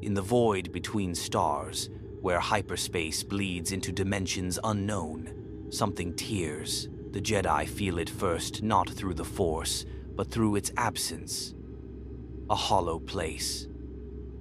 In the void between stars, where hyperspace bleeds into dimensions unknown, something tears. The Jedi feel it first, not through the Force, but through its absence. A hollow place.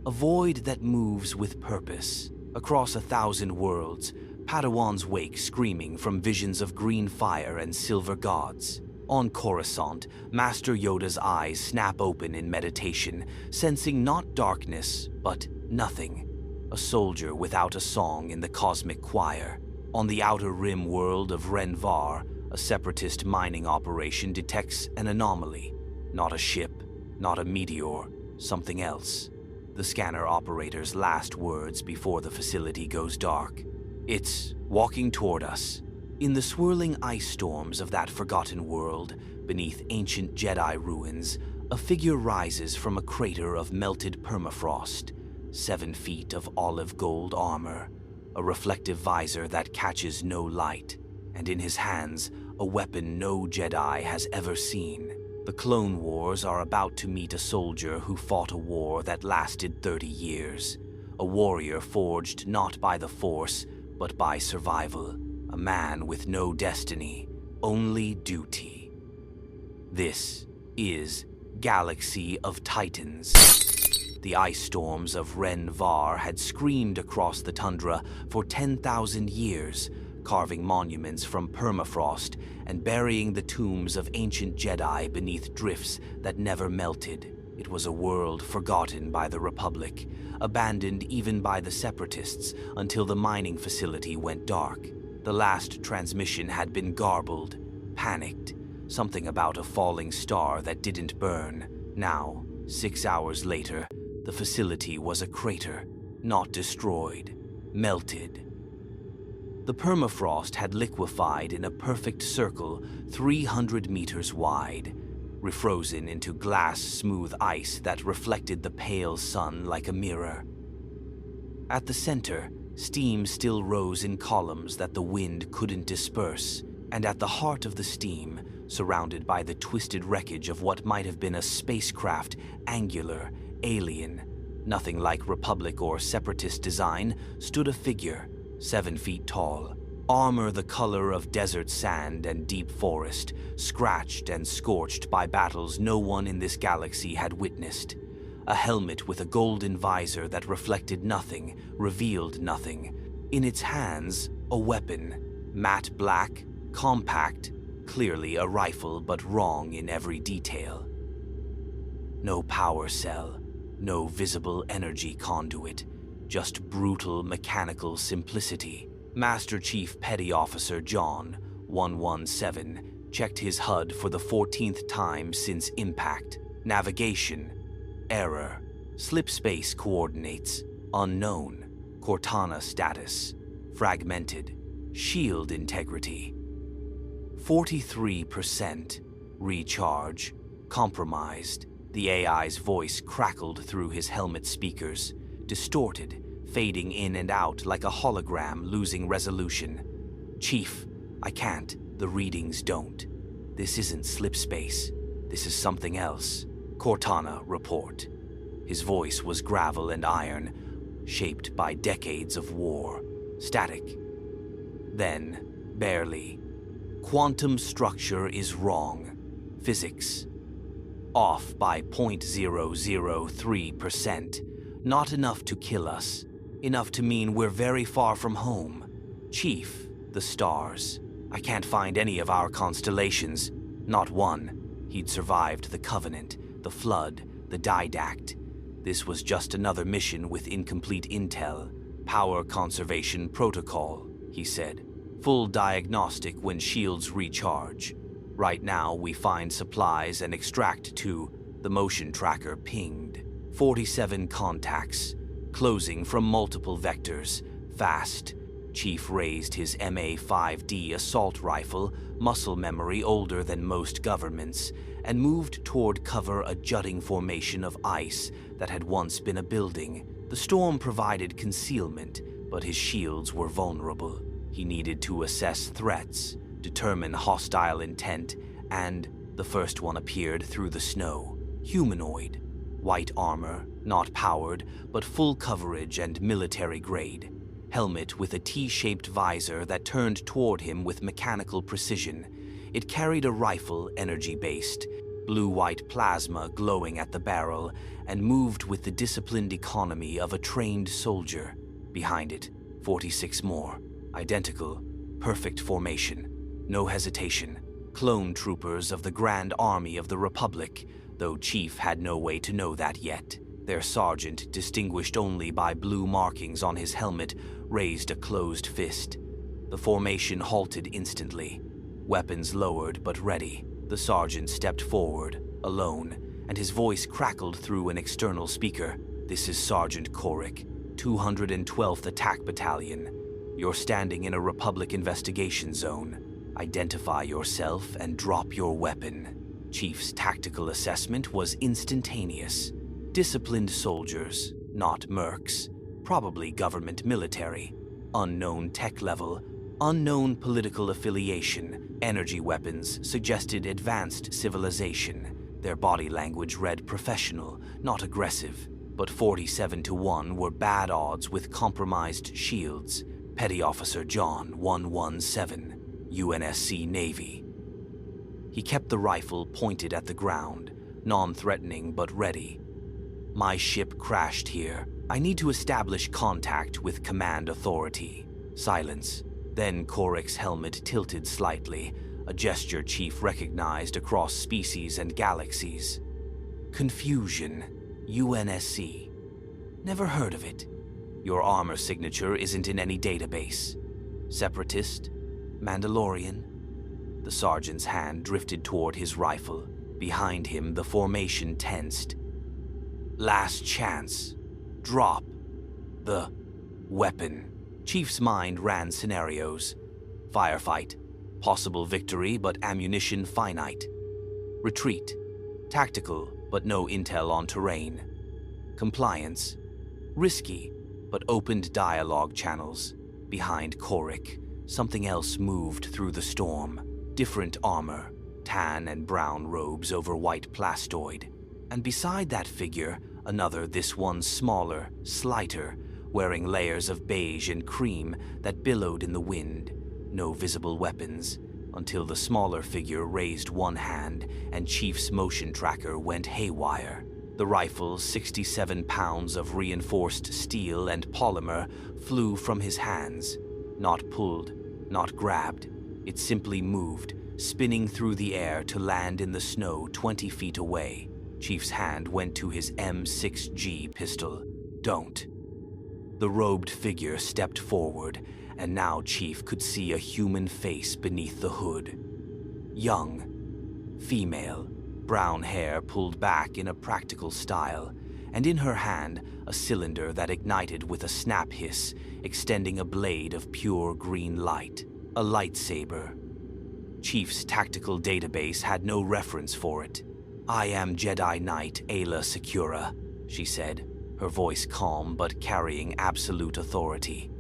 A void that moves with purpose. Across 1,000 worlds, Padawans wake screaming from visions of green fire and silver gods. On Coruscant, Master Yoda's eyes snap open in meditation, sensing not darkness, but nothing. A soldier without a song in the cosmic choir. On the outer rim world of Renvar, a separatist mining operation detects an anomaly. Not a ship, not a meteor, something else. The scanner operator's last words before the facility goes dark. It's walking toward us. In the swirling ice storms of that forgotten world, beneath ancient Jedi ruins, a figure rises from a crater of melted permafrost. 7 feet of olive gold armor, a reflective visor that catches no light, and in his hands, a weapon no Jedi has ever seen. The Clone Wars are about to meet a soldier who fought a war that lasted 30 years. A warrior forged not by the Force, but by survival. A man with no destiny, only duty. This is Galaxy of Titans. The ice storms of Renvar had screamed across the tundra for 10,000 years, carving monuments from permafrost and burying the tombs of ancient Jedi beneath drifts that never melted. It was a world forgotten by the Republic, abandoned even by the Separatists until the mining facility went dark. The last transmission had been garbled, panicked, something about a falling star that didn't burn. Now, 6 hours later, the facility was a crater, not destroyed, melted. The permafrost had liquefied in a perfect circle 300 meters wide, refrozen into glass-smooth ice that reflected the pale sun like a mirror. At the center, steam still rose in columns that the wind couldn't disperse, and at the heart of the steam, surrounded by the twisted wreckage of what might have been a spacecraft, angular, alien, nothing like Republic or Separatist design, stood a figure, 7 feet tall, armor the color of desert sand and deep forest, scratched and scorched by battles no one in this galaxy had witnessed. A helmet with a golden visor that reflected nothing, revealed nothing. In its hands, a weapon, matte black, compact, clearly a rifle but wrong in every detail. No power cell, no visible energy conduit, just brutal mechanical simplicity. Master Chief Petty Officer John, 117, checked his HUD for the 14th time since impact. Navigation, error. Slipspace coordinates, unknown. Cortana status, fragmented. Shield integrity, 43%. Recharge, compromised. The AI's voice crackled through his helmet speakers, distorted, fading in and out like a hologram losing resolution. Chief, I can't. The readings don't. This isn't slipspace. This is something else. Cortana, report. His voice was gravel and iron, shaped by decades of war. Static. Then, barely. Quantum structure is wrong. Physics. Off by 0.003%. Not enough to kill us. Enough to mean we're very far from home. Chief, the stars. I can't find any of our constellations. Not one. He'd survived the Covenant, the Flood, the Didact. This was just another mission with incomplete intel. Power conservation protocol, he said. Full diagnostic when shields recharge. Right now, we find supplies and extract to the motion tracker pinged. 47 contacts, closing from multiple vectors, fast. Chief raised his MA-5D assault rifle, muscle memory older than most governments, and moved toward cover a jutting formation of ice that had once been a building. The storm provided concealment, but his shields were vulnerable. He needed to assess threats, determine hostile intent, and the first one appeared through the snow. Humanoid. White armor, not powered, but full coverage and military grade. Helmet with a T-shaped visor that turned toward him with mechanical precision. It carried a rifle, energy-based, blue-white plasma glowing at the barrel, and moved with the disciplined economy of a trained soldier. Behind it, 46 more. Identical, perfect formation. No hesitation. Clone troopers of the Grand Army of the Republic, though Chief had no way to know that yet. Their sergeant, distinguished only by blue markings on his helmet, raised a closed fist. The formation halted instantly. Weapons lowered but ready. The sergeant stepped forward, alone, and his voice crackled through an external speaker. "This is Sergeant Korik, 212th Attack Battalion. You're standing in a Republic investigation zone. Identify yourself and drop your weapon." Chief's tactical assessment was instantaneous. Disciplined soldiers, not mercs. Probably government military. Unknown tech level. Unknown political affiliation. Energy weapons suggested advanced civilization. Their body language read professional, not aggressive. But 47-1 were bad odds with compromised shields. Petty Officer John 117, UNSC Navy. He kept the rifle pointed at the ground, non-threatening but ready. "My ship crashed here. I need to establish contact with command authority." Silence. Then Korik's helmet tilted slightly, a gesture Chief recognized across species and galaxies. "Confusion. UNSC. Never heard of it. Your armor signature isn't in any database. Separatist? Mandalorian?" The sergeant's hand drifted toward his rifle. Behind him, the formation tensed. "Last chance. Drop the weapon." Chief's mind ran scenarios. Firefight. Possible victory, but ammunition finite. Retreat. Tactical, but no intel on terrain. Compliance. Risky, but opened dialogue channels. Behind Korik, something else moved through the storm. Different armor, tan and brown robes over white plastoid. And beside that figure, another, this one smaller, slighter, wearing layers of beige and cream that billowed in the wind. No visible weapons, until the smaller figure raised one hand and Chief's motion tracker went haywire. The rifle, 67 pounds of reinforced steel and polymer, flew from his hands. Not pulled, not grabbed. It simply moved, spinning through the air to land in the snow 20 feet away. Chief's hand went to his M6G pistol. "Don't." The robed figure stepped forward, and now Chief could see a human face beneath the hood. Young. Female. Brown hair pulled back in a practical style, and in her hand, a cylinder that ignited with a snap hiss, extending a blade of pure green light. A lightsaber. Chief's tactical database had no reference for it. "I am Jedi Knight Ayla Secura," she said, her voice calm but carrying absolute authority.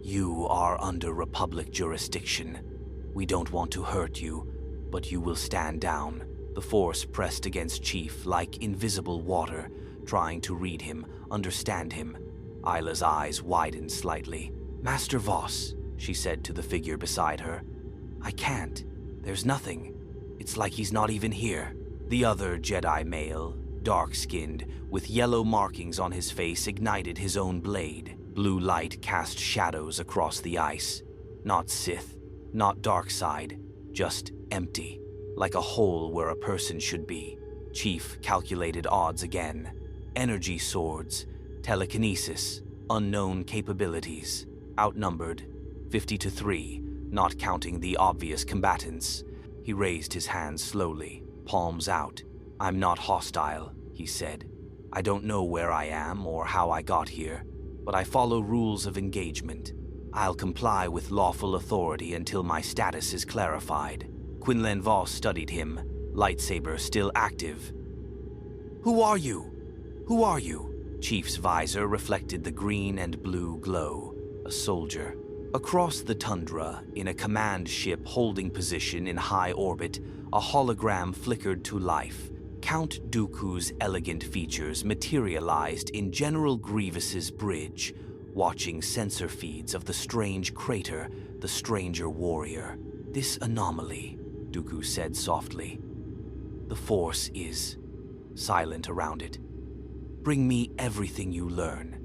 "You are under Republic jurisdiction. We don't want to hurt you, but you will stand down." The Force pressed against Chief like invisible water, trying to read him, understand him. Ayla's eyes widened slightly. "Master Voss," she said to the figure beside her. "I can't. There's nothing. It's like he's not even here." The other Jedi male, dark-skinned, with yellow markings on his face, ignited his own blade. Blue light cast shadows across the ice. Not Sith, not dark side, just empty, like a hole where a person should be. Chief calculated odds again. Energy swords, telekinesis, unknown capabilities. Outnumbered, 50-3, not counting the obvious combatants. He raised his hands slowly, palms out. "I'm not hostile," he said. "I don't know where I am or how I got here, but I follow rules of engagement. I'll comply with lawful authority until my status is clarified." Quinlan Voss studied him, lightsaber still active. "Who are you? Who are you?" Chief's visor reflected the green and blue glow. A soldier. Across the tundra, in a command ship holding position in high orbit, a hologram flickered to life. Count Dooku's elegant features materialized in General Grievous's bridge, watching sensor feeds of the strange crater, the stranger warrior. "This anomaly," Dooku said softly. "The Force is silent around it. Bring me everything you learn.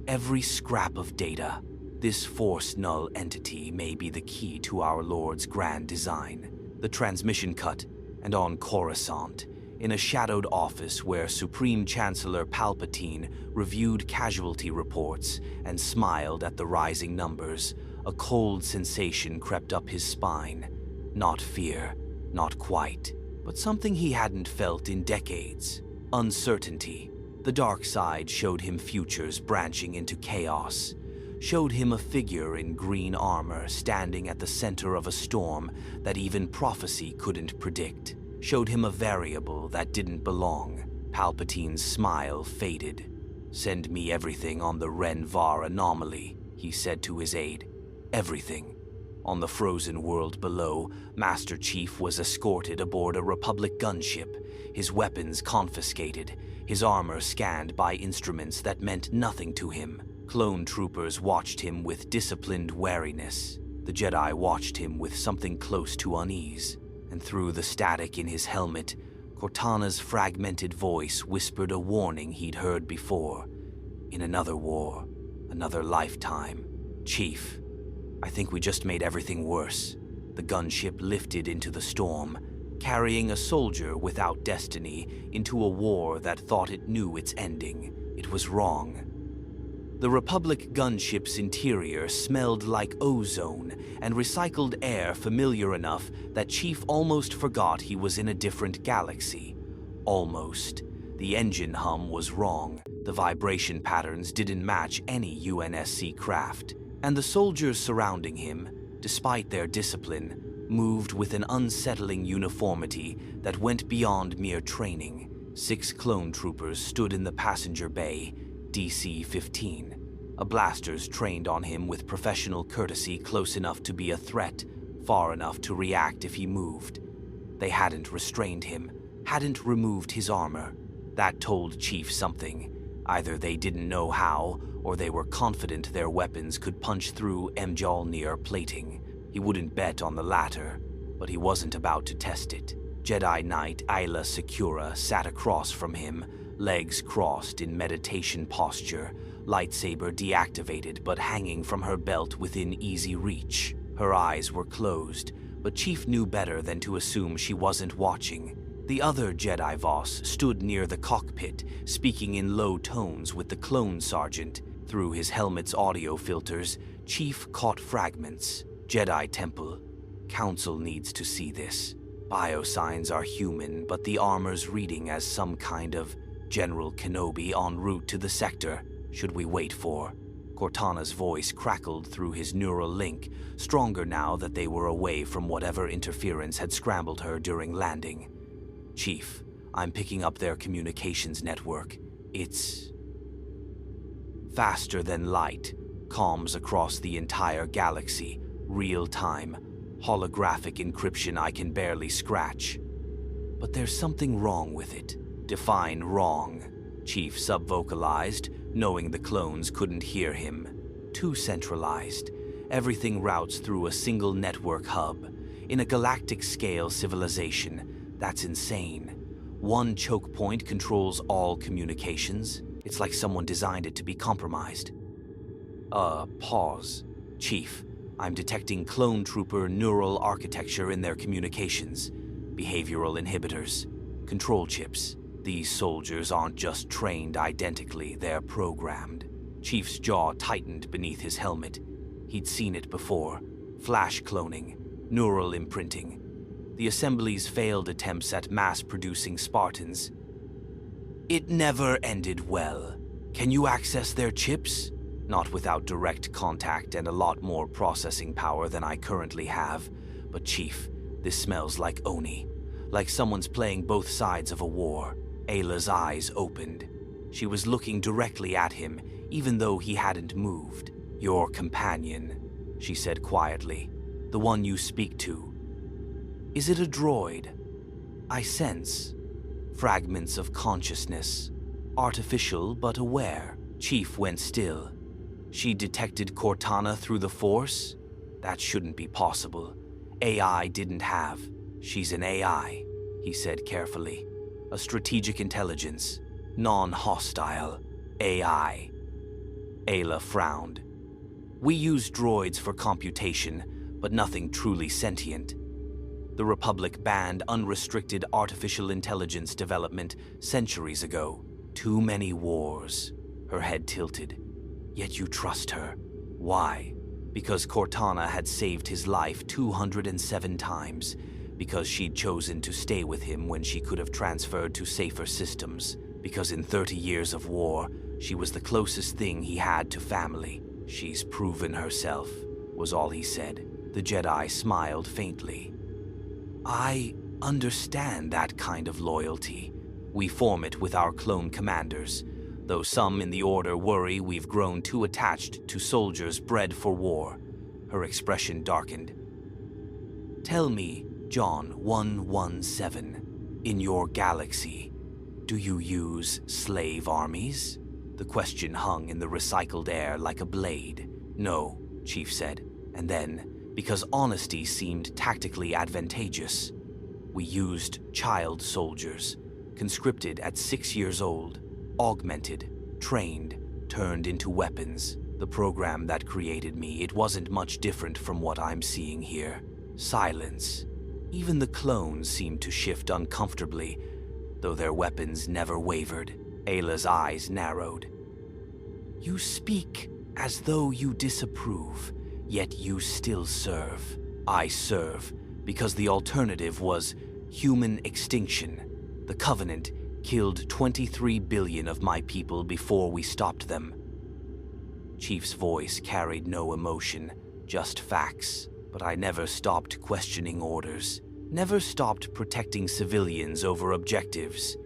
Every scrap of data. This Force-null entity may be the key to our Lord's grand design." The transmission cut, and on Coruscant, in a shadowed office where Supreme Chancellor Palpatine reviewed casualty reports and smiled at the rising numbers, a cold sensation crept up his spine. Not fear, not quite, but something he hadn't felt in decades. Uncertainty. The dark side showed him futures branching into chaos, showed him a figure in green armor standing at the center of a storm that even prophecy couldn't predict, showed him a variable that didn't belong. Palpatine's smile faded. "Send me everything on the Ren-Var anomaly," he said to his aide. "Everything." On the frozen world below, Master Chief was escorted aboard a Republic gunship, his weapons confiscated, his armor scanned by instruments that meant nothing to him. Clone troopers watched him with disciplined wariness. The Jedi watched him with something close to unease. And through the static in his helmet, Cortana's fragmented voice whispered a warning he'd heard before. In another war, another lifetime. "Chief, I think we just made everything worse." The gunship lifted into the storm, carrying a soldier without destiny into a war that thought it knew its ending. It was wrong. The Republic gunship's interior smelled like ozone and recycled air familiar enough that Chief almost forgot he was in a different galaxy. Almost. The engine hum was wrong. The vibration patterns didn't match any UNSC craft. And the soldiers surrounding him, despite their discipline, moved with an unsettling uniformity that went beyond mere training. 6 clone troopers stood in the passenger bay, DC-15. A blasters trained on him with professional courtesy, close enough to be a threat, far enough to react if he moved. They hadn't restrained him, hadn't removed his armor. That told Chief something. Either they didn't know how, or they were confident their weapons could punch through Mjolnir plating. He wouldn't bet on the latter, but he wasn't about to test it. Jedi Knight Ayla Secura sat across from him, legs crossed in meditation posture, lightsaber deactivated but hanging from her belt within easy reach. Her eyes were closed, but Chief knew better than to assume she wasn't watching. The other Jedi Voss stood near the cockpit, speaking in low tones with the clone sergeant. Through his helmet's audio filters, Chief caught fragments. "Jedi Temple. Council needs to see this. Biosigns are human, but the armor's reading as some kind of General Kenobi en route to the sector. Should we wait for?" Cortana's voice crackled through his neural link, stronger now that they were away from whatever interference had scrambled her during landing. "Chief, I'm picking up their communications network. It's faster than light. Comms across the entire galaxy. Real-time. Holographic encryption I can barely scratch. But there's something wrong with it. Define wrong." Chief subvocalized, knowing the clones couldn't hear him. "Too centralized. Everything routes through a single network hub. In a galactic-scale civilization, that's insane. One choke point controls all communications. It's like someone designed it to be compromised." Pause. "Chief, I'm detecting clone trooper neural architecture in their communications. Behavioral inhibitors. Control chips. These soldiers aren't just trained identically, they're programmed." Chief's jaw tightened beneath his helmet. He'd seen it before. Flash cloning. Neural imprinting. The Assembly's failed attempts at mass-producing Spartans. It never ended well. "Can you access their chips?" "Not without direct contact and a lot more processing power than I currently have. But Chief, this smells like Oni. Like someone's playing both sides of a war." Ayla's eyes opened. She was looking directly at him, even though he hadn't moved. "Your companion," she said quietly. "The one you speak to. Is it a droid? I sense fragments of consciousness. Artificial but aware. Chief went still. She detected Cortana through the Force? That shouldn't be possible. AI didn't have. She's an AI, he said carefully. A strategic intelligence. Non-hostile. AI. Ayla frowned. We use droids for computation, but nothing truly sentient. The Republic banned unrestricted artificial intelligence development centuries ago. Too many wars. Her head tilted. Yet you trust her. Why? Because Cortana had saved his life 207 times. Because she'd chosen to stay with him when she could have transferred to safer systems. Because in 30 years of war, she was the closest thing he had to family. She's proven herself, was all he said. The Jedi smiled faintly. I understand that kind of loyalty. We form it with our clone commanders, though some in the Order worry we've grown too attached to soldiers bred for war. Her expression darkened. Tell me, John 117, in your galaxy, do you use slave armies? The question hung in the recycled air like a blade. No, Chief said, and then, because honesty seemed tactically advantageous, we used child soldiers, conscripted at 6 years old, augmented, trained, turned into weapons. The program that created me, it wasn't much different from what I'm seeing here. Silence. Even the clones seemed to shift uncomfortably, though their weapons never wavered. Ayla's eyes narrowed. You speak as though you disapprove, yet you still serve. I serve because the alternative was human extinction. The Covenant killed 23 billion of my people before we stopped them. Chief's voice carried no emotion, just facts. But I never stopped questioning orders. Never stopped protecting civilians over objectives.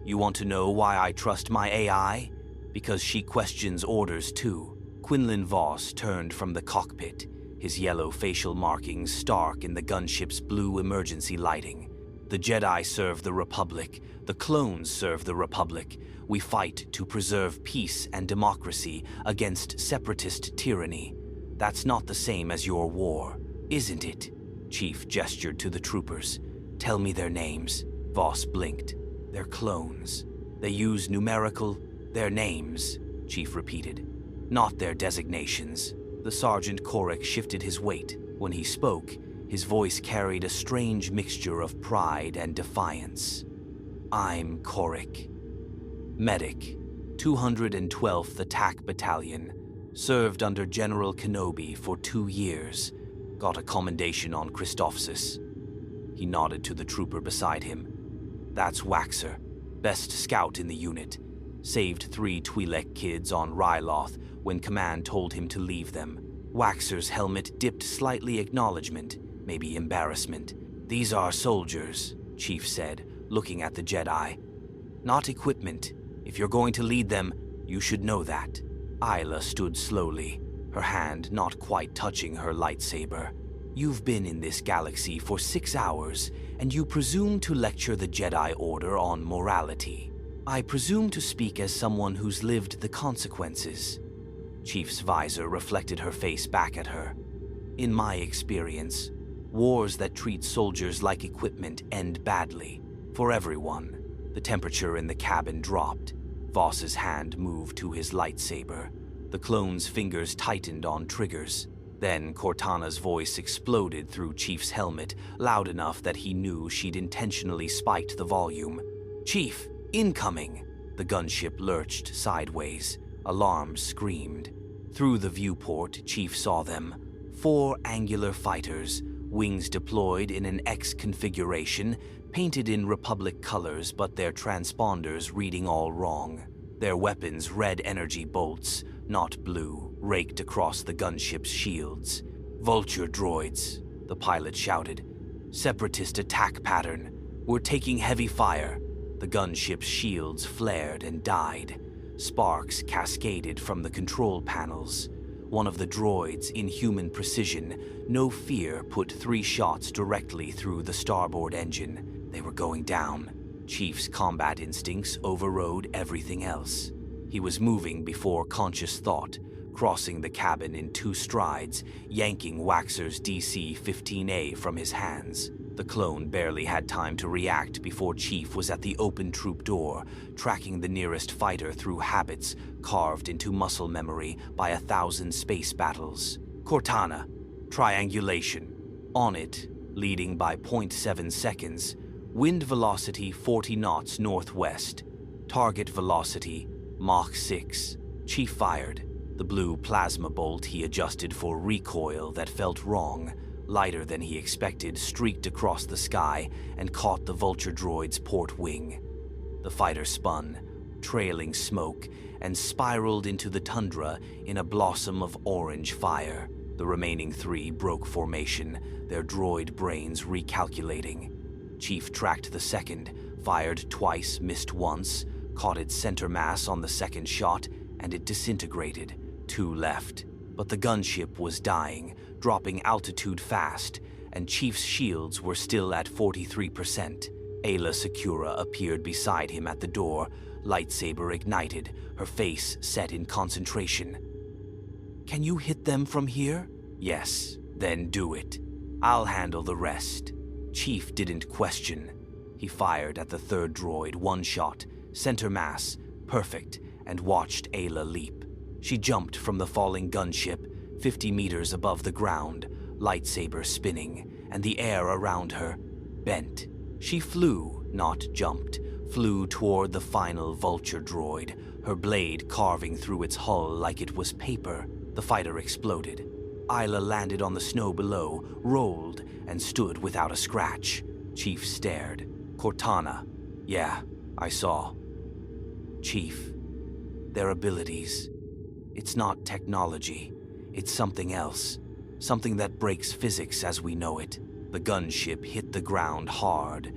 You want to know why I trust my AI? Because she questions orders too. Quinlan Voss turned from the cockpit, his yellow facial markings stark in the gunship's blue emergency lighting. The Jedi serve the Republic. The clones serve the Republic. We fight to preserve peace and democracy against separatist tyranny. That's not the same as your war, isn't it? Chief gestured to the troopers. Tell me their names. Voss blinked. They're clones. They use numerical, their names, Chief repeated. Not their designations. The Sergeant Korik shifted his weight. When he spoke, his voice carried a strange mixture of pride and defiance. I'm Korik. Medic, 212th Attack Battalion. Served under General Kenobi for 2 years. Got a commendation on Christophsis. He nodded to the trooper beside him. That's Waxer, best scout in the unit. Saved 3 Twi'lek kids on Ryloth when command told him to leave them. Waxer's helmet dipped slightly acknowledgement, maybe embarrassment. These are soldiers, Chief said, looking at the Jedi. Not equipment. If you're going to lead them, you should know that. Ayla stood slowly, her hand not quite touching her lightsaber. You've been in this galaxy for 6 hours, and you presume to lecture the Jedi Order on morality. I presume to speak as someone who's lived the consequences. Chief's visor reflected her face back at her. In my experience, wars that treat soldiers like equipment end badly. For everyone. The temperature in the cabin dropped. Voss's hand moved to his lightsaber. The clone's fingers tightened on triggers. Then Cortana's voice exploded through Chief's helmet, loud enough that he knew she'd intentionally spiked the volume. Chief, incoming! The gunship lurched sideways. Alarms screamed. Through the viewport, Chief saw them. 4 angular fighters, wings deployed in an X configuration, painted in Republic colors but their transponders reading all wrong. Their weapons red energy bolts, not blue, raked across the gunship's shields. Vulture droids, the pilot shouted. Separatist attack pattern. We're taking heavy fire. The gunship's shields flared and died. Sparks cascaded from the control panels. One of the droids, in human precision, no fear, put 3 shots directly through the starboard engine. They were going down. Chief's combat instincts overrode everything else. He was moving before conscious thought, crossing the cabin in 2 strides, yanking Waxer's DC-15A from his hands. The clone barely had time to react before Chief was at the open troop door, tracking the nearest fighter through habits carved into muscle memory by 1,000 space battles. Cortana. Triangulation. On it, leading by 0.7 seconds, wind velocity 40 knots northwest. Target velocity Mach 6. Chief fired. The blue plasma bolt he adjusted for recoil that felt wrong, lighter than he expected, streaked across the sky and caught the vulture droid's port wing. The fighter spun, trailing smoke, and spiraled into the tundra in a blossom of orange fire. The remaining 3 broke formation, their droid brains recalculating. Chief tracked the second, fired twice, missed once, caught its center mass on the second shot, and it disintegrated. 2 left. But the gunship was dying, dropping altitude fast, and Chief's shields were still at 43%. Ayla Secura appeared beside him at the door, lightsaber ignited, her face set in concentration. "Can you hit them from here?" "Yes, then do it. I'll handle the rest." Chief didn't question. He fired at the 3rd droid, 1 shot, center mass, perfect, and watched Ayla leap. She jumped from the falling gunship, 50 meters above the ground, lightsaber spinning, and the air around her bent. She flew, not jumped, flew toward the final vulture droid, her blade carving through its hull like it was paper. The fighter exploded. Ayla landed on the snow below, rolled, and stood without a scratch. Chief stared. "Cortana." "Yeah, I saw." "Chief, their abilities. It's not technology. It's something else. Something that breaks physics as we know it." The gunship hit the ground hard,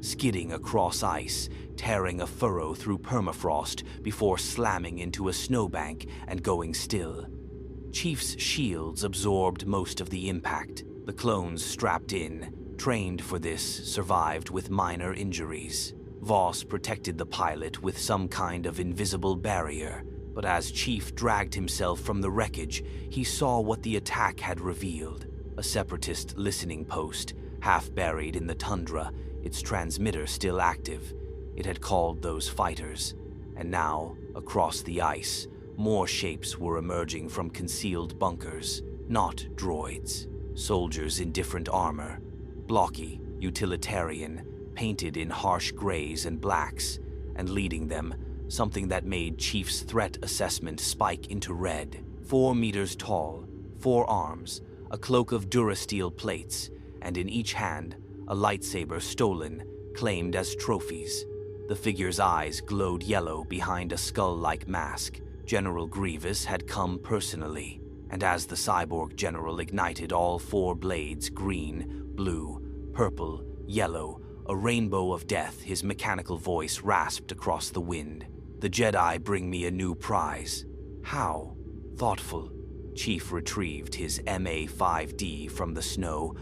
skidding across ice, tearing a furrow through permafrost before slamming into a snowbank and going still. Chief's shields absorbed most of the impact. The clones strapped in, trained for this, survived with minor injuries. Voss protected the pilot with some kind of invisible barrier, but as Chief dragged himself from the wreckage, he saw what the attack had revealed. A separatist listening post, half buried in the tundra, its transmitter still active. It had called those fighters, and now, across the ice, more shapes were emerging from concealed bunkers, not droids. Soldiers in different armor, blocky, utilitarian, painted in harsh grays and blacks, and leading them, something that made Chief's threat assessment spike into red. 4 meters tall, 4 arms, a cloak of durasteel plates, and in each hand, a lightsaber stolen, claimed as trophies. The figure's eyes glowed yellow behind a skull-like mask. General Grievous had come personally, and as the cyborg general ignited all 4 blades, green, blue, purple, yellow, a rainbow of death, his mechanical voice rasped across the wind. "The Jedi bring me a new prize." "How?" "Thoughtful." Chief retrieved his MA-5D from the snow,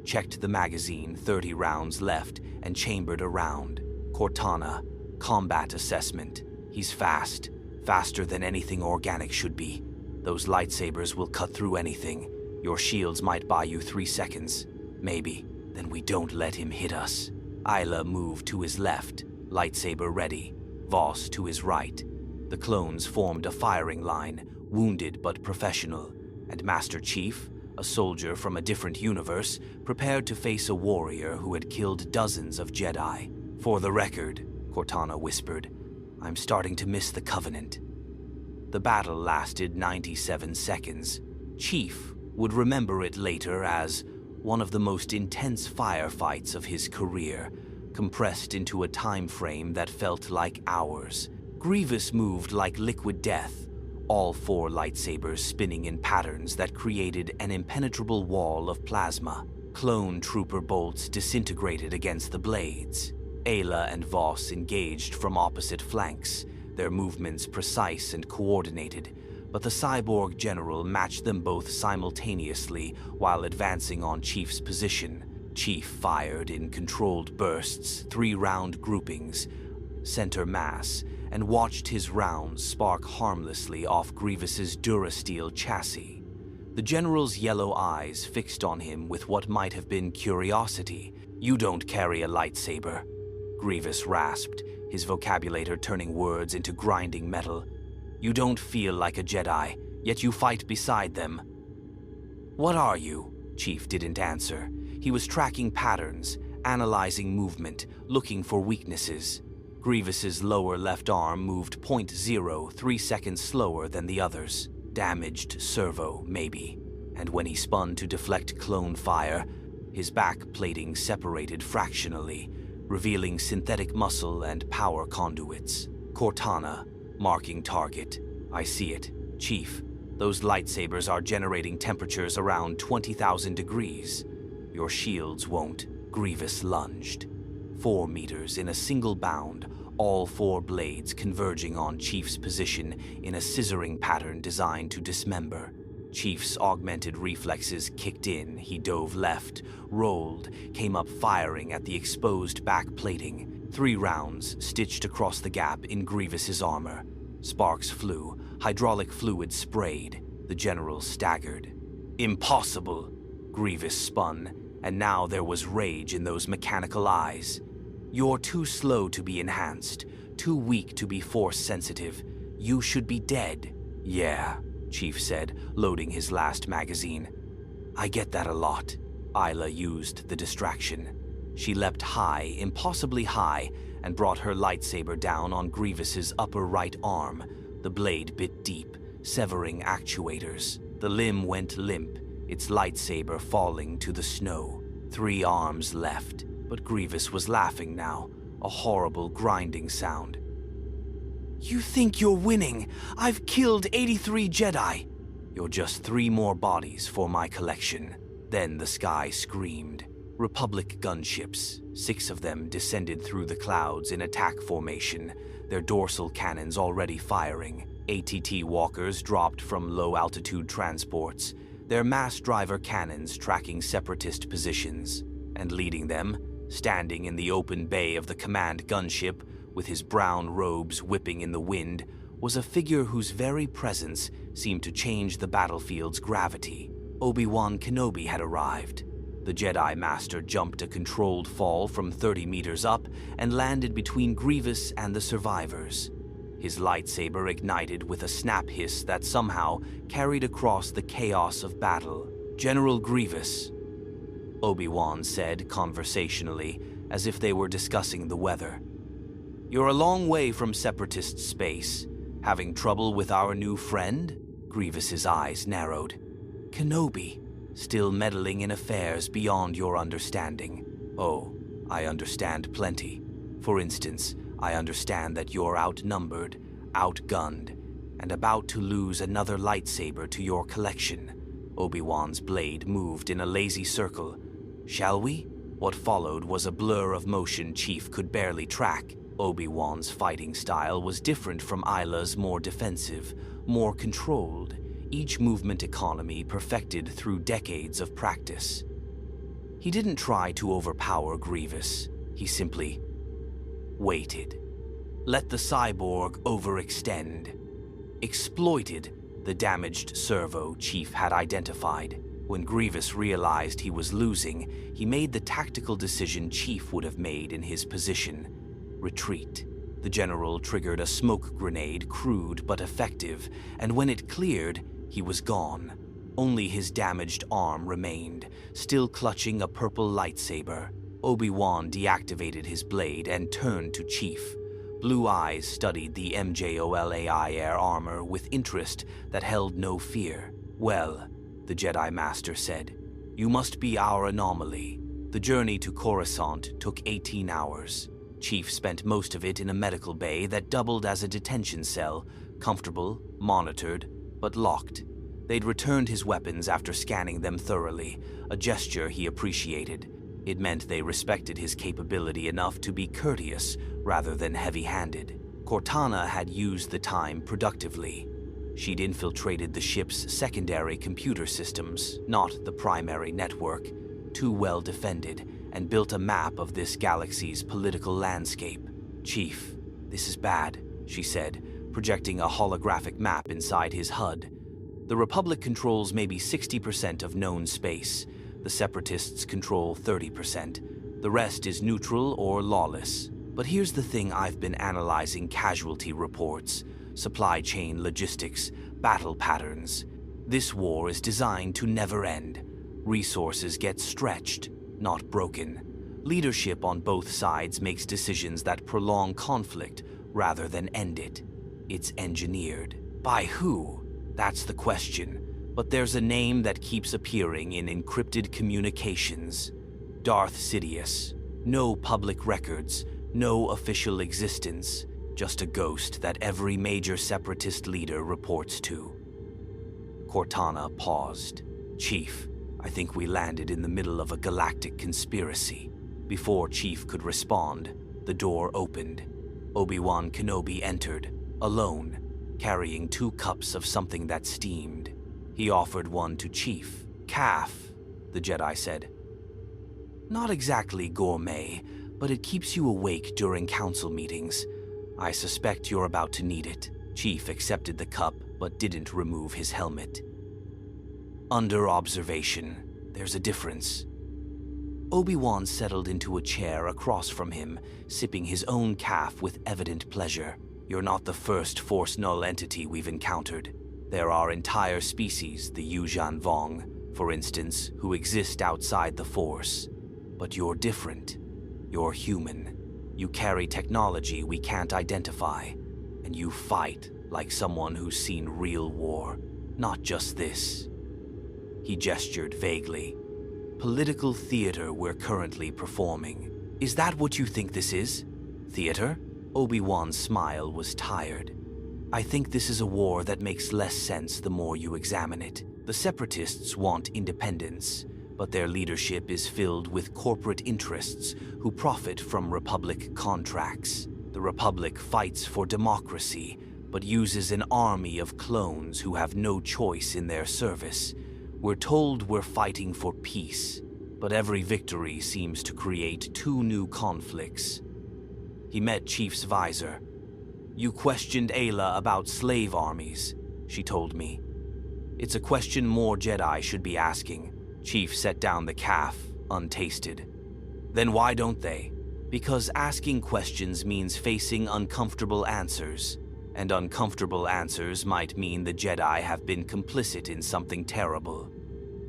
checked the magazine, 30 rounds left, and chambered a round. "Cortana, combat assessment. He's fast. Faster than anything organic should be. Those lightsabers will cut through anything. Your shields might buy you 3 seconds. Maybe. Then we don't let him hit us." Ayla moved to his left, lightsaber ready. Voss to his right. The clones formed a firing line, wounded but professional, and Master Chief, a soldier from a different universe, prepared to face a warrior who had killed dozens of Jedi. "For the record," Cortana whispered, "I'm starting to miss the Covenant." The battle lasted 97 seconds. Chief would remember it later as one of the most intense firefights of his career, compressed into a time frame that felt like hours. Grievous moved like liquid death, all 4 lightsabers spinning in patterns that created an impenetrable wall of plasma. Clone trooper bolts disintegrated against the blades. Ayla and Voss engaged from opposite flanks, their movements precise and coordinated, but the cyborg general matched them both simultaneously while advancing on Chief's position. Chief fired in controlled bursts, 3-round groupings, center mass, and watched his rounds spark harmlessly off Grievous's Durasteel chassis. The general's yellow eyes fixed on him with what might have been curiosity. "You don't carry a lightsaber," Grievous rasped, his vocabulator turning words into grinding metal. "You don't feel like a Jedi, yet you fight beside them." "What are you?" Chief didn't answer. He was tracking patterns, analyzing movement, looking for weaknesses. Grievous's lower left arm moved 0.03 seconds slower than the others. Damaged servo, maybe. And when he spun to deflect clone fire, his back plating separated fractionally, revealing synthetic muscle and power conduits. Cortana, marking target. "I see it. Chief, those lightsabers are generating temperatures around 20,000 degrees. Your shields won't." Grievous lunged. 4 meters in a single bound, all 4 blades converging on Chief's position in a scissoring pattern designed to dismember. Chief's augmented reflexes kicked in. He dove left, rolled, came up firing at the exposed back plating. 3 rounds stitched across the gap in Grievous's armor. Sparks flew, hydraulic fluid sprayed. The general staggered. "Impossible!" Grievous spun, and now there was rage in those mechanical eyes. "You're too slow to be enhanced, too weak to be force-sensitive. You should be dead." "Yeah," Chief said, loading his last magazine. "I get that a lot." Isla used the distraction. She leapt high, impossibly high, and brought her lightsaber down on Grievous's upper right arm. The blade bit deep, severing actuators. The limb went limp, its lightsaber falling to the snow. 3 arms left, but Grievous was laughing now, a horrible grinding sound. "You think you're winning? I've killed 83 Jedi." "You're just 3 more bodies for my collection." Then the sky screamed. Republic gunships, 6 of them descended through the clouds in attack formation, their dorsal cannons already firing. ATT walkers dropped from low-altitude transports, their mass driver cannons tracking separatist positions. And leading them, standing in the open bay of the command gunship, with his brown robes whipping in the wind, was a figure whose very presence seemed to change the battlefield's gravity. Obi-Wan Kenobi had arrived. The Jedi Master jumped a controlled fall from 30 meters up and landed between Grievous and the survivors. His lightsaber ignited with a snap hiss that somehow carried across the chaos of battle. "General Grievous," Obi-Wan said conversationally, as if they were discussing the weather. "You're a long way from Separatist space. Having trouble with our new friend?" Grievous's eyes narrowed. "Kenobi, still meddling in affairs beyond your understanding." "Oh, I understand plenty. For instance, I understand that you're outnumbered, outgunned, and about to lose another lightsaber to your collection." Obi-Wan's blade moved in a lazy circle. "Shall we?" What followed was a blur of motion Chief could barely track. Obi-Wan's fighting style was different from Isla's, more defensive, more controlled, each movement economy perfected through decades of practice. He didn't try to overpower Grievous. He simply waited. Let the cyborg overextend. Exploited the damaged servo Chief had identified. When Grievous realized he was losing, he made the tactical decision Chief would have made in his position. Retreat. The general triggered a smoke grenade, crude but effective, and when it cleared, he was gone. Only his damaged arm remained, still clutching a purple lightsaber. Obi-Wan deactivated his blade and turned to Chief. Blue eyes studied the MJOLAI air armor with interest that held no fear. "Well," the Jedi Master said, "you must be our anomaly." The journey to Coruscant took 18 hours. Chief spent most of it in a medical bay that doubled as a detention cell, comfortable, monitored, but locked. They'd returned his weapons after scanning them thoroughly, a gesture he appreciated. It meant they respected his capability enough to be courteous rather than heavy-handed. Cortana had used the time productively. She'd infiltrated the ship's secondary computer systems, not the primary network. too well defended, and built a map of this galaxy's political landscape. "Chief, this is bad," she said, projecting a holographic map inside his HUD. "The Republic controls maybe 60% of known space. The Separatists control 30%. The rest is neutral or lawless. But here's the thing: I've been analyzing casualty reports, supply chain logistics, battle patterns. This war is designed to never end. Resources get stretched, not broken. Leadership on both sides makes decisions that prolong conflict rather than end it. It's engineered. By who? That's the question. But there's a name that keeps appearing in encrypted communications. Darth Sidious. No public records, no official existence, just a ghost that every major separatist leader reports to." Cortana paused. "Chief, I think we landed in the middle of a galactic conspiracy." Before Chief could respond, the door opened. Obi-Wan Kenobi entered, alone, carrying 2 cups of something that steamed. He offered one to Chief. "Calf," the Jedi said. "Not exactly gourmet, but it keeps you awake during council meetings. I suspect you're about to need it." Chief accepted the cup, but didn't remove his helmet. "Under observation, there's a difference." Obi-Wan settled into a chair across from him, sipping his own calf with evident pleasure. "You're not the first Force-null entity we've encountered. There are entire species, the Yuuzhan Vong, for instance, who exist outside the Force. But you're different. You're human. You carry technology we can't identify, and you fight like someone who's seen real war, not just this." He gestured vaguely. "Political theater we're currently performing. Is that what you think this is? Theater?" Obi-Wan's smile was tired. "I think this is a war that makes less sense the more you examine it. The Separatists want independence, but their leadership is filled with corporate interests who profit from Republic contracts. The Republic fights for democracy, but uses an army of clones who have no choice in their service. We're told we're fighting for peace, but every victory seems to create 2 new conflicts." He met Chief's visor. "You questioned Ayla about slave armies," she told me. "It's a question more Jedi should be asking." Chief set down the calf, untasted. "Then why don't they?" "Because asking questions means facing uncomfortable answers, and uncomfortable answers might mean the Jedi have been complicit in something terrible."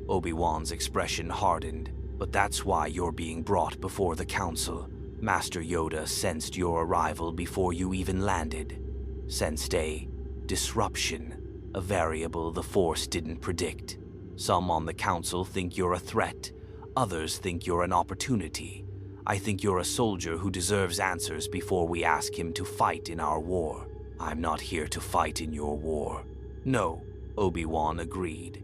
Obi-Wan's expression hardened. "But that's why you're being brought before the Council. Master Yoda sensed your arrival before you even landed. Sensed a disruption, a variable the Force didn't predict. Some on the Council think you're a threat. Others think you're an opportunity. I think you're a soldier who deserves answers before we ask him to fight in our war." "I'm not here to fight in your war." "No," Obi-Wan agreed.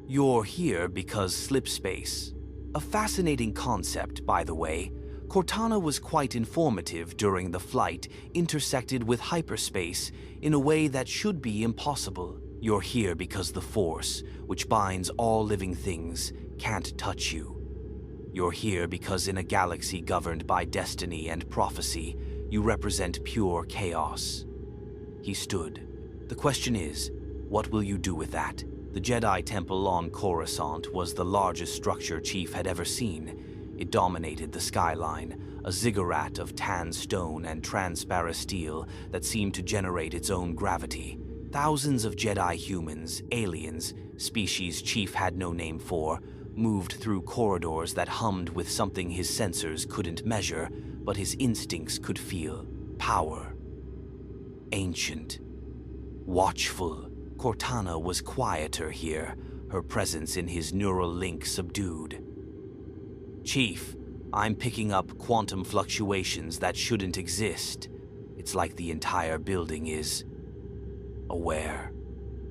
"You're here because slipspace. A fascinating concept, by the way. Cortana was quite informative during the flight, intersected with hyperspace in a way that should be impossible. You're here because the Force, which binds all living things, can't touch you. You're here because in a galaxy governed by destiny and prophecy, you represent pure chaos." He stood. "The question is, what will you do with that?" The Jedi Temple on Coruscant was the largest structure Chief had ever seen. It dominated the skyline, a ziggurat of tan stone and transparent steel that seemed to generate its own gravity. Thousands of Jedi humans, aliens, species Chief had no name for, moved through corridors that hummed with something his sensors couldn't measure, but his instincts could feel. Power. Ancient. Watchful. Cortana was quieter here, her presence in his neural link subdued. "Chief, I'm picking up quantum fluctuations that shouldn't exist. It's like the entire building is aware.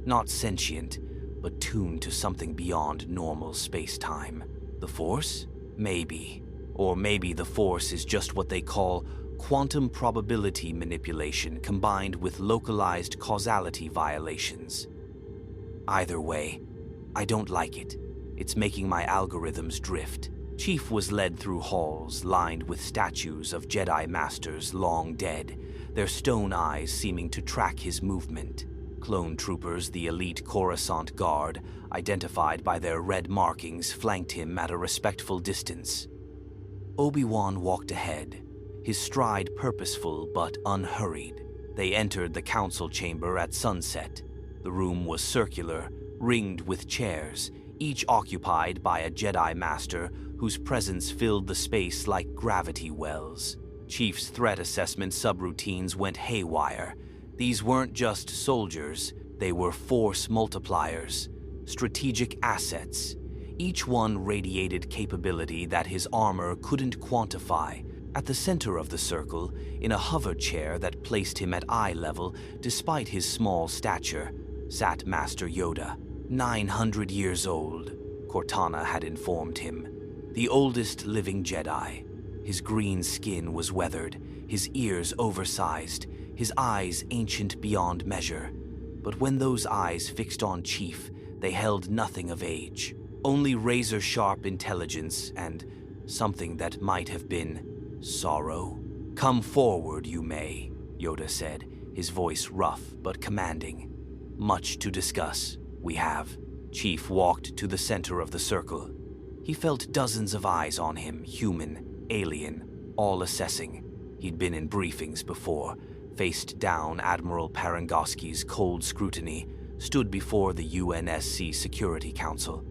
Not sentient, but tuned to something beyond normal space-time. The Force? Maybe. Or maybe the Force is just what they call quantum probability manipulation combined with localized causality violations. Either way, I don't like it. It's making my algorithms drift. Chief was led through halls lined with statues of Jedi Masters long dead, their stone eyes seeming to track his movement. Clone troopers, the elite Coruscant Guard, identified by their red markings, flanked him at a respectful distance. Obi-Wan walked ahead, his stride purposeful but unhurried. They entered the council chamber at sunset. The room was circular, ringed with chairs, each occupied by a Jedi Master whose presence filled the space like gravity wells. Chief's threat assessment subroutines went haywire. These weren't just soldiers, they were force multipliers, strategic assets. Each one radiated capability that his armor couldn't quantify. At the center of the circle, in a hover chair that placed him at eye level despite his small stature, sat Master Yoda, 900 years old, Cortana had informed him. The oldest living Jedi. His green skin was weathered, his ears oversized, his eyes ancient beyond measure. But when those eyes fixed on Chief, they held nothing of age. Only razor-sharp intelligence and something that might have been sorrow. "Come forward, you may," Yoda said, his voice rough but commanding. "Much to discuss, we have." Chief walked to the center of the circle. He felt dozens of eyes on him, human, alien, all assessing. He'd been in briefings before, faced down Admiral Parangoski's cold scrutiny, stood before the UNSC Security Council.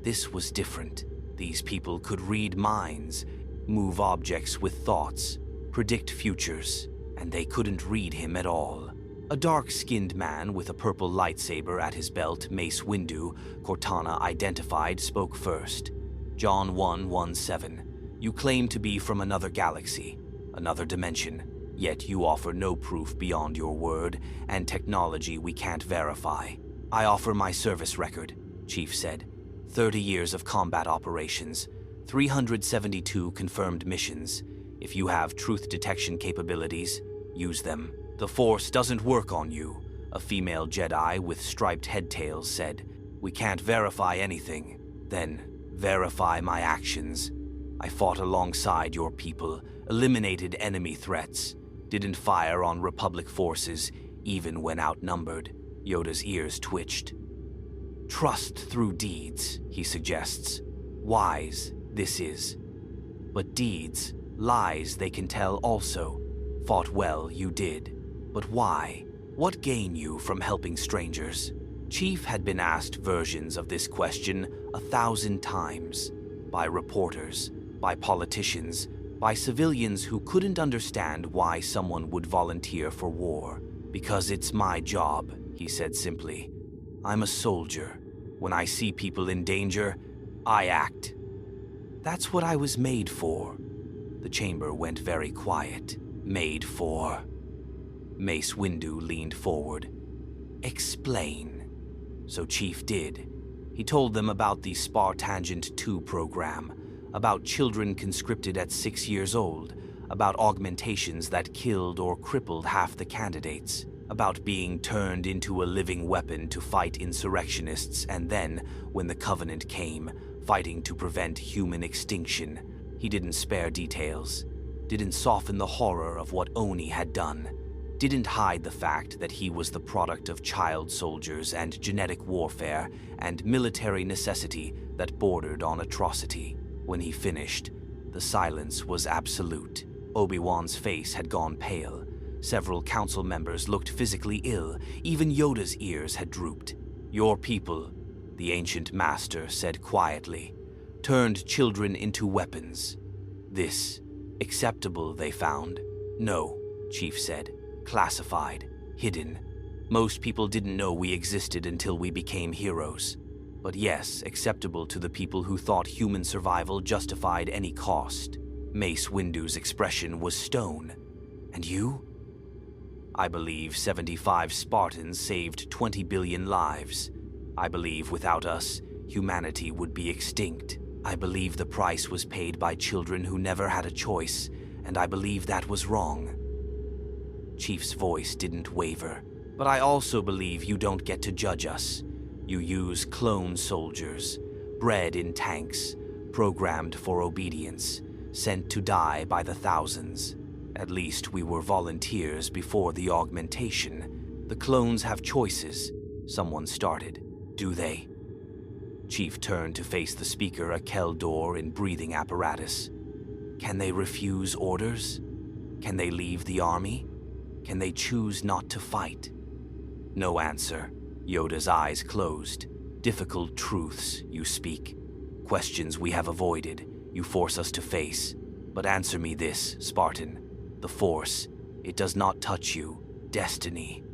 This was different. These people could read minds, move objects with thoughts, predict futures, and they couldn't read him at all. A dark-skinned man with a purple lightsaber at his belt, Mace Windu, Cortana identified, spoke first. "John 1:17. You claim to be from another galaxy, another dimension, yet you offer no proof beyond your word and technology we can't verify." "I offer my service record," Chief said. 30 years of combat operations, 372 confirmed missions. If you have truth detection capabilities, use them. "The Force doesn't work on you," a female Jedi with striped headtails said. "We can't verify anything." "Then, verify my actions. I fought alongside your people, eliminated enemy threats, didn't fire on Republic forces, even when outnumbered." Yoda's ears twitched. "Trust through deeds," he suggests. "Wise, this is. But deeds, lies they can tell also. Fought well, you did. But why? What gain you from helping strangers?" Chief had been asked versions of this question 1,000 times. By reporters, by politicians, by civilians who couldn't understand why someone would volunteer for war. "Because it's my job," he said simply. "I'm a soldier. When I see people in danger, I act. That's what I was made for." The chamber went very quiet. "Made for?" Mace Windu leaned forward. "Explain." So Chief did. He told them about the Spartangent 2 program, about children conscripted at 6 years old, about augmentations that killed or crippled half the candidates, about being turned into a living weapon to fight insurrectionists, and then, when the Covenant came, fighting to prevent human extinction. He didn't spare details, didn't soften the horror of what Oni had done, didn't hide the fact that he was the product of child soldiers and genetic warfare and military necessity that bordered on atrocity. When he finished, the silence was absolute. Obi-Wan's face had gone pale. Several council members looked physically ill. Even Yoda's ears had drooped. "Your people," the ancient master said quietly, "turned children into weapons. This, acceptable, they found." "No," Chief said. "Classified, hidden. Most people didn't know we existed until we became heroes. But yes, acceptable to the people who thought human survival justified any cost." Mace Windu's expression was stone. "And you?" "I believe 75 Spartans saved 20 billion lives. I believe without us, humanity would be extinct. I believe the price was paid by children who never had a choice, and I believe that was wrong." Chief's voice didn't waver. "But I also believe you don't get to judge us. You use clone soldiers, bred in tanks, programmed for obedience, sent to die by the thousands. At least we were volunteers before the augmentation. The clones have choices, someone started. Do they? Chief turned to face the speaker, a Keldor in breathing apparatus. Can they refuse orders? Can they leave the army? Can they choose not to fight? No answer. Yoda's eyes closed. Difficult truths you speak. Questions we have avoided, you force us to face. But answer me this, Spartan. The Force, it does not touch you. Destiny.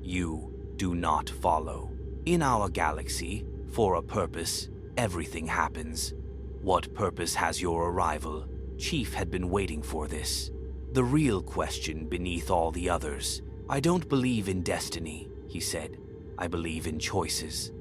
You do not follow. In our galaxy, for a purpose, everything happens. What purpose has your arrival? Chief had been waiting for this. The real question beneath all the others. I don't believe in destiny, he said. I believe in choices.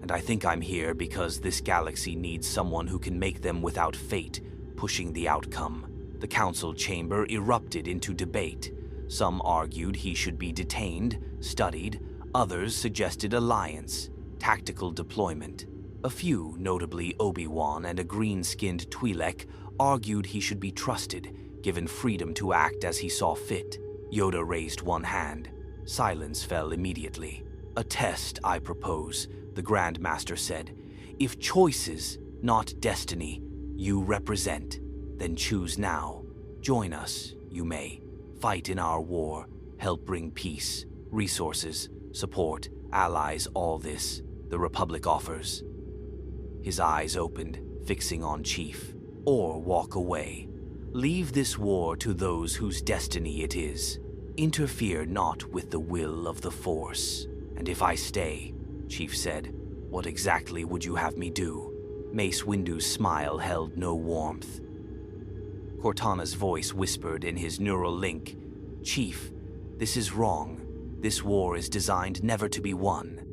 And I think I'm here because this galaxy needs someone who can make them without fate, pushing the outcome. The council chamber erupted into debate. Some argued he should be detained, studied. Others suggested alliance, tactical deployment. A few, notably Obi-Wan and a green-skinned Twi'lek, argued he should be trusted, given freedom to act as he saw fit. Yoda raised one hand. Silence fell immediately. A test, I propose, the Grand Master said. If choices, not destiny, you represent, then choose now. Join us, you may. Fight in our war, help bring peace, resources, support, allies, all this the Republic offers. His eyes opened, fixing on Chief. Or walk away. Leave this war to those whose destiny it is. Interfere not with the will of the Force. And if I stay, Chief said, what exactly would you have me do? Mace Windu's smile held no warmth. Cortana's voice whispered in his neural link, Chief, this is wrong. This war is designed never to be won.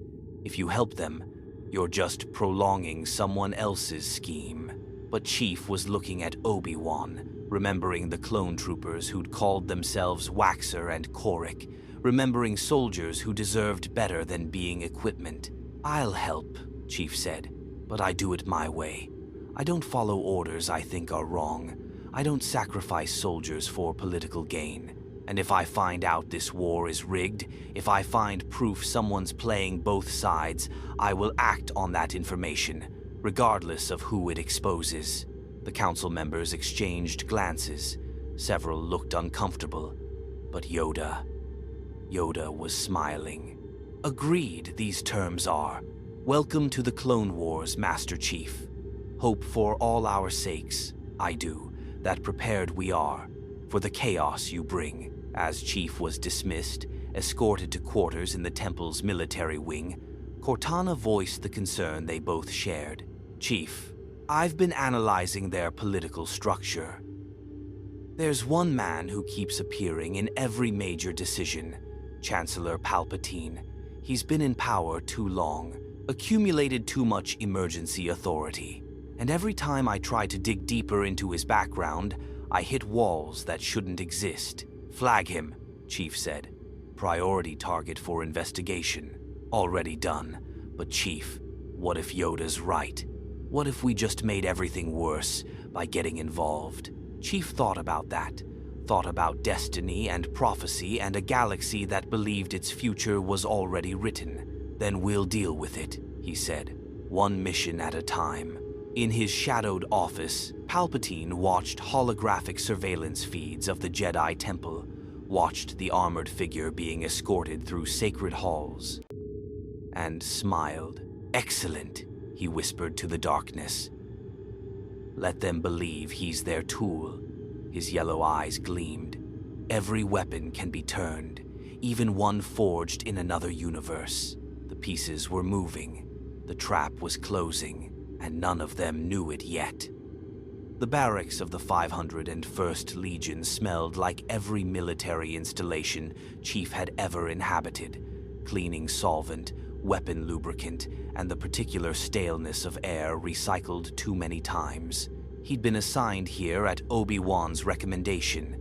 If you help them, you're just prolonging someone else's scheme. But Chief was looking at Obi-Wan, remembering the clone troopers who'd called themselves Waxer and Korik, remembering soldiers who deserved better than being equipment. I'll help, Chief said, but I do it my way. I don't follow orders I think are wrong. I don't sacrifice soldiers for political gain. And if I find out this war is rigged, if I find proof someone's playing both sides, I will act on that information, regardless of who it exposes. The council members exchanged glances. Several looked uncomfortable. But Yoda was smiling. Agreed, these terms are. Welcome to the Clone Wars, Master Chief. Hope for all our sakes, I do, that prepared we are, for the chaos you bring. As Chief was dismissed, escorted to quarters in the Temple's military wing, Cortana voiced the concern they both shared. Chief, I've been analyzing their political structure. There's one man who keeps appearing in every major decision, Chancellor Palpatine. He's been in power too long, accumulated too much emergency authority. And every time I try to dig deeper into his background, I hit walls that shouldn't exist. Flag him, Chief said. Priority target for investigation. Already done. But Chief, what if Yoda's right? What if we just made everything worse by getting involved? Chief thought about that. Thought about destiny and prophecy and a galaxy that believed its future was already written. Then we'll deal with it, he said. One mission at a time. In his shadowed office, Palpatine watched holographic surveillance feeds of the Jedi Temple, watched the armored figure being escorted through sacred halls, and smiled. Excellent, he whispered to the darkness. Let them believe he's their tool. His yellow eyes gleamed. Every weapon can be turned, even one forged in another universe. The pieces were moving. The trap was closing. And none of them knew it yet. The barracks of the 501st Legion smelled like every military installation Chief had ever inhabited. Cleaning solvent, weapon lubricant, and the particular staleness of air recycled too many times. He'd been assigned here at Obi-Wan's recommendation.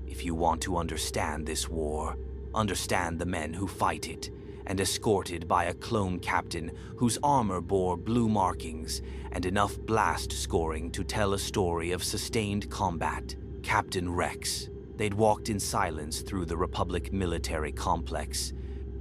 If you want to understand this war, understand the men who fight it, and escorted by a clone captain whose armor bore blue markings and enough blast scoring to tell a story of sustained combat. Captain Rex. They'd walked in silence through the Republic military complex,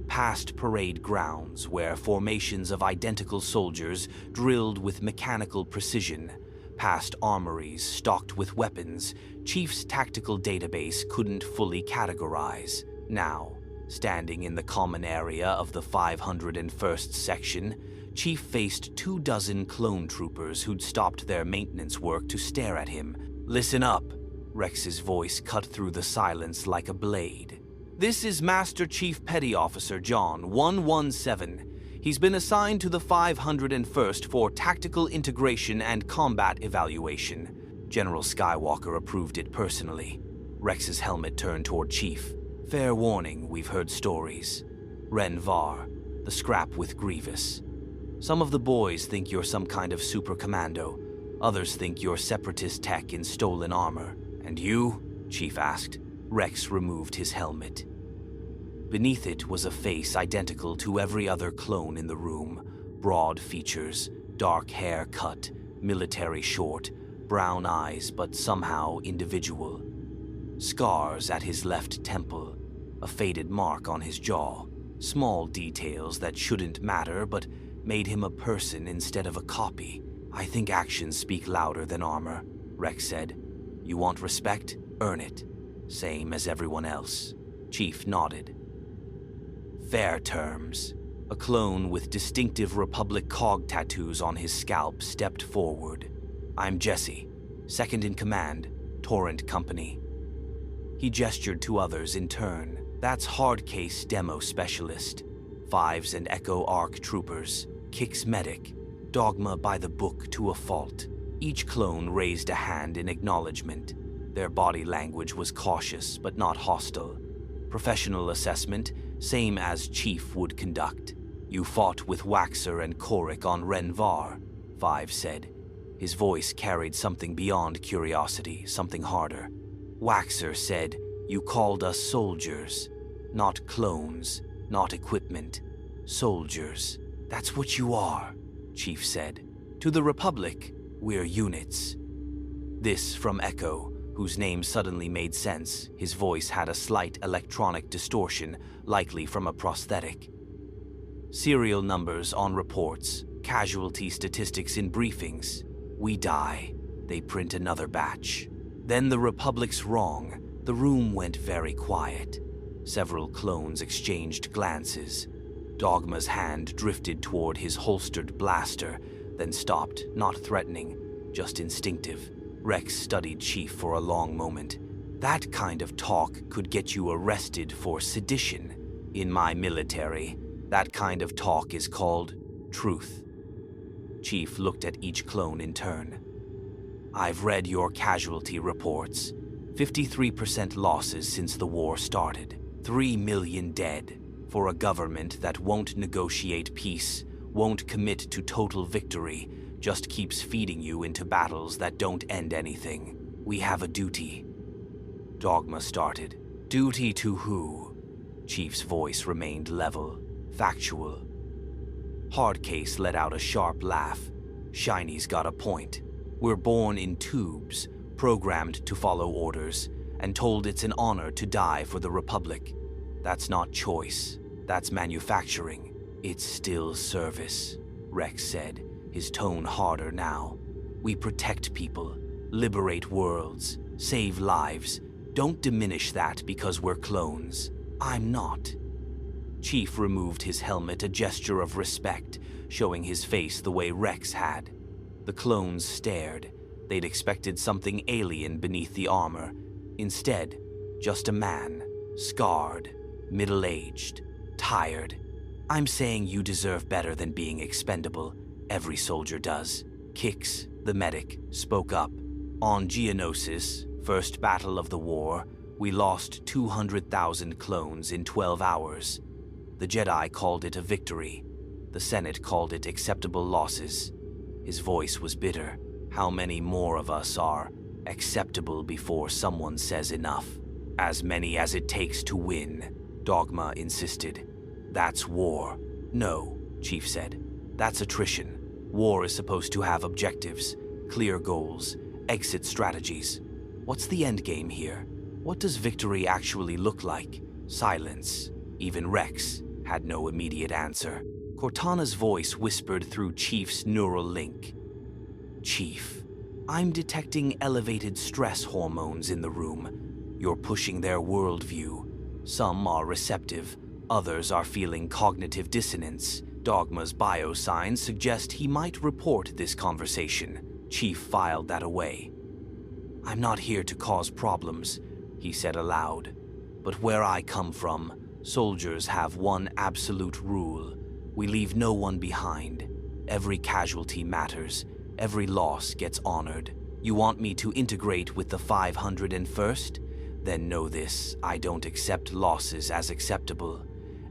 past parade grounds where formations of identical soldiers drilled with mechanical precision, past armories stocked with weapons Chief's tactical database couldn't fully categorize. Now, standing in the common area of the 501st section, Chief faced 24 clone troopers who'd stopped their maintenance work to stare at him. "Listen up," Rex's voice cut through the silence like a blade. "This is Master Chief Petty Officer John 117. He's been assigned to the 501st for tactical integration and combat evaluation." General Skywalker approved it personally. Rex's helmet turned toward Chief. "Fair warning, we've heard stories. Ren Var, the scrap with Grievous. Some of the boys think you're some kind of super commando. Others think you're separatist tech in stolen armor. And you?" Chief asked. Rex removed his helmet. Beneath it was a face identical to every other clone in the room. Broad features, dark hair cut, military short, brown eyes but somehow individual. Scars at his left temple, a faded mark on his jaw. Small details that shouldn't matter but made him a person instead of a copy. "I think actions speak louder than armor," Rex said. "You want respect? Earn it. Same as everyone else." Chief nodded. "Fair terms." A clone with distinctive Republic cog tattoos on his scalp stepped forward. "I'm Jesse, second in command, Torrent Company." He gestured to others in turn. "That's Hardcase Demo Specialist, Fives and Echo Arc Troopers, Kix Medic, Dogma by the book to a fault." Each clone raised a hand in acknowledgement. Their body language was cautious but not hostile. Professional assessment, same as Chief would conduct. "You fought with Waxer and Korik on Ren Var," Five said. His voice carried something beyond curiosity, something harder. Waxer said, "You called us soldiers. Not clones, not equipment. Soldiers. That's what you are," Chief said. "To the Republic, we're units." This from Echo, whose name suddenly made sense. His voice had a slight electronic distortion, likely from a prosthetic. "Serial numbers on reports, casualty statistics in briefings. We die, they print another batch. Then the Republic's wrong." The room went very quiet. Several clones exchanged glances. Dogma's hand drifted toward his holstered blaster, then stopped, not threatening, just instinctive. Rex studied Chief for a long moment. "That kind of talk could get you arrested for sedition. In my military, that kind of talk is called truth." Chief looked at each clone in turn. "I've read your casualty reports. 53% losses since the war started. 3 million dead. For a government that won't negotiate peace, won't commit to total victory, just keeps feeding you into battles that don't end anything. We have a duty." Dogma started. "Duty to who?" Chief's voice remained level, factual. Hardcase let out a sharp laugh. "Shiny's got a point. We're born in tubes, programmed to follow orders, and told it's an honor to die for the Republic. That's not choice. That's manufacturing. It's still service," Rex said, his tone harder now. "We protect people, liberate worlds, save lives. Don't diminish that because we're clones. I'm not." Chief removed his helmet, a gesture of respect, showing his face the way Rex had. The clones stared. They'd expected something alien beneath the armor. Instead, just a man, scarred, middle-aged, tired. "I'm saying you deserve better than being expendable. Every soldier does." Kix, the medic, spoke up. "On Geonosis, first battle of the war, we lost 200,000 clones in 12 hours. The Jedi called it a victory. The Senate called it acceptable losses." His voice was bitter. "How many more of us are acceptable before someone says enough?" "As many as it takes to win," Dogma insisted. That's war. No, Chief said. That's attrition. War is supposed to have objectives, clear goals, exit strategies. What's the end game here? What does victory actually look like? Silence. Even Rex had no immediate answer. Cortana's voice whispered through Chief's neural link. Chief, I'm detecting elevated stress hormones in the room. You're pushing their worldview. Some are receptive, others are feeling cognitive dissonance. Dogma's biosigns suggest he might report this conversation. Chief filed that away. I'm not here to cause problems, he said aloud. But where I come from, soldiers have one absolute rule. We leave no one behind. Every casualty matters. Every loss gets honored. You want me to integrate with the 501st? Then know this, I don't accept losses as acceptable.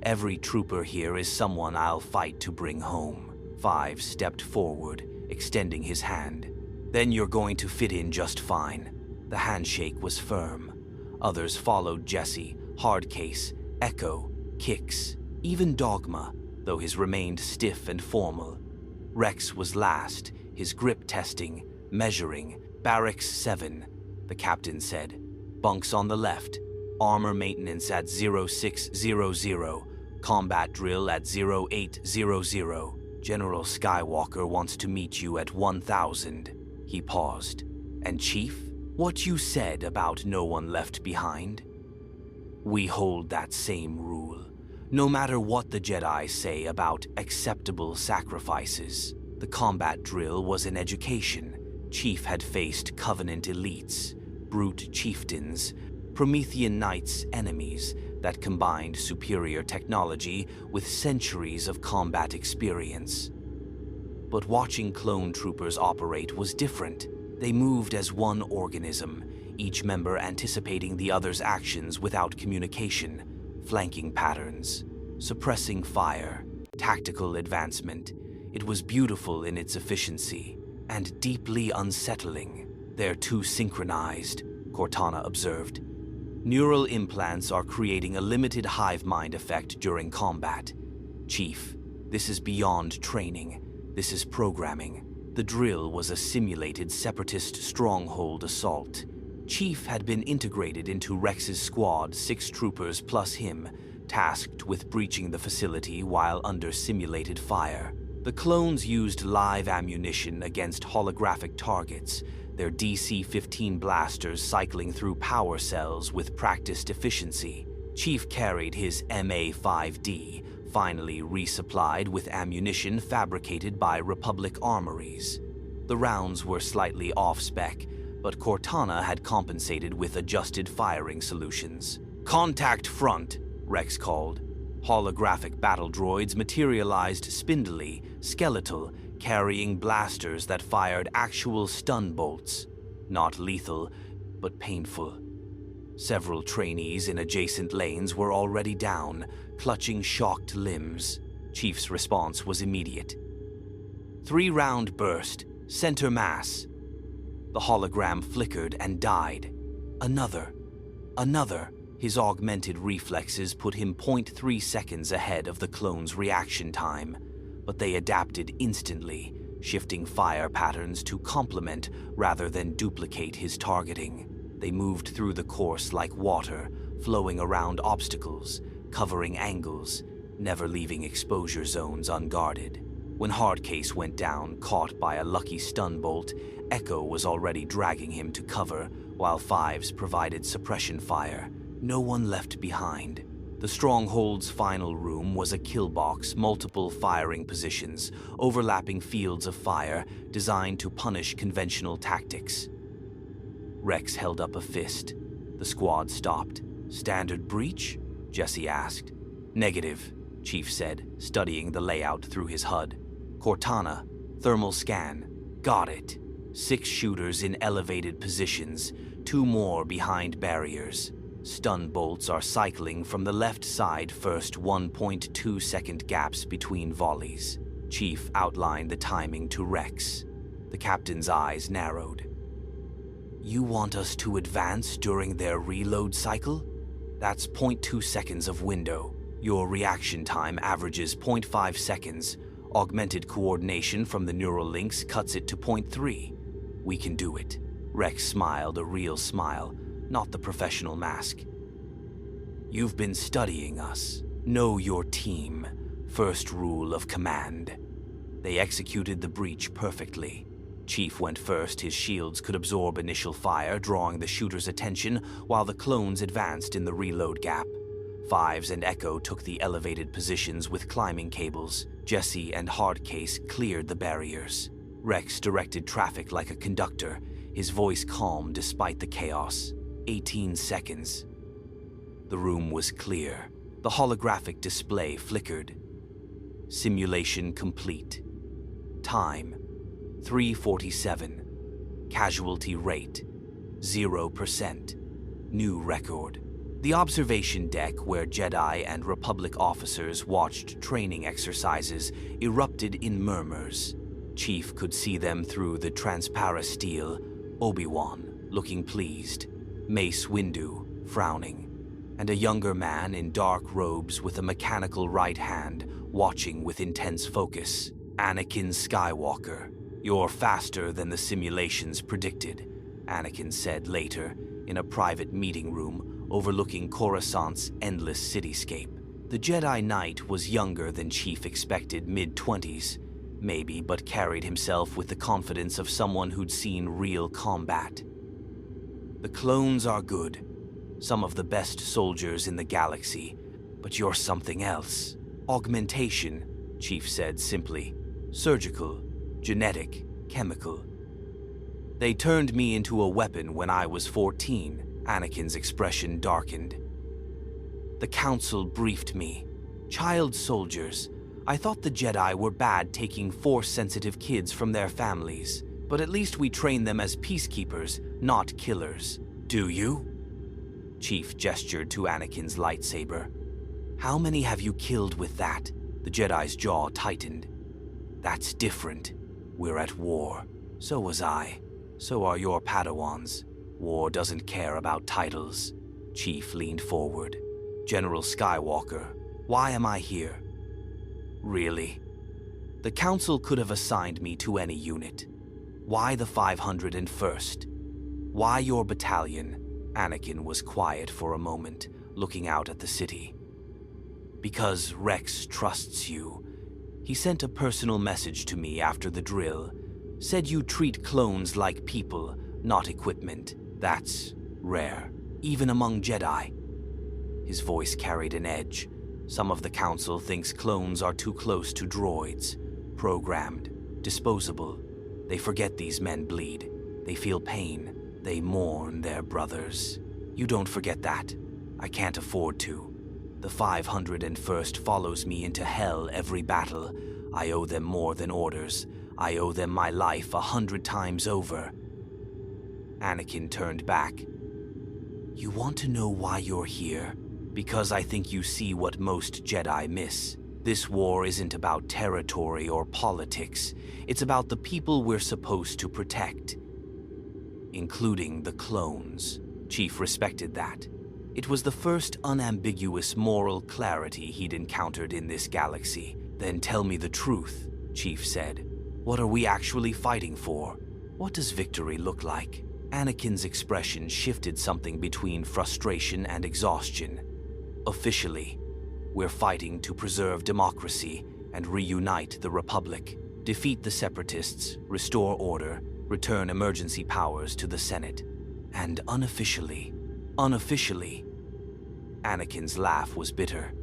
Every trooper here is someone I'll fight to bring home. Five stepped forward, extending his hand. Then you're going to fit in just fine. The handshake was firm. Others followed Jesse, Hardcase, Echo, Kix, even Dogma, though his remained stiff and formal. Rex was last, his grip testing, measuring. Barracks 7, the captain said. Bunks on the left. Armor maintenance at 0600. Combat drill at 0800. General Skywalker wants to meet you at 1000. He paused. And Chief, what you said about no one left behind? We hold that same rule. No matter what the Jedi say about acceptable sacrifices, the combat drill was an education. Chief had faced Covenant elites, brute chieftains, Promethean Knights enemies that combined superior technology with centuries of combat experience. But watching clone troopers operate was different. They moved as one organism, each member anticipating the other's actions without communication, flanking patterns, suppressing fire, tactical advancement. It was beautiful in its efficiency, and deeply unsettling. They're too synchronized, Cortana observed. Neural implants are creating a limited hive mind effect during combat. Chief, this is beyond training. This is programming. The drill was a simulated separatist stronghold assault. Chief had been integrated into Rex's squad, 6 troopers plus him, tasked with breaching the facility while under simulated fire. The clones used live ammunition against holographic targets, their DC-15 blasters cycling through power cells with practiced efficiency. Chief carried his MA-5D, finally resupplied with ammunition fabricated by Republic armories. The rounds were slightly off-spec, but Cortana had compensated with adjusted firing solutions. Contact front, Rex called. Holographic battle droids materialized spindly, skeletal, carrying blasters that fired actual stun bolts. Not lethal, but painful. Several trainees in adjacent lanes were already down, clutching shocked limbs. Chief's response was immediate. 3-round burst, center mass. The hologram flickered and died. Another. His augmented reflexes put him 0.3 seconds ahead of the clone's reaction time, but they adapted instantly, shifting fire patterns to complement rather than duplicate his targeting. They moved through the course like water, flowing around obstacles, covering angles, never leaving exposure zones unguarded. When Hardcase went down, caught by a lucky stun bolt, Echo was already dragging him to cover, while Fives provided suppression fire. No one left behind. The Stronghold's final room was a kill box, multiple firing positions, overlapping fields of fire designed to punish conventional tactics. Rex held up a fist. The squad stopped. Standard breach? Jesse asked. Negative, Chief said, studying the layout through his HUD. Cortana, thermal scan. Got it. 6 shooters in elevated positions, 2 more behind barriers. Stun bolts are cycling from the left side first, 1.2 second gaps between volleys. Chief outlined the timing to Rex. The captain's eyes narrowed. You want us to advance during their reload cycle? That's 0.2 seconds of window. Your reaction time averages 0.5 seconds. Augmented coordination from the neural links cuts it to 0.3. We can do it. Rex smiled, a real smile, not the professional mask. You've been studying us. Know your team. First rule of command. They executed the breach perfectly. Chief went first. His shields could absorb initial fire, drawing the shooter's attention while the clones advanced in the reload gap. Fives and Echo took the elevated positions with climbing cables. Jesse and Hardcase cleared the barriers. Rex directed traffic like a conductor, his voice calm despite the chaos. 18 seconds. The room was clear. The holographic display flickered. Simulation complete. Time, 3:47. Casualty rate, 0%. New record. The observation deck, where Jedi and Republic officers watched training exercises, erupted in murmurs. Chief could see them through the transparent steel. Obi-Wan, looking pleased. Mace Windu, frowning. And a younger man in dark robes with a mechanical right hand, watching with intense focus. Anakin Skywalker, you're faster than the simulations predicted, Anakin said later, in a private meeting room overlooking Coruscant's endless cityscape. The Jedi Knight was younger than Chief expected, mid-20s, maybe, but carried himself with the confidence of someone who'd seen real combat. The clones are good, some of the best soldiers in the galaxy, but you're something else. Augmentation, Chief said simply. Surgical, genetic, chemical. They turned me into a weapon when I was 14, Anakin's expression darkened. The Council briefed me. Child soldiers. I thought the Jedi were bad taking Force-sensitive kids from their families, but at least we train them as peacekeepers, not killers. Do you? Chief gestured to Anakin's lightsaber. How many have you killed with that? The Jedi's jaw tightened. That's different. We're at war. So was I. So are your Padawans. War doesn't care about titles. Chief leaned forward. General Skywalker, why am I here? Really? The Council could have assigned me to any unit. Why the 501st? Why your battalion? Anakin was quiet for a moment, looking out at the city. Because Rex trusts you. He sent a personal message to me after the drill. Said you treat clones like people, not equipment. That's rare, even among Jedi. His voice carried an edge. Some of the Council thinks clones are too close to droids, programmed, disposable. They forget these men bleed. They feel pain. They mourn their brothers. You don't forget that. I can't afford to. The 501st follows me into hell every battle. I owe them more than orders. I owe them my life 100 times over. Anakin turned back. You want to know why you're here? Because I think you see what most Jedi miss. This war isn't about territory or politics. It's about the people we're supposed to protect. Including the clones. Chief respected that. It was the first unambiguous moral clarity he'd encountered in this galaxy. Then tell me the truth, Chief said. What are we actually fighting for? What does victory look like? Anakin's expression shifted something between frustration and exhaustion. Officially, we're fighting to preserve democracy and reunite the Republic, defeat the Separatists, restore order, return emergency powers to the Senate. And unofficially, Anakin's laugh was bitter.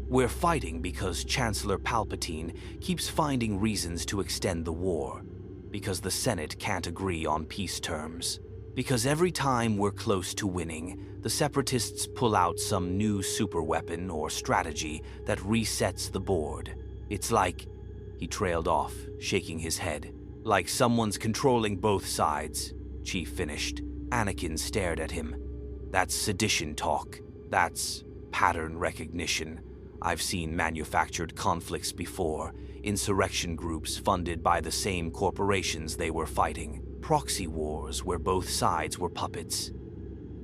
We're fighting because Chancellor Palpatine keeps finding reasons to extend the war, because the Senate can't agree on peace terms, because every time we're close to winning, the Separatists pull out some new superweapon or strategy that resets the board. It's like, he trailed off, shaking his head, like someone's controlling both sides, Chief finished. Anakin stared at him. That's sedition talk. That's pattern recognition. I've seen manufactured conflicts before, insurrection groups funded by the same corporations they were fighting, proxy wars where both sides were puppets.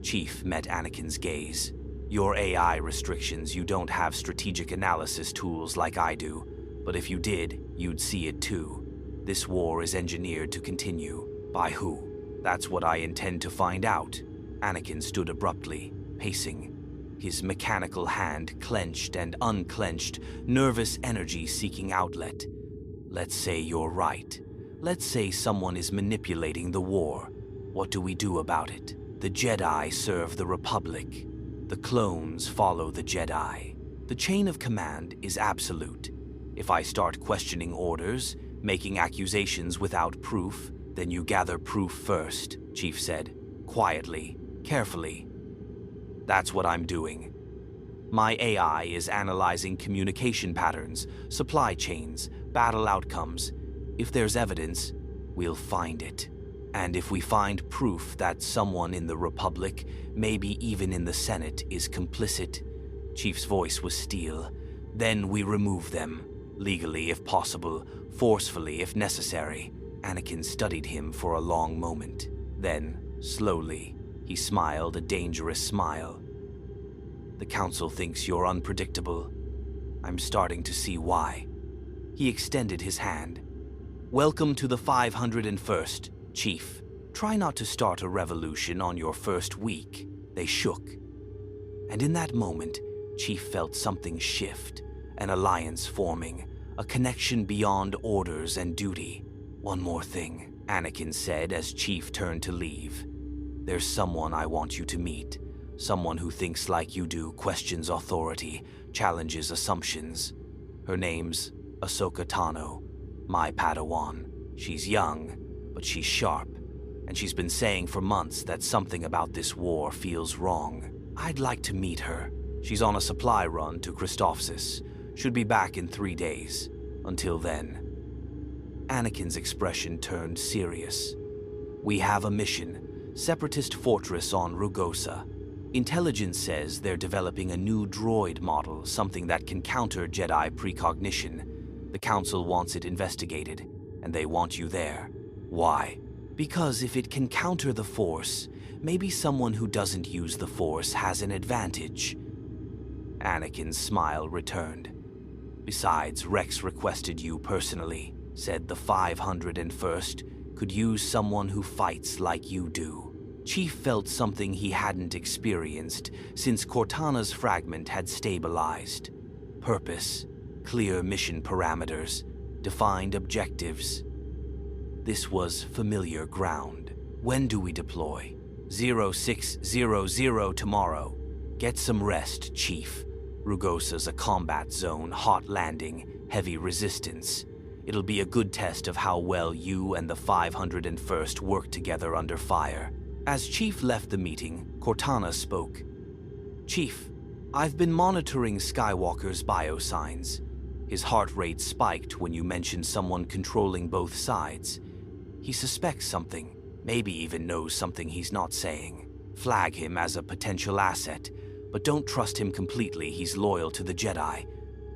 Chief met Anakin's gaze. Your AI restrictions, you don't have strategic analysis tools like I do, but if you did, you'd see it too. This war is engineered to continue. By who? That's what I intend to find out. Anakin stood abruptly, pacing, his mechanical hand clenched and unclenched, nervous energy seeking outlet. Let's say you're right. Let's say someone is manipulating the war. What do we do about it? The Jedi serve the Republic. The clones follow the Jedi. The chain of command is absolute. If I start questioning orders, making accusations without proof, then you gather proof first, Chief said, quietly, carefully. That's what I'm doing. My AI is analyzing communication patterns, supply chains, battle outcomes. If there's evidence, we'll find it. And if we find proof that someone in the Republic, maybe even in the Senate, is complicit, Chief's voice was steel, then we remove them, legally if possible, forcefully if necessary. Anakin studied him for a long moment. Then, slowly, he smiled a dangerous smile. The Council thinks you're unpredictable. I'm starting to see why. He extended his hand. Welcome to the 501st, Chief. Try not to start a revolution on your first week. They shook. And in that moment, Chief felt something shift, an alliance forming, a connection beyond orders and duty. One more thing, Anakin said as Chief turned to leave. There's someone I want you to meet. Someone who thinks like you do, questions authority, challenges assumptions. Her name's Ahsoka Tano, my Padawan. She's young, but she's sharp, and she's been saying for months that something about this war feels wrong. I'd like to meet her. She's on a supply run to Christophsis. Should be back in 3 days. Until then. Anakin's expression turned serious. We have a mission. Separatist fortress on Rugosa. Intelligence says they're developing a new droid model, something that can counter Jedi precognition. The Council wants it investigated, and they want you there. Why? Because if it can counter the Force, maybe someone who doesn't use the Force has an advantage. Anakin's smile returned. Besides, Rex requested you personally, said the 501st could use someone who fights like you do. Chief felt something he hadn't experienced since Cortana's fragment had stabilized. Purpose, clear mission parameters, defined objectives. This was familiar ground. When do we deploy? 0600 tomorrow. Get some rest, Chief. Rugosa's a combat zone, hot landing, heavy resistance. It'll be a good test of how well you and the 501st work together under fire. As Chief left the meeting, Cortana spoke. Chief, I've been monitoring Skywalker's biosigns. His heart rate spiked when you mentioned someone controlling both sides. He suspects something, maybe even knows something he's not saying. Flag him as a potential asset, but don't trust him completely. He's loyal to the Jedi.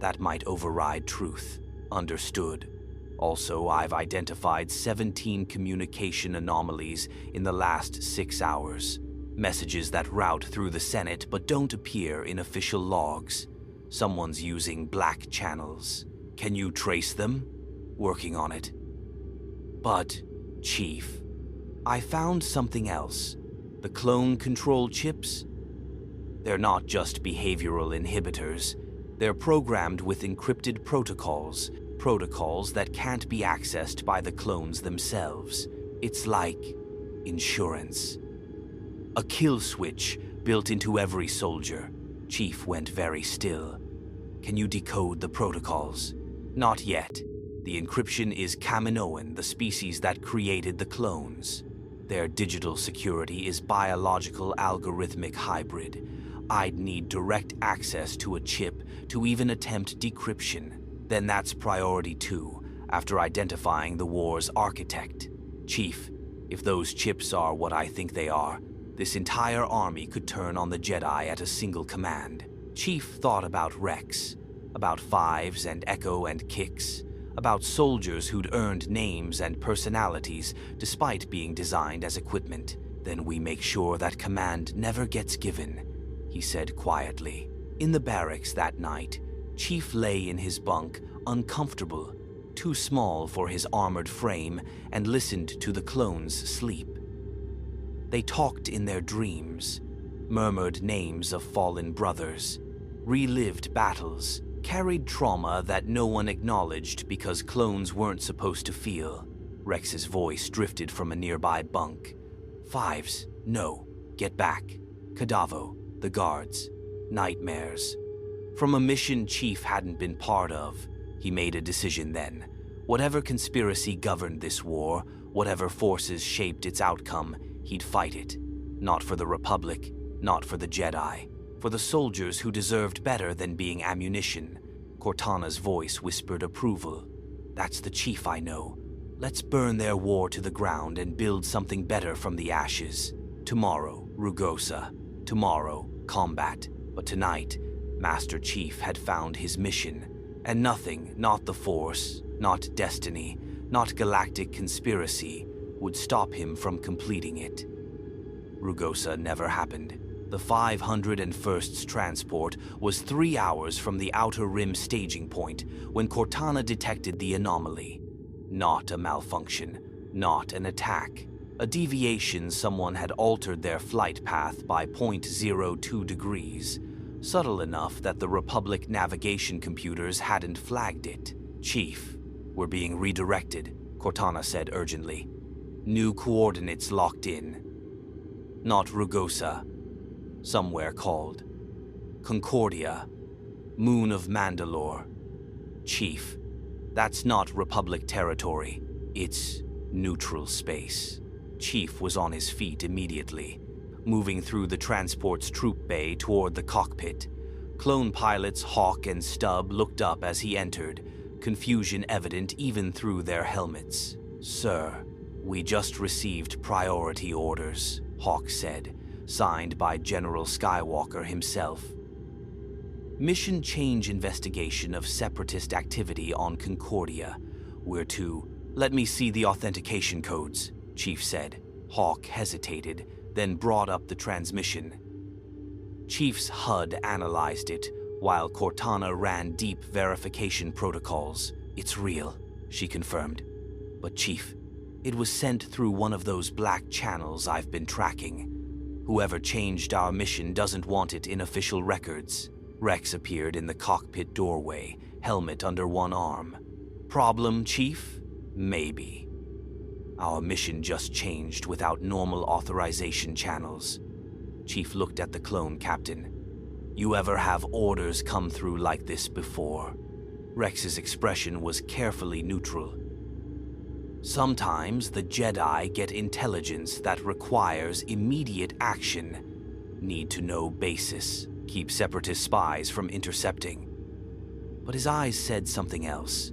That might override truth. Understood. Also, I've identified 17 communication anomalies in the last 6 hours. Messages that route through the Senate but don't appear in official logs. Someone's using black channels. Can you trace them? Working on it. But, Chief, I found something else. The clone control chips? They're not just behavioral inhibitors. They're programmed with encrypted protocols that can't be accessed by the clones themselves. It's like insurance. A kill switch built into every soldier. Chief went very still. Can you decode the protocols? Not yet. The encryption is Kaminoan, the species that created the clones. Their digital security is biological algorithmic hybrid. I'd need direct access to a chip to even attempt decryption. Then that's priority 2, after identifying the war's architect. Chief, if those chips are what I think they are, this entire army could turn on the Jedi at a single command. Chief thought about Rex, about Fives and Echo and Kix, about soldiers who'd earned names and personalities despite being designed as equipment. Then we make sure that command never gets given. he said quietly. In the barracks that night, Chief lay in his bunk, uncomfortable, too small for his armored frame, and listened to the clones sleep. They talked in their dreams, murmured names of fallen brothers, relived battles, carried trauma that no one acknowledged because clones weren't supposed to feel. Rex's voice drifted from a nearby bunk. Fives, no, get back. Cadavo, the guards, nightmares. From a mission Chief hadn't been part of, he made a decision then. Whatever conspiracy governed this war, whatever forces shaped its outcome, he'd fight it. Not for the Republic, not for the Jedi, for the soldiers who deserved better than being ammunition. Cortana's voice whispered approval. That's the Chief I know. Let's burn their war to the ground and build something better from the ashes. Tomorrow, Rugosa. Tomorrow, combat. But tonight, Master Chief had found his mission. And nothing, not the Force, not destiny, not galactic conspiracy, would stop him from completing it. Rugosa never happened. The 501st's transport was 3 hours from the Outer Rim staging point when Cortana detected the anomaly. Not a malfunction, not an attack. A deviation. Someone had altered their flight path by 0.02 degrees, subtle enough that the Republic navigation computers hadn't flagged it. Chief, we're being redirected, Cortana said urgently. New coordinates locked in. Not Rugosa. Somewhere called Concordia, Moon of Mandalore. Chief, that's not Republic territory. It's neutral space. Chief was on his feet immediately, moving through the transport's troop bay toward the cockpit. Clone pilots Hawk and Stubb looked up as he entered, confusion evident even through their helmets. Sir, we just received priority orders, Hawk said, signed by General Skywalker himself. Mission change investigation of separatist activity on Concordia. We're to... Let me see the authentication codes, Chief said. Hawk hesitated, then brought up the transmission. Chief's HUD analyzed it, while Cortana ran deep verification protocols. It's real, she confirmed. But Chief, it was sent through one of those black channels I've been tracking. Whoever changed our mission doesn't want it in official records. Rex appeared in the cockpit doorway, helmet under one arm. Problem, Chief? Maybe. Our mission just changed without normal authorization channels. Chief looked at the clone captain. You ever have orders come through like this before? Rex's expression was carefully neutral. Sometimes the Jedi get intelligence that requires immediate action. Need-to-know basis. Keep separatist spies from intercepting. But his eyes said something else.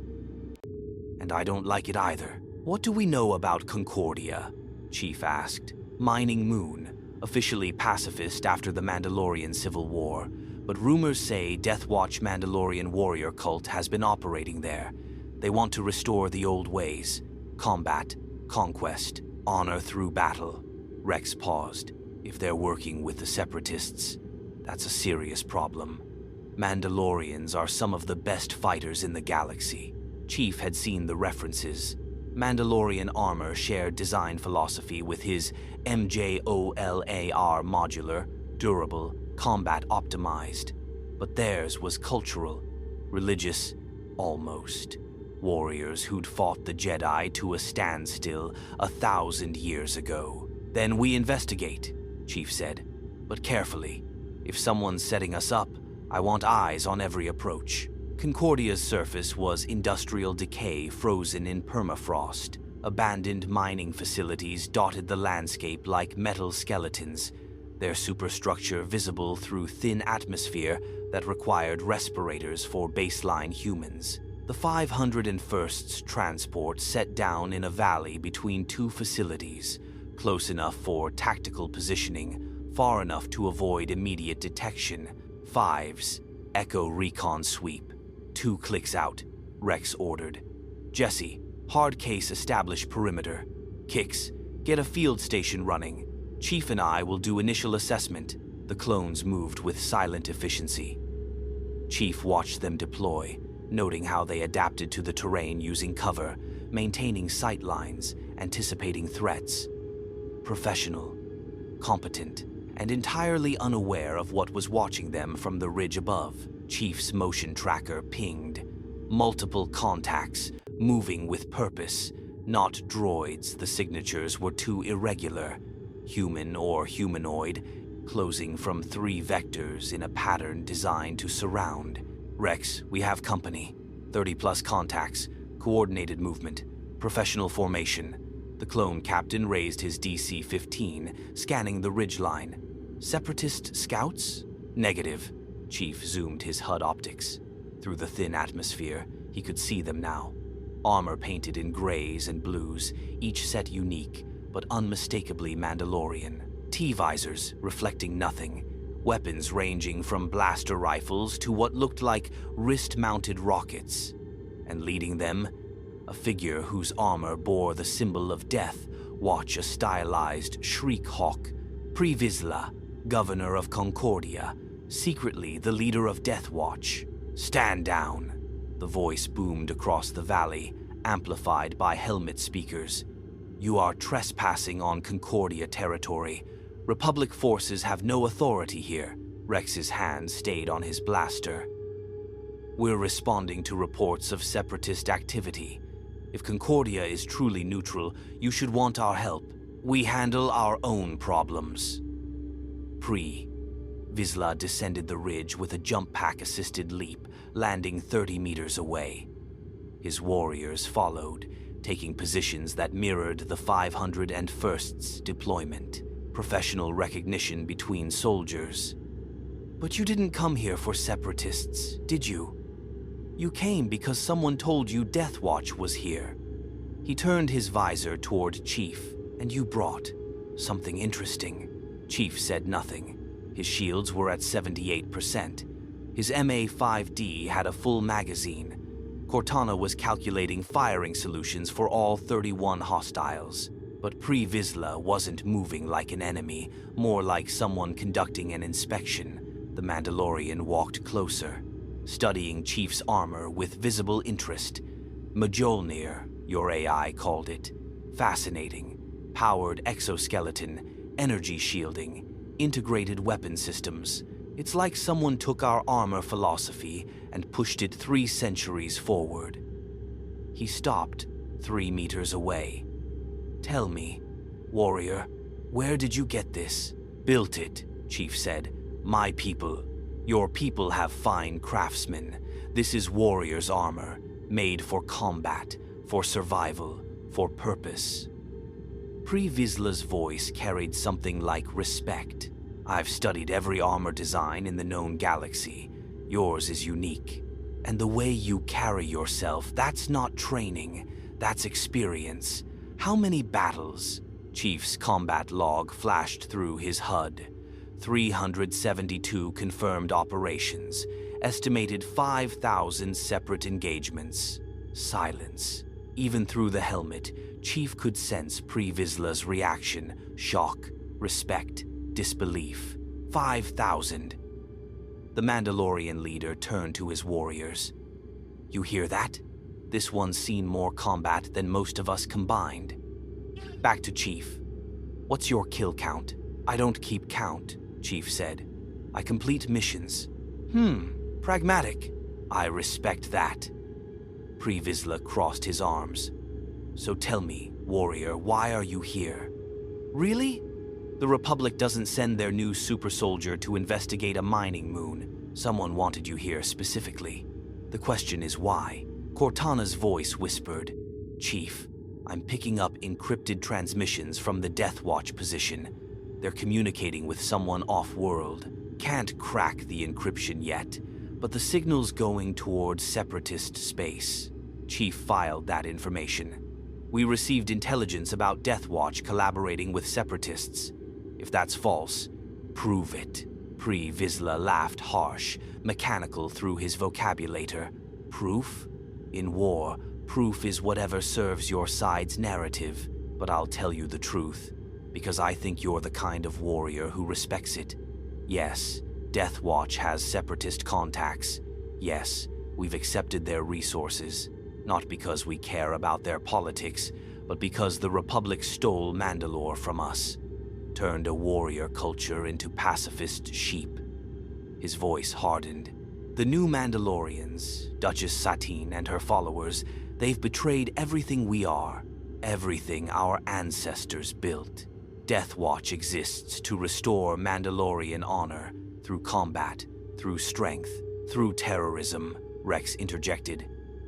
And I don't like it either. What do we know about Concordia? Chief asked. Mining moon, officially pacifist after the Mandalorian Civil War, but rumors say Death Watch Mandalorian warrior cult has been operating there. They want to restore the old ways. Combat, conquest, honor through battle. Rex paused. If they're working with the separatists, that's a serious problem. Mandalorians are some of the best fighters in the galaxy. Chief had seen the references. Mandalorian armor shared design philosophy with his MJOLAR modular, durable, combat optimized. But theirs was cultural, religious, almost. Warriors who'd fought the Jedi to a standstill 1,000 years ago. Then we investigate, Chief said, but carefully. If someone's setting us up, I want eyes on every approach. Concordia's surface was industrial decay frozen in permafrost. Abandoned mining facilities dotted the landscape like metal skeletons, their superstructure visible through thin atmosphere that required respirators for baseline humans. The 501st's transport set down in a valley between two facilities, close enough for tactical positioning, far enough to avoid immediate detection. Fives, Echo Recon Sweep. 2 clicks out, Rex ordered. Jesse, hard case establish perimeter. Kix, get a field station running. Chief and I will do initial assessment. The clones moved with silent efficiency. Chief watched them deploy, noting how they adapted to the terrain using cover, maintaining sight lines, anticipating threats. Professional, competent, and entirely unaware of what was watching them from the ridge above. Chief's motion tracker pinged. Multiple contacts, moving with purpose. Not droids, the signatures were too irregular. Human or humanoid, closing from 3 vectors in a pattern designed to surround. Rex, we have company. 30+ contacts, coordinated movement, professional formation. The clone captain raised his DC-15, scanning the ridgeline. Separatist scouts? Negative. Chief zoomed his HUD optics. Through the thin atmosphere, he could see them now. Armor painted in grays and blues, each set unique, but unmistakably Mandalorian. T-visors reflecting nothing. Weapons ranging from blaster rifles to what looked like wrist-mounted rockets. And leading them, a figure whose armor bore the symbol of death. Watch a stylized shriek hawk. Pre Vizsla, governor of Concordia, secretly the leader of Death Watch. Stand down. The voice boomed across the valley, amplified by helmet speakers. You are trespassing on Concordia territory. Republic forces have no authority here. Rex's hand stayed on his blaster. We're responding to reports of separatist activity. If Concordia is truly neutral, you should want our help. We handle our own problems. Vizsla descended the ridge with a jump pack-assisted leap, landing 30 meters away. His warriors followed, taking positions that mirrored the 501st's deployment. Professional recognition between soldiers. But you didn't come here for separatists, did you? You came because someone told you Death Watch was here. He turned his visor toward Chief, and you brought something interesting. Chief said nothing. His shields were at 78%. His MA-5D had a full magazine. Cortana was calculating firing solutions for all 31 hostiles. But Pre Vizsla wasn't moving like an enemy, more like someone conducting an inspection. The Mandalorian walked closer, studying Chief's armor with visible interest. Mjolnir, your AI called it. Fascinating. Powered exoskeleton, energy shielding, integrated weapon systems. It's like someone took our armor philosophy and pushed it 3 centuries forward. He stopped 3 meters away. Tell me, warrior, where did you get this? Built it, Chief said. My people. Your people have fine craftsmen. This is warrior's armor, made for combat, for survival, for purpose. Pre Vizsla's voice carried something like respect. I've studied every armor design in the known galaxy. Yours is unique. And the way you carry yourself, that's not training, that's experience. How many battles? Chief's combat log flashed through his HUD. 372 confirmed operations, estimated 5,000 separate engagements. Silence. Even through the helmet, Chief could sense Pre Vizsla's reaction: shock, respect, disbelief. 5,000. The Mandalorian leader turned to his warriors. You hear that? This one's seen more combat than most of us combined. Back to Chief. What's your kill count? I don't keep count, Chief said. I complete missions. Pragmatic. I respect that. Pre Vizsla crossed his arms. So tell me, warrior, why are you here? Really? The Republic doesn't send their new super soldier to investigate a mining moon. Someone wanted you here specifically. The question is why? Cortana's voice whispered, Chief, I'm picking up encrypted transmissions from the Death Watch position. They're communicating with someone off-world. Can't crack the encryption yet, but the signal's going towards separatist space. Chief filed that information. We received intelligence about Death Watch collaborating with separatists. If that's false, prove it. Pre Vizsla laughed harsh, mechanical through his vocabulator. Proof? In war, proof is whatever serves your side's narrative. But I'll tell you the truth, because I think you're the kind of warrior who respects it. Yes, Death Watch has separatist contacts. Yes, we've accepted their resources, not because we care about their politics, but because the Republic stole Mandalore from us, turned a warrior culture into pacifist sheep. His voice hardened. The new Mandalorians, Duchess Satine and her followers, they've betrayed everything we are, everything our ancestors built. Death Watch exists to restore Mandalorian honor through combat, through strength, through terrorism, Rex interjected.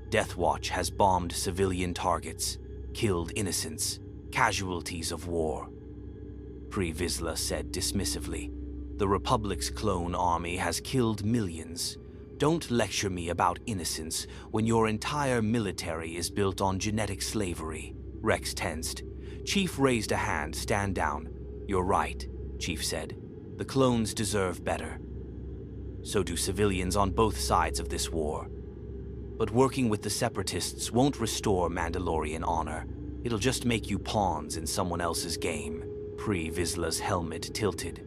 Death Watch has bombed civilian targets, killed innocents, casualties of war. Pre Vizsla said dismissively, the Republic's clone army has killed millions. Don't lecture me about innocence when your entire military is built on genetic slavery. Rex tensed. Chief raised a hand. Stand down. You're right, Chief said. The clones deserve better. So do civilians on both sides of this war. But working with the Separatists won't restore Mandalorian honor. It'll just make you pawns in someone else's game. Pre Vizsla's helmet tilted.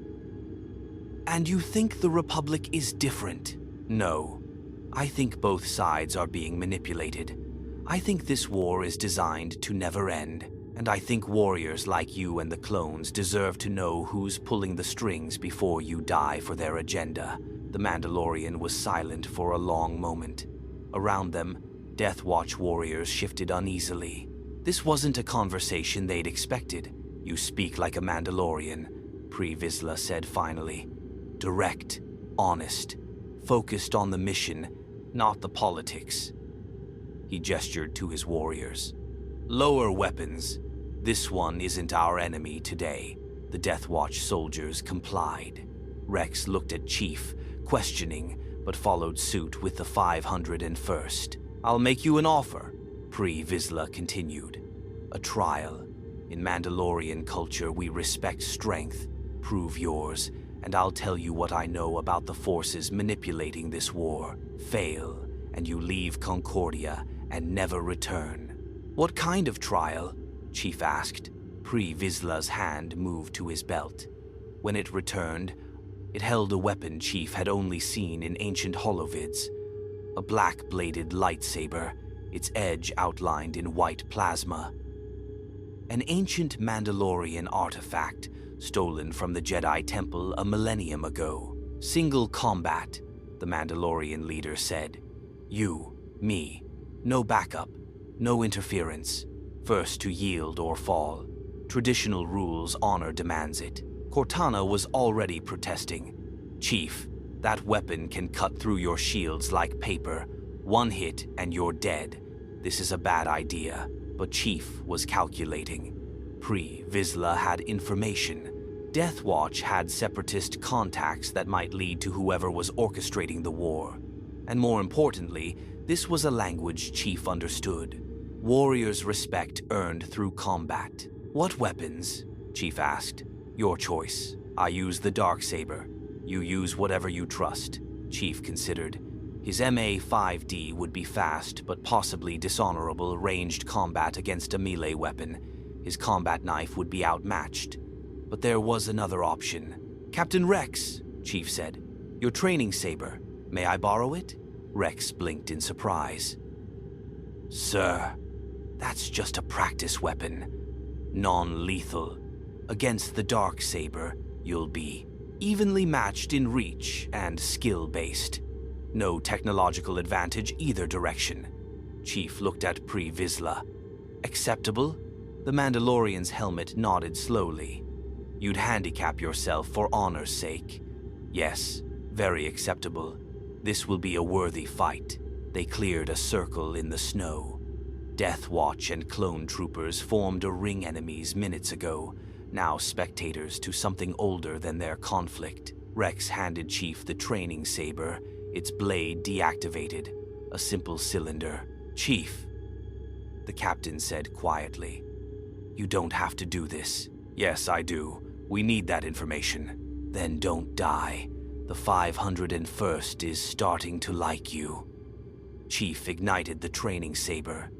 And you think the Republic is different? No. I think both sides are being manipulated. I think this war is designed to never end. And I think warriors like you and the clones deserve to know who's pulling the strings before you die for their agenda. The Mandalorian was silent for a long moment. Around them, Death Watch warriors shifted uneasily. This wasn't a conversation they'd expected. You speak like a Mandalorian, Pre Vizsla said finally. Direct, honest, focused on the mission, not the politics. He gestured to his warriors. Lower weapons. This one isn't our enemy today. The Death Watch soldiers complied. Rex looked at Chief, questioning, but followed suit with the 501st. I'll make you an offer, Pre Vizsla continued. A trial. In Mandalorian culture, we respect strength. Prove yours, and I'll tell you what I know about the forces manipulating this war. Fail, and you leave Concordia and never return. What kind of trial? Chief asked. Pre Vizsla's hand moved to his belt. When it returned, it held a weapon Chief had only seen in ancient holovids. A black-bladed lightsaber, its edge outlined in white plasma. An ancient Mandalorian artifact stolen from the Jedi Temple a millennium ago. Single combat, the Mandalorian leader said. You, me, no backup, no interference. First to yield or fall. Traditional rules honor demands it. Cortana was already protesting. Chief, that weapon can cut through your shields like paper. One hit and you're dead. This is a bad idea, but Chief was calculating. Pre Vizsla had information. Death Watch had separatist contacts that might lead to whoever was orchestrating the war. And more importantly, this was a language Chief understood. Warriors' respect earned through combat. What weapons? Chief asked. Your choice. I use the Darksaber. You use whatever you trust. Chief considered. His MA-5D would be fast, but possibly dishonorable ranged combat against a melee weapon. His combat knife would be outmatched. But there was another option. Captain Rex, Chief said. Your training saber. May I borrow it? Rex blinked in surprise. Sir, that's just a practice weapon. Non-lethal. Against the Darksaber, you'll be evenly matched in reach and skill-based. No technological advantage either direction. Chief looked at Pre Vizsla. Acceptable? The Mandalorian's helmet nodded slowly. You'd handicap yourself for honor's sake. Yes, very acceptable. This will be a worthy fight. They cleared a circle in the snow. Death Watch and clone troopers formed a ring enemies minutes ago, now spectators to something older than their conflict. Rex handed Chief the training saber, its blade deactivated, a simple cylinder. Chief, the captain said quietly. You don't have to do this. Yes, I do. We need that information. Then don't die. The 501st is starting to like you. Chief ignited the training saber.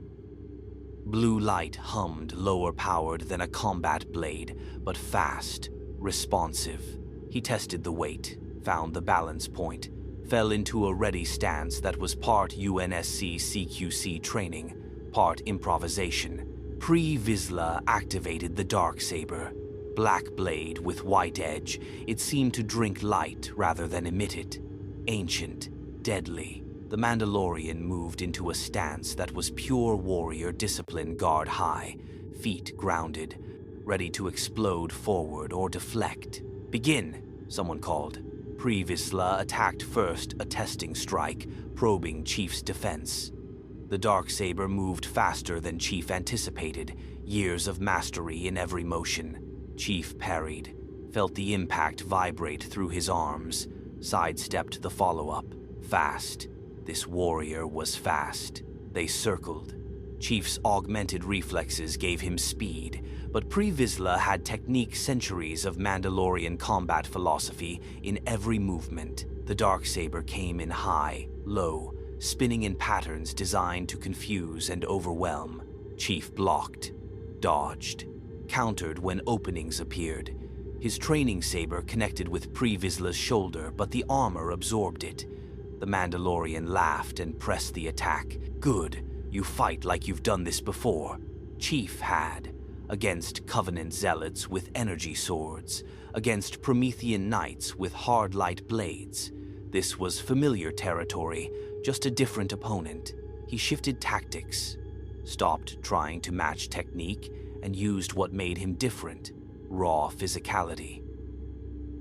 Blue light hummed lower powered than a combat blade, but fast, responsive. He tested the weight. found the balance point, fell into a ready stance that was part UNSC CQC training, part improvisation. Pre-Vizsla activated the Darksaber. Black blade with white edge, it seemed to drink light rather than emit it. Ancient, deadly. The Mandalorian moved into a stance that was pure warrior discipline, guard high, feet grounded, ready to explode forward or deflect. "Begin," someone called. Pre-Vizsla attacked first, a testing strike, probing Chief's defense. The Darksaber moved faster than Chief anticipated, years of mastery in every motion. Chief parried, felt the impact vibrate through his arms, sidestepped the follow-up. Fast. This warrior was fast. They circled. Chief's augmented reflexes gave him speed, but Pre-Vizsla had technique centuries of Mandalorian combat philosophy in every movement. The Darksaber came in high, low, spinning in patterns designed to confuse and overwhelm. Chief blocked, dodged, countered when openings appeared. His training saber connected with Pre-Vizsla's shoulder, but the armor absorbed it. The Mandalorian laughed and pressed the attack. "Good, you fight like you've done this before." Chief had. Against Covenant zealots with energy swords, against Promethean knights with hard light blades. This was familiar territory, just a different opponent. He shifted tactics, stopped trying to match technique, and used what made him different: raw physicality.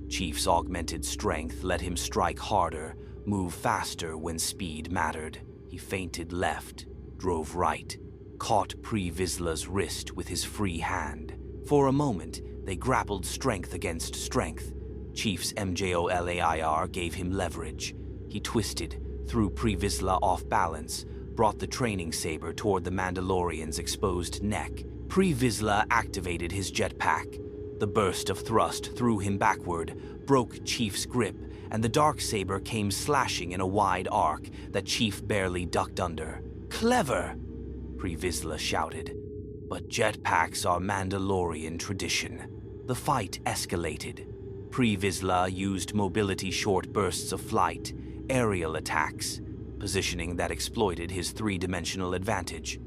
Chief's augmented strength let him strike harder, move faster when speed mattered. He feinted left, drove right, caught Pre-Vizsla's wrist with his free hand. For a moment, they grappled strength against strength. Chief's MJOLAIR gave him leverage. He twisted, threw Pre-Vizsla off balance, brought the training saber toward the Mandalorian's exposed neck. Pre-Vizsla activated his jetpack. The burst of thrust threw him backward, broke Chief's grip, and the Darksaber came slashing in a wide arc that Chief barely ducked under. "Clever!" Pre-Vizsla shouted. But jetpacks are Mandalorian tradition. The fight escalated. Pre-Vizsla used mobility short bursts of flight, aerial attacks, positioning that exploited his three-dimensional advantage.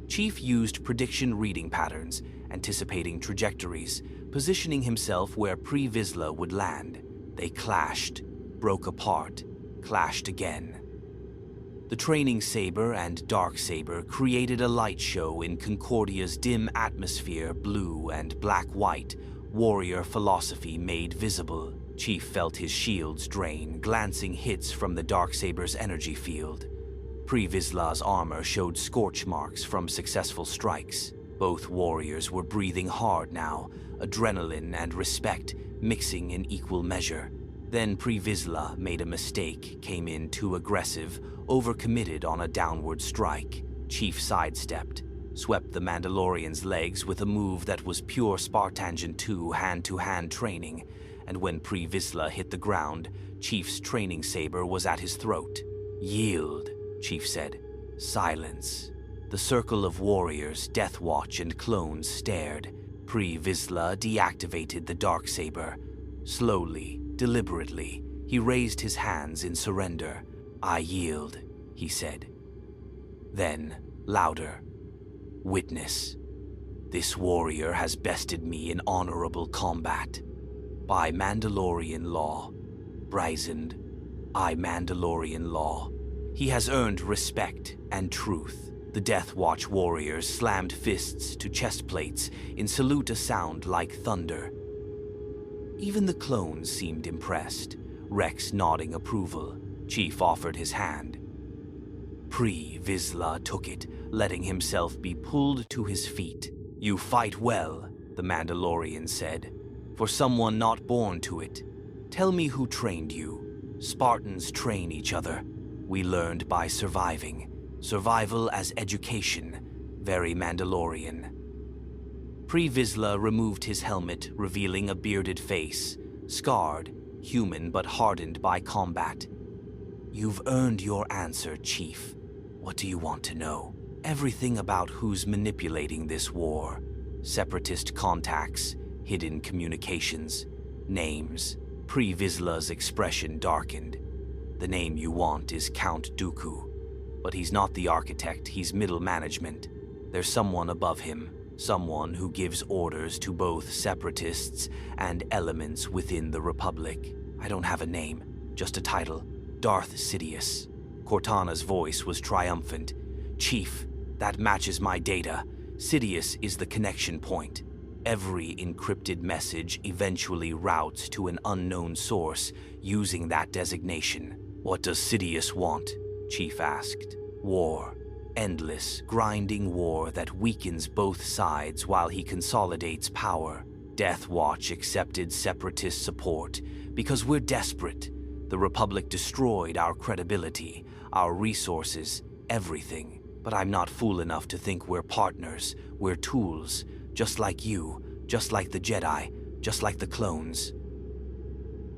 Chief used prediction reading patterns, anticipating trajectories, positioning himself where Pre-Vizsla would land. They clashed, broke apart, clashed again. The training saber and Darksaber created a light show in Concordia's dim atmosphere. Blue and black-white, warrior philosophy made visible. Chief felt his shields drain, glancing hits from the Darksaber's energy field. Pre-Vizsla's armor showed scorch marks from successful strikes. Both warriors were breathing hard now, adrenaline and respect mixing in equal measure. Then Pre-Vizsla made a mistake, came in too aggressive, overcommitted on a downward strike. Chief sidestepped, swept the Mandalorian's legs with a move that was pure Spartan 2 hand-to-hand training, and when Pre-Vizsla hit the ground, Chief's training saber was at his throat. "Yield," Chief said. Silence. The circle of warriors, Death Watch and clones stared. Pre-Vizsla deactivated the Darksaber. Slowly, deliberately, he raised his hands in surrender. "I yield," he said. Then, louder, "Witness. This warrior has bested me in honorable combat. By Mandalorian law, brazened, I Mandalorian law. He has earned respect and truth." The Death Watch warriors slammed fists to chest plates in salute, a sound like thunder. Even the clones seemed impressed, Rex nodding approval. Chief offered his hand. Pre-Vizsla took it, letting himself be pulled to his feet. "You fight well," the Mandalorian said, "for someone not born to it. Tell me who trained you." "Spartans train each other. We learned by surviving. Survival as education. Very Mandalorian." Pre-Vizsla removed his helmet, revealing a bearded face, scarred, human but hardened by combat. "You've earned your answer, Chief. What do you want to know?" "Everything about who's manipulating this war. Separatist contacts, hidden communications, names, Pre Vizsla's expression darkened. The name you want is Count Dooku. But he's not the architect, he's middle management. There's someone above him, someone who gives orders to both separatists and elements within the Republic. I don't have a name, just a title. Darth Sidious. Cortana's voice was triumphant. Chief, that matches my data. Sidious is the connection point. Every encrypted message eventually routes to an unknown source using that designation. What does Sidious want? Chief asked. War. Endless, grinding war that weakens both sides while he consolidates power. Death Watch accepted separatist support because we're desperate. The Republic destroyed our credibility, our resources, everything. But I'm not fool enough to think we're partners, we're tools, just like you, just like the Jedi, just like the clones.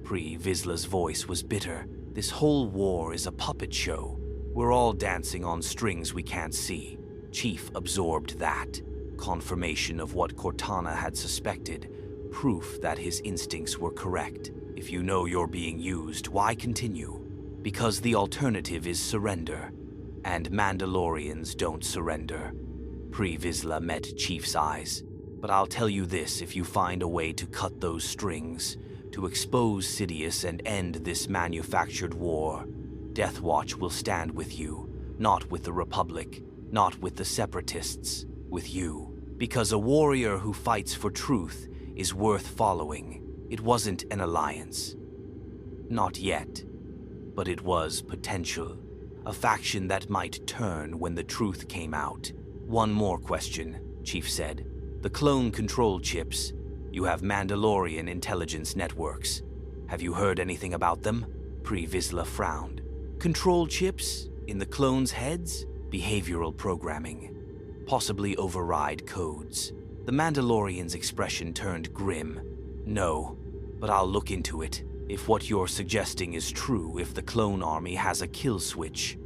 Pre Vizsla's voice was bitter. This whole war is a puppet show. We're all dancing on strings we can't see. Chief absorbed that. Confirmation of what Cortana had suspected. Proof that his instincts were correct. If you know you're being used, why continue? Because the alternative is surrender. And Mandalorians don't surrender. Pre Vizsla met Chief's eyes. But I'll tell you this, if you find a way to cut those strings, to expose Sidious and end this manufactured war, Death Watch will stand with you, not with the Republic, not with the Separatists, with you. Because a warrior who fights for truth is worth following. It wasn't an alliance. Not yet. But it was potential. A faction that might turn when the truth came out. One more question, Chief said. The clone control chips. You have Mandalorian intelligence networks. Have you heard anything about them? Pre Vizsla frowned. Control chips? In the clones' heads? Behavioral programming. Possibly override codes. The Mandalorian's expression turned grim. No, but I'll look into it. If what you're suggesting is true, if the clone army has a kill switch.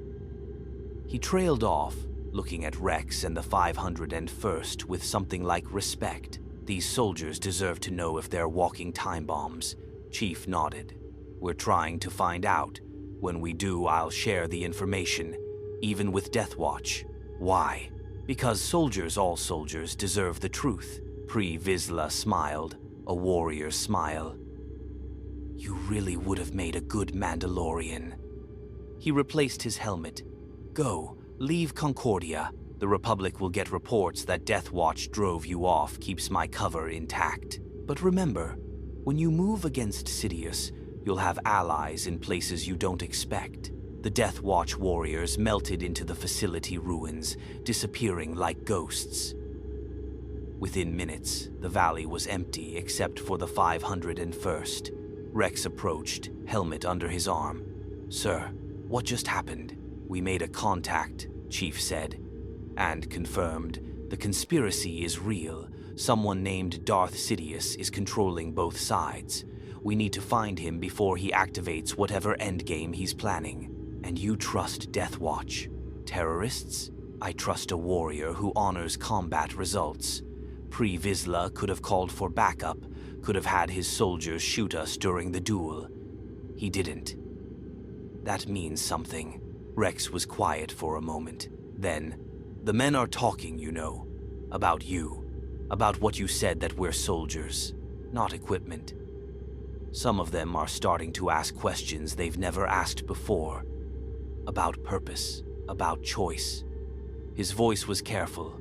He trailed off, looking at Rex and the 501st with something like respect. These soldiers deserve to know if they're walking time bombs. Chief nodded. We're trying to find out. When we do, I'll share the information, even with Death Watch. Why? Because soldiers, all soldiers, deserve the truth. Pre Vizsla smiled, a warrior's smile. You really would have made a good Mandalorian. He replaced his helmet. Go, leave Concordia. The Republic will get reports that Death Watch drove you off, keeps my cover intact. But remember, when you move against Sidious, you'll have allies in places you don't expect. The Death Watch warriors melted into the facility ruins, disappearing like ghosts. Within minutes, the valley was empty except for the 501st. Rex approached, helmet under his arm. Sir, what just happened? We made a contact, Chief said. And confirmed, the conspiracy is real. Someone named Darth Sidious is controlling both sides. We need to find him before he activates whatever endgame he's planning. And you trust Death Watch. Terrorists? I trust a warrior who honors combat results. Pre Vizsla could have called for backup, could have had his soldiers shoot us during the duel. He didn't. That means something. Rex was quiet for a moment. Then, the men are talking, you know. About you. About what you said, that we're soldiers, not equipment. Some of them are starting to ask questions they've never asked before. About purpose, about choice. His voice was careful.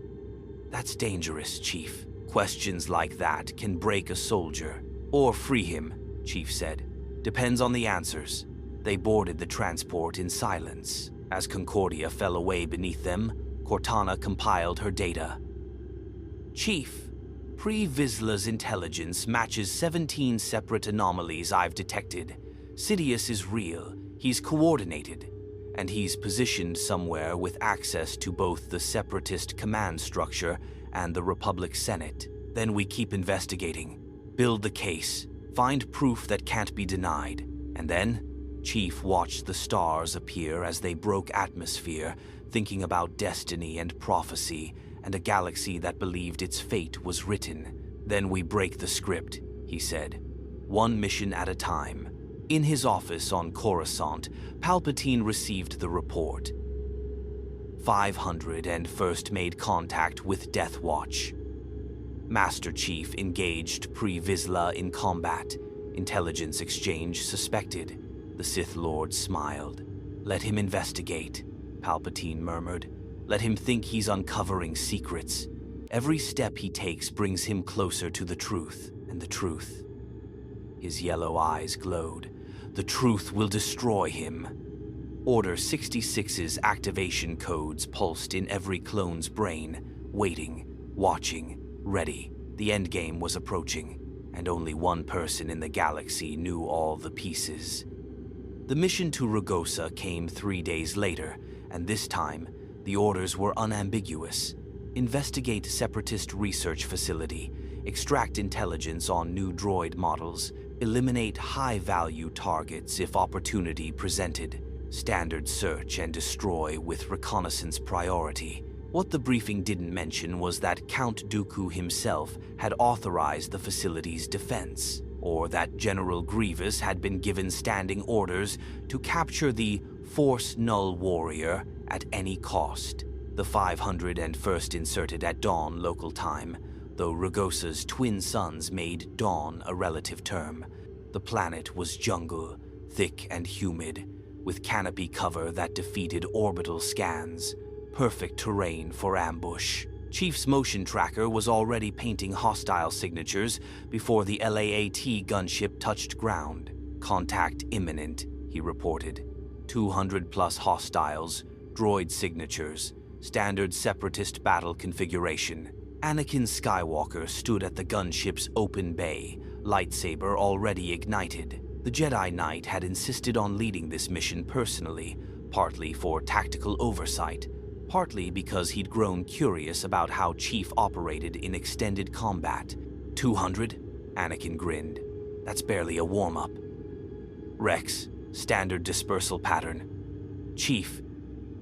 That's dangerous, Chief. Questions like that can break a soldier. Or free him, Chief said. Depends on the answers. They boarded the transport in silence. As Concordia fell away beneath them, Cortana compiled her data. Chief, Pre Vizsla's intelligence matches 17 separate anomalies I've detected. Sidious is real, he's coordinated, and he's positioned somewhere with access to both the Separatist command structure and the Republic Senate. Then we keep investigating, build the case, find proof that can't be denied, and then Chief watched the stars appear as they broke atmosphere, thinking about destiny and prophecy, and a galaxy that believed its fate was written. Then we break the script, he said. one mission at a time. In his office on Coruscant, Palpatine received the report. 500 and first made contact with Death Watch. Master Chief engaged pre-Vizsla in combat. Intelligence exchange suspected. The Sith Lord smiled. "Let him investigate," Palpatine murmured. "Let him think he's uncovering secrets. Every step he takes brings him closer to the truth, and the truth." His yellow eyes glowed. "The truth will destroy him." Order 66's activation codes pulsed in every clone's brain, waiting, watching, ready. The endgame was approaching, and only one person in the galaxy knew all the pieces. The mission to Ragosa came 3 days later, and this time, the orders were unambiguous. Investigate Separatist research facility, extract intelligence on new droid models, eliminate high-value targets if opportunity presented, standard search and destroy with reconnaissance priority. What the briefing didn't mention was that Count Dooku himself had authorized the facility's defense, or that General Grievous had been given standing orders to capture the Force-null warrior at any cost. The 501st inserted at dawn local time, though Ragosa's twin suns made dawn a relative term. The planet was jungle, thick and humid, with canopy cover that defeated orbital scans. Perfect terrain for ambush. Chief's motion tracker was already painting hostile signatures before the LAAT gunship touched ground. "Contact imminent," he reported. 200+ hostiles, droid signatures, standard Separatist battle configuration. Anakin Skywalker stood at the gunship's open bay, lightsaber already ignited. The Jedi Knight had insisted on leading this mission personally, partly for tactical oversight, partly because he'd grown curious about how Chief operated in extended combat. 200? Anakin grinned. "That's barely a warm-up." "Rex, standard dispersal pattern." "Chief,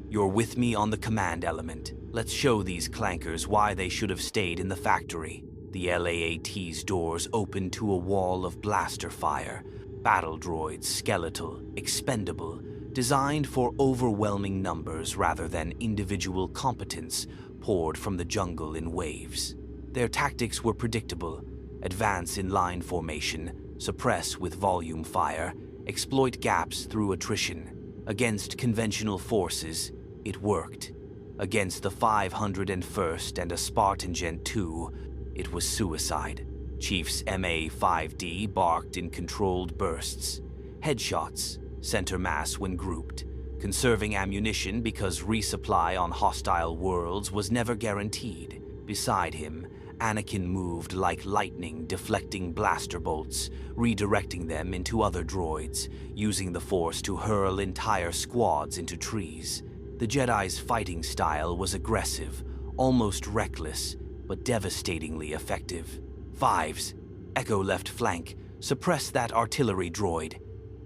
you're with me on the command element. Let's show these clankers why they should have stayed in the factory." The LAAT's doors opened to a wall of blaster fire. Battle droids, skeletal, expendable, designed for overwhelming numbers rather than individual competence, poured from the jungle in waves. Their tactics were predictable: advance in line formation, suppress with volume fire, exploit gaps through attrition. Against conventional forces, it worked. Against the 501st and a Spartan Gen 2, it was suicide. Chief's MA-5D barked in controlled bursts. Headshots, center mass when grouped, conserving ammunition because resupply on hostile worlds was never guaranteed. Beside him, Anakin moved like lightning, deflecting blaster bolts, redirecting them into other droids, using the Force to hurl entire squads into trees. The Jedi's fighting style was aggressive, almost reckless, but devastatingly effective. "Fives, Echo left flank, suppress that artillery droid."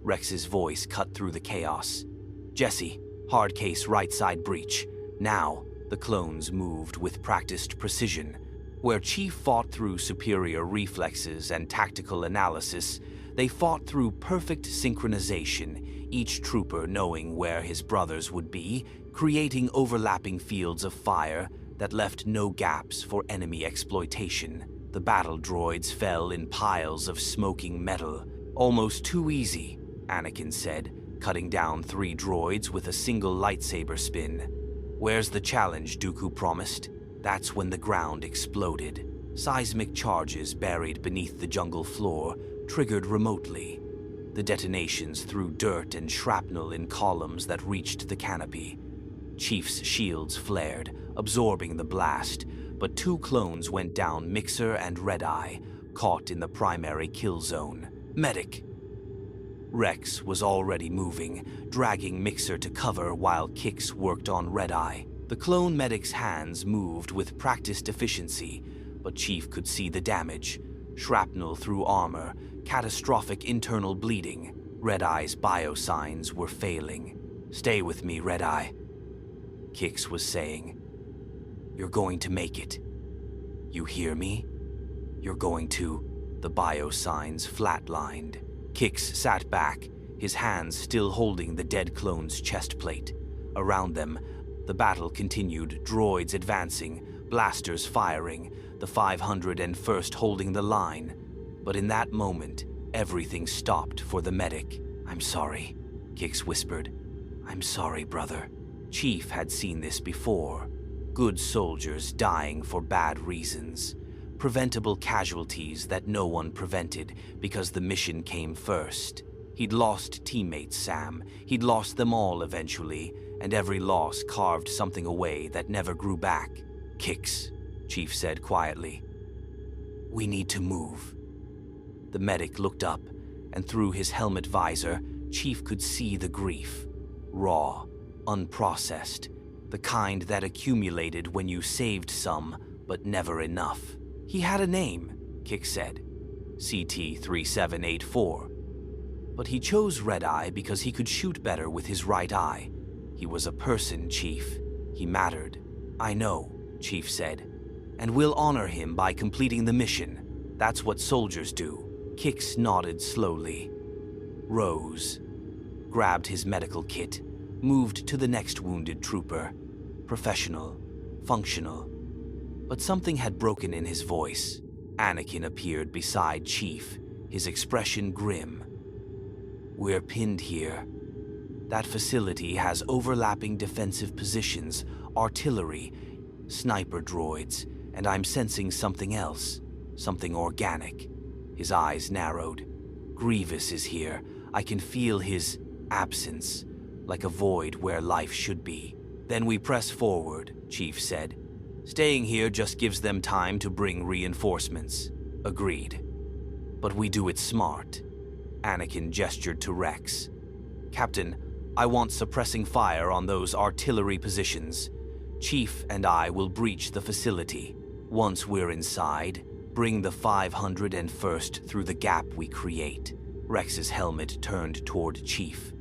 Rex's voice cut through the chaos. "Jesse, hard case right side breach." Now, the clones moved with practiced precision. Where Chief fought through superior reflexes and tactical analysis, they fought through perfect synchronization, each trooper knowing where his brothers would be, creating overlapping fields of fire that left no gaps for enemy exploitation. The battle droids fell in piles of smoking metal. "Almost too easy," Anakin said, cutting down 3 droids with a single lightsaber spin. "Where's the challenge Dooku promised?" That's when the ground exploded. Seismic charges buried beneath the jungle floor, triggered remotely. The detonations threw dirt and shrapnel in columns that reached the canopy. Chief's shields flared, absorbing the blast, but 2 clones went down, Mixer and Red-Eye, caught in the primary kill zone. "Medic!" Rex was already moving, dragging Mixer to cover while Kix worked on Red-Eye. The clone medic's hands moved with practiced efficiency, but Chief could see the damage. Shrapnel through armor, catastrophic internal bleeding. Red-Eye's biosigns were failing. "Stay with me, Red-Eye," Kix was saying. "You're going to make it. You hear me? You're going to..." The biosigns flatlined. Kix sat back, his hands still holding the dead clone's chest plate. Around them, the battle continued, droids advancing, blasters firing, the 501st holding the line. But in that moment, everything stopped for the medic. "I'm sorry," Kix whispered. "I'm sorry, brother." Chief had seen this before. Good soldiers dying for bad reasons. Preventable casualties that no one prevented because the mission came first. He'd lost teammates, Sam. He'd lost them all eventually, and every loss carved something away that never grew back. "Kix," Chief said quietly. "We need to move." The medic looked up, and through his helmet visor, Chief could see the grief. Raw, unprocessed, the kind that accumulated when you saved some, but never enough. "He had a name," Kix said. CT-3784. But he chose Red Eye because he could shoot better with his right eye. He was a person, Chief. He mattered. "I know," Chief said. "And we'll honor him by completing the mission. That's what soldiers do." Kix nodded slowly. Rose. Grabbed his medical kit. Moved to the next wounded trooper. Professional. Functional. But something had broken in his voice. Anakin appeared beside Chief, his expression grim. "We're pinned here. That facility has overlapping defensive positions, artillery, sniper droids, and I'm sensing something else, something organic." His eyes narrowed. "Grievous is here. I can feel his absence, like a void where life should be." "Then we press forward," Chief said. "Staying here just gives them time to bring reinforcements." "Agreed. But we do it smart." Anakin gestured to Rex. "Captain, I want suppressing fire on those artillery positions. Chief and I will breach the facility. Once we're inside, bring the 501st through the gap we create." Rex's helmet turned toward Chief.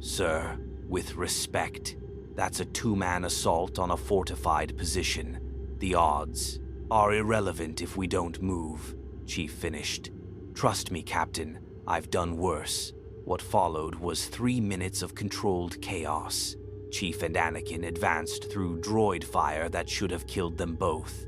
"Sir, with respect, that's a two-man assault on a fortified position. The odds are irrelevant if we don't move," Chief finished. "Trust me, Captain, I've done worse." What followed was 3 minutes of controlled chaos. Chief and Anakin advanced through droid fire that should have killed them both.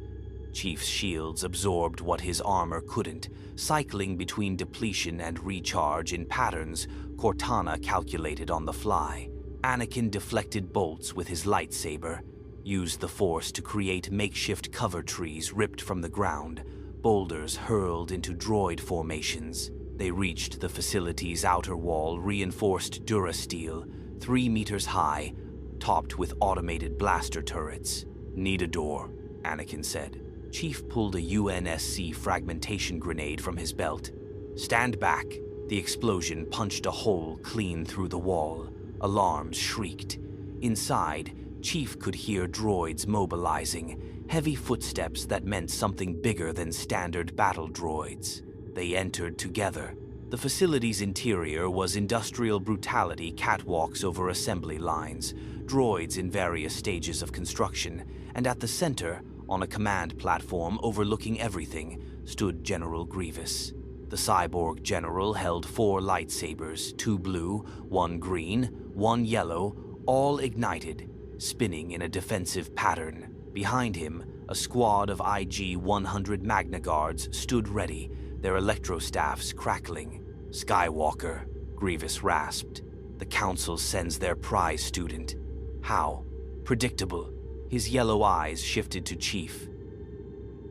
Chief's shields absorbed what his armor couldn't, cycling between depletion and recharge in patterns Cortana calculated on the fly. Anakin deflected bolts with his lightsaber, used the Force to create makeshift cover trees ripped from the ground, boulders hurled into droid formations. They reached the facility's outer wall, reinforced durasteel, 3 meters high, topped with automated blaster turrets. "Need a door," Anakin said. Chief pulled a UNSC fragmentation grenade from his belt. "Stand back." The explosion punched a hole clean through the wall. Alarms shrieked. Inside, Chief could hear droids mobilizing, heavy footsteps that meant something bigger than standard battle droids. They entered together. The facility's interior was industrial brutality, catwalks over assembly lines, droids in various stages of construction, and at the center, on a command platform overlooking everything, stood General Grievous. The cyborg general held 4 lightsabers, 2 blue, 1 green, 1 yellow, all ignited, spinning in a defensive pattern. Behind him, a squad of IG-100 Magna Guards stood ready, their electrostaffs crackling. "Skywalker," Grievous rasped. "The Council sends their prize student." "How?" "Predictable." His yellow eyes shifted to Chief.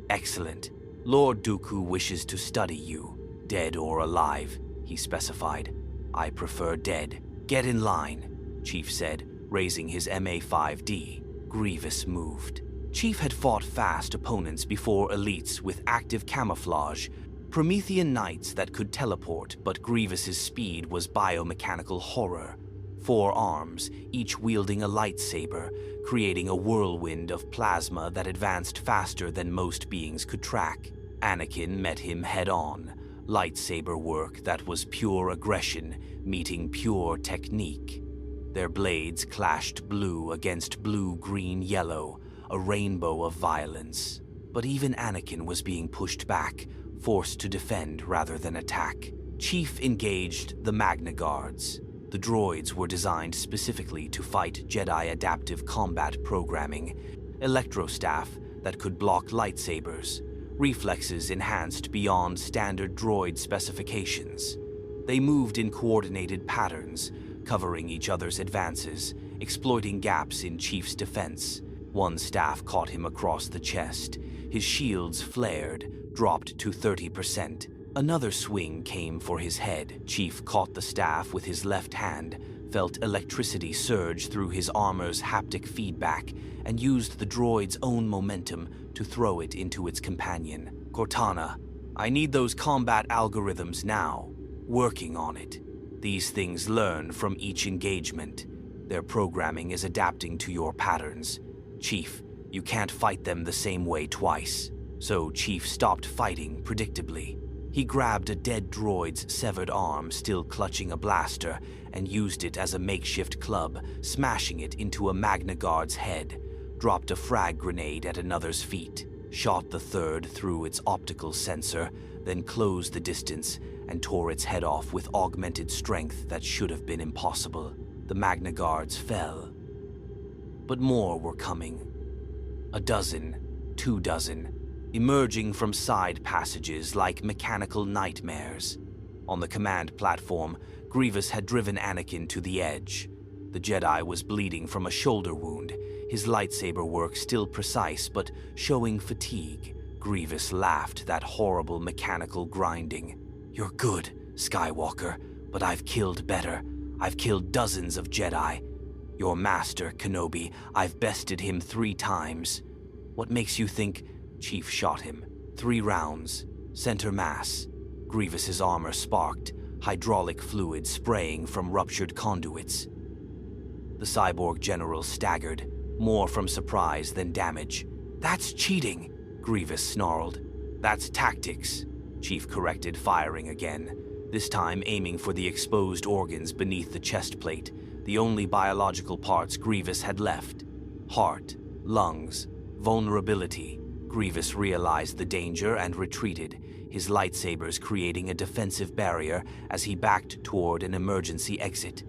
"Excellent. Lord Dooku wishes to study you, dead or alive," he specified. "I prefer dead." "Get in line," Chief said, raising his MA-5D. Grievous moved. Chief had fought fast opponents before, elites with active camouflage, Promethean knights that could teleport, but Grievous's speed was biomechanical horror. 4 arms, each wielding a lightsaber, creating a whirlwind of plasma that advanced faster than most beings could track. Anakin met him head-on, lightsaber work that was pure aggression meeting pure technique. Their blades clashed blue against blue, green, yellow, a rainbow of violence. But even Anakin was being pushed back, forced to defend rather than attack. Chief engaged the Magna Guards. The droids were designed specifically to fight Jedi adaptive combat programming, electrostaff that could block lightsabers, reflexes enhanced beyond standard droid specifications. They moved in coordinated patterns, covering each other's advances, exploiting gaps in Chief's defense. One staff caught him across the chest. His shields flared, dropped to 30%. Another swing came for his head. Chief caught the staff with his left hand, felt electricity surge through his armor's haptic feedback, and used the droid's own momentum to throw it into its companion. Cortana, I need those combat algorithms now. Working on it. These things learn from each engagement. Their programming is adapting to your patterns. Chief, you can't fight them the same way twice. So Chief stopped fighting predictably. He grabbed a dead droid's severed arm still clutching a blaster and used it as a makeshift club, smashing it into a Magna Guard's head, dropped a frag grenade at another's feet, shot the third through its optical sensor, then closed the distance and tore its head off with augmented strength that should have been impossible. The Magna Guards fell. But more were coming. A dozen, 2 dozen, emerging from side passages like mechanical nightmares. On the command platform, Grievous had driven Anakin to the edge. The Jedi was bleeding from a shoulder wound, his lightsaber work still precise but showing fatigue. Grievous laughed that horrible mechanical grinding. You're good, Skywalker, but I've killed better. I've killed dozens of Jedi. Your master, Kenobi, I've bested him 3 times. What makes you think? Chief shot him. 3 rounds. Center mass. Grievous's armor sparked, hydraulic fluid spraying from ruptured conduits. The cyborg general staggered, more from surprise than damage. That's cheating, Grievous snarled. That's tactics, Chief corrected, firing again, this time aiming for the exposed organs beneath the chest plate, the only biological parts Grievous had left. Heart, lungs, vulnerability. Grievous realized the danger and retreated, his lightsabers creating a defensive barrier as he backed toward an emergency exit.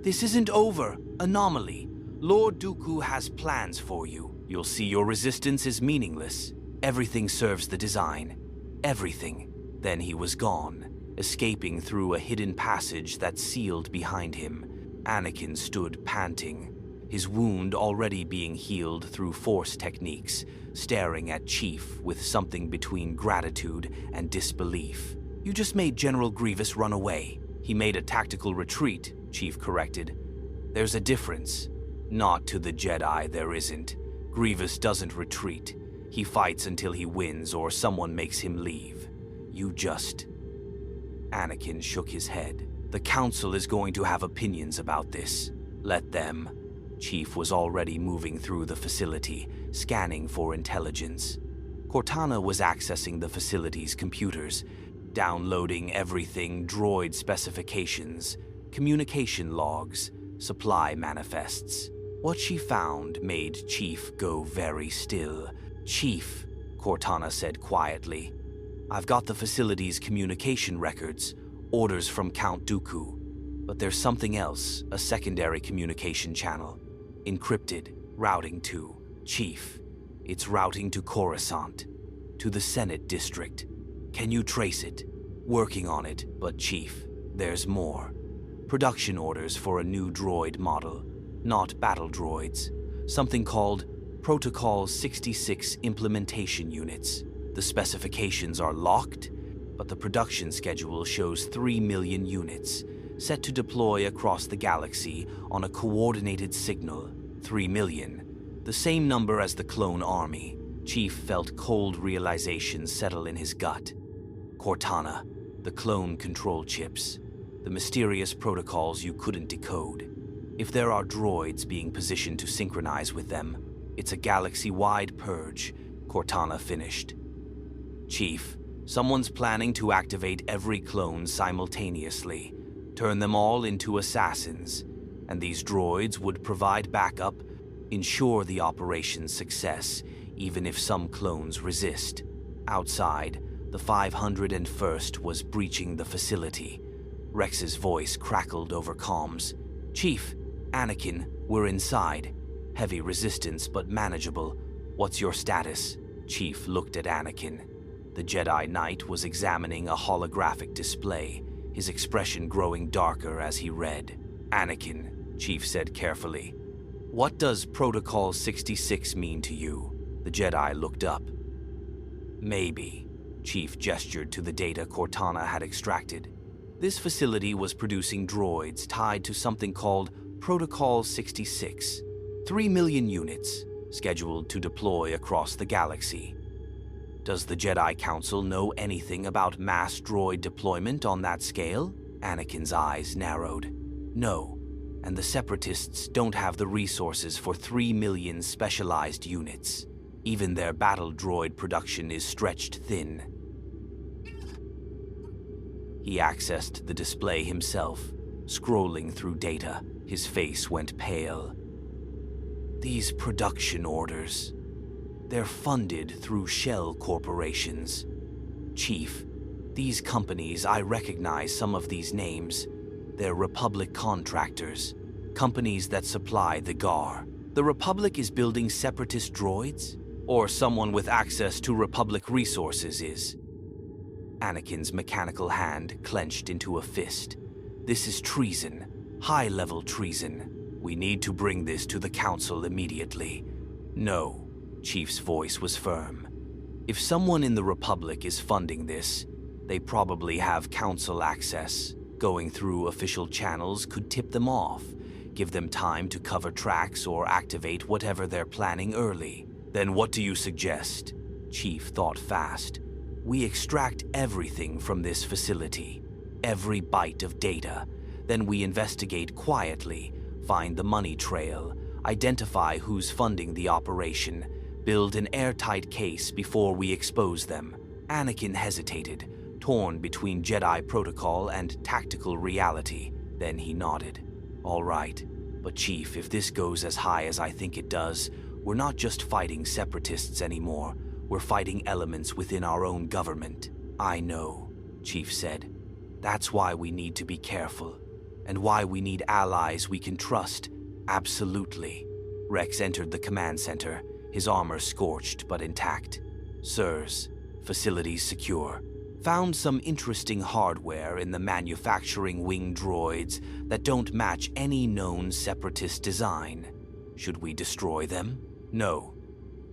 This isn't over, Anomaly. Lord Dooku has plans for you. You'll see your resistance is meaningless. Everything serves the design. Everything. Then he was gone, escaping through a hidden passage that sealed behind him. Anakin stood panting, his wound already being healed through Force techniques, staring at Chief with something between gratitude and disbelief. You just made General Grievous run away. He made a tactical retreat, Chief corrected. There's a difference. Not to the Jedi, there isn't. Grievous doesn't retreat. He fights until he wins or someone makes him leave. You just... Anakin shook his head. The Council is going to have opinions about this. Let them. Chief was already moving through the facility, scanning for intelligence. Cortana was accessing the facility's computers, downloading everything: droid specifications, communication logs, supply manifests. What she found made Chief go very still. Chief, Cortana said quietly, I've got the facility's communication records, orders from Count Dooku. But there's something else, a secondary communication channel. Encrypted, routing to Chief. It's routing to Coruscant, to the Senate District. Can you trace it? Working on it, but Chief, there's more. Production orders for a new droid model, not battle droids. Something called Protocol 66 Implementation Units. The specifications are locked, but the production schedule shows 3 million units, set to deploy across the galaxy on a coordinated signal. 3 million. The same number as the clone army. Chief felt cold realization settle in his gut. Cortana, the clone control chips, the mysterious protocols you couldn't decode. If there are droids being positioned to synchronize with them, it's a galaxy-wide purge, Cortana finished. Chief, someone's planning to activate every clone simultaneously, turn them all into assassins, and these droids would provide backup, ensure the operation's success, even if some clones resist. Outside, The 501st was breaching the facility. Rex's voice crackled over comms. "Chief, Anakin, we're inside. Heavy resistance, but manageable. What's your status?" Chief looked at Anakin. The Jedi Knight was examining a holographic display, his expression growing darker as he read. "Anakin," Chief said carefully, "what does Protocol 66 mean to you?" The Jedi looked up. "Maybe." Chief gestured to the data Cortana had extracted. This facility was producing droids tied to something called Protocol 66. 3 million units, scheduled to deploy across the galaxy. Does the Jedi Council know anything about mass droid deployment on that scale? Anakin's eyes narrowed. No, and the Separatists don't have the resources for 3 million specialized units. Even their battle droid production is stretched thin. He accessed the display himself, scrolling through data. His face went pale. These production orders, they're funded through shell corporations. Chief, these companies, I recognize some of these names. They're Republic contractors, companies that supply the GAR. The Republic is building Separatist droids? Or someone with access to Republic resources is? Anakin's mechanical hand clenched into a fist. This is treason, high-level treason. We need to bring this to the Council immediately. No, Chief's voice was firm. If someone in the Republic is funding this, they probably have Council access. Going through official channels could tip them off, give them time to cover tracks or activate whatever they're planning early. Then what do you suggest? Chief thought fast. We extract everything from this facility, every byte of data. Then we investigate quietly, find the money trail, identify who's funding the operation, build an airtight case before we expose them. Anakin hesitated, torn between Jedi protocol and tactical reality. Then he nodded. All right, but Chief, if this goes as high as I think it does, we're not just fighting Separatists anymore. We're fighting elements within our own government. I know, Chief said. That's why we need to be careful. And why we need allies we can trust. Absolutely. Rex entered the command center, his armor scorched but intact. Sirs, facilities secure. Found some interesting hardware in the manufacturing wing droids that don't match any known Separatist design. Should we destroy them? No,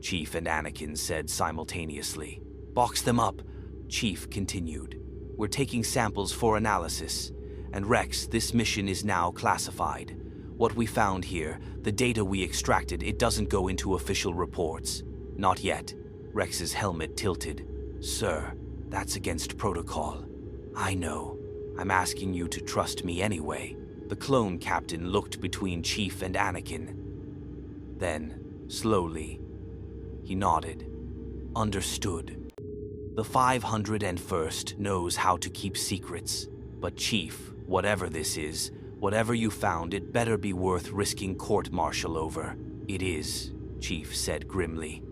Chief and Anakin said simultaneously. Box them up, Chief continued. We're taking samples for analysis. And Rex, this mission is now classified. What we found here, the data we extracted, it doesn't go into official reports. Not yet. Rex's helmet tilted. Sir, that's against protocol. I know. I'm asking you to trust me anyway. The clone captain looked between Chief and Anakin. Then, slowly, he nodded. Understood. The 501st knows how to keep secrets. But Chief, whatever this is, whatever you found, it better be worth risking court-martial over. It is, Chief said grimly.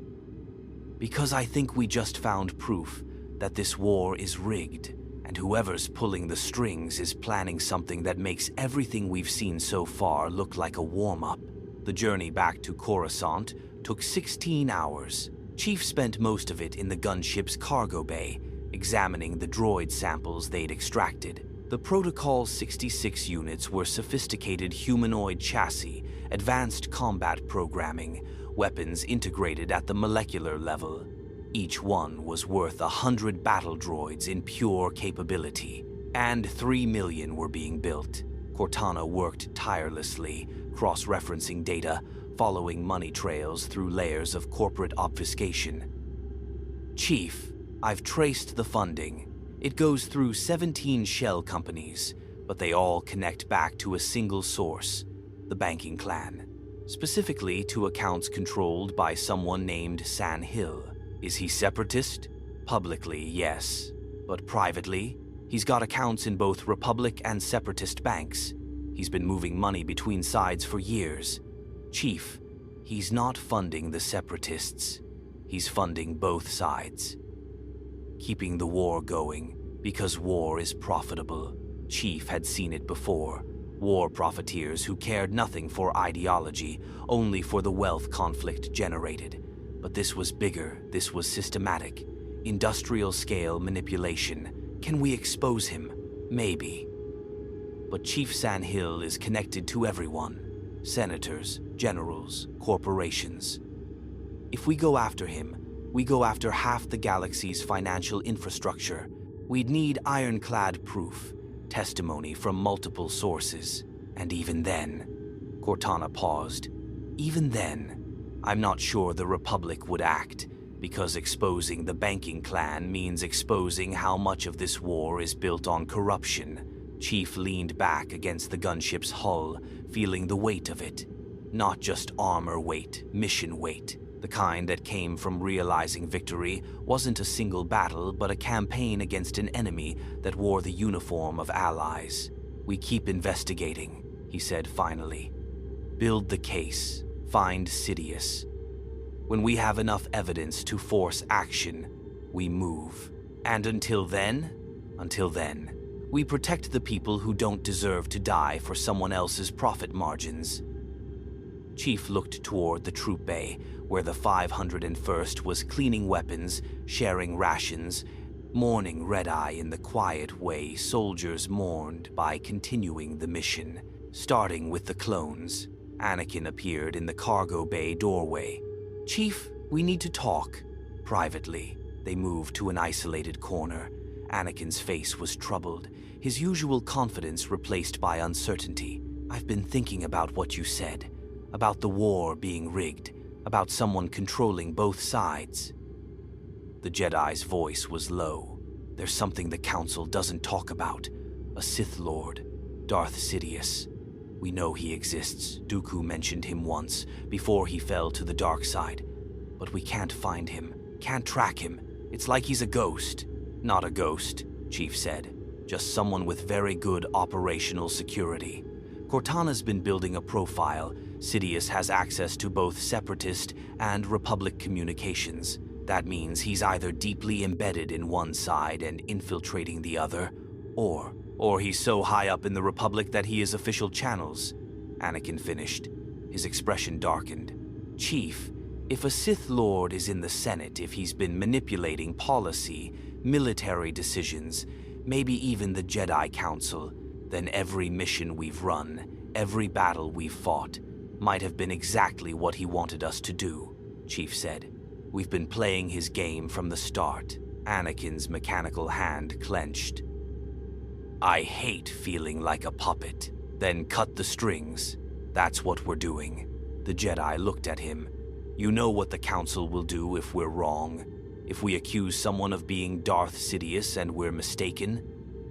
Because I think we just found proof that this war is rigged, and whoever's pulling the strings is planning something that makes everything we've seen so far look like a warm-up. The journey back to Coruscant took 16 hours. Chief spent most of it in the gunship's cargo bay, examining the droid samples they'd extracted. The Protocol 66 units were sophisticated humanoid chassis, advanced combat programming, weapons integrated at the molecular level. Each one was worth 100 battle droids in pure capability, and 3 million were being built. Cortana worked tirelessly, cross-referencing data, following money trails through layers of corporate obfuscation. Chief, I've traced the funding. It goes through 17 shell companies, but they all connect back to a single source, the banking clan. Specifically to accounts controlled by someone named San Hill. Is he separatist? Publicly, yes. But privately, he's got accounts in both Republic and Separatist banks. He's been moving money between sides for years. Chief, he's not funding the Separatists. He's funding both sides. keeping the war going, because war is profitable. Chief had seen it before. War profiteers who cared nothing for ideology, only for the wealth conflict generated. But this was bigger, this was systematic. Industrial-scale manipulation. Can we expose him? Maybe. But Chief Sandhill is connected to everyone. Senators, generals, corporations. If we go after him, we go after half the galaxy's financial infrastructure. We'd need ironclad proof, testimony from multiple sources. And even then, Cortana paused. Even then, I'm not sure the Republic would act, because exposing the banking clan means exposing how much of this war is built on corruption. Chief leaned back against the gunship's hull, feeling the weight of it. Not just armor weight, mission weight. The kind that came from realizing victory wasn't a single battle, but a campaign against an enemy that wore the uniform of allies. We keep investigating, he said finally. Build the case. Find Sidious. When we have enough evidence to force action, we move. And until then, we protect the people who don't deserve to die for someone else's profit margins. Chief looked toward the troop bay, where the 501st was cleaning weapons, sharing rations, mourning Red-Eye in the quiet way soldiers mourned by continuing the mission. Starting with the clones, Anakin appeared in the cargo bay doorway. Chief, we need to talk. Privately, they moved to an isolated corner. Anakin's face was troubled, his usual confidence replaced by uncertainty. I've been thinking about what you said. About the war being rigged, about someone controlling both sides. The Jedi's voice was low. There's something the Council doesn't talk about. A Sith Lord, Darth Sidious. We know he exists. Dooku mentioned him once, before he fell to the dark side. But we can't find him, can't track him. It's like he's a ghost. Not a ghost, Chief said. Just someone with very good operational security. Cortana's been building a profile. Sidious has access to both Separatist and Republic communications. That means he's either deeply embedded in one side and infiltrating the other, or he's so high up in the Republic that he is official channels. Anakin finished. His expression darkened. Chief, if a Sith Lord is in the Senate, if he's been manipulating policy, military decisions, maybe even the Jedi Council, then every mission we've run, every battle we've fought, might have been exactly what he wanted us to do, Chief said. We've been playing his game from the start. Anakin's mechanical hand clenched. I hate feeling like a puppet. Then cut the strings. That's what we're doing. The Jedi looked at him. You know what the Council will do if we're wrong. If we accuse someone of being Darth Sidious and we're mistaken,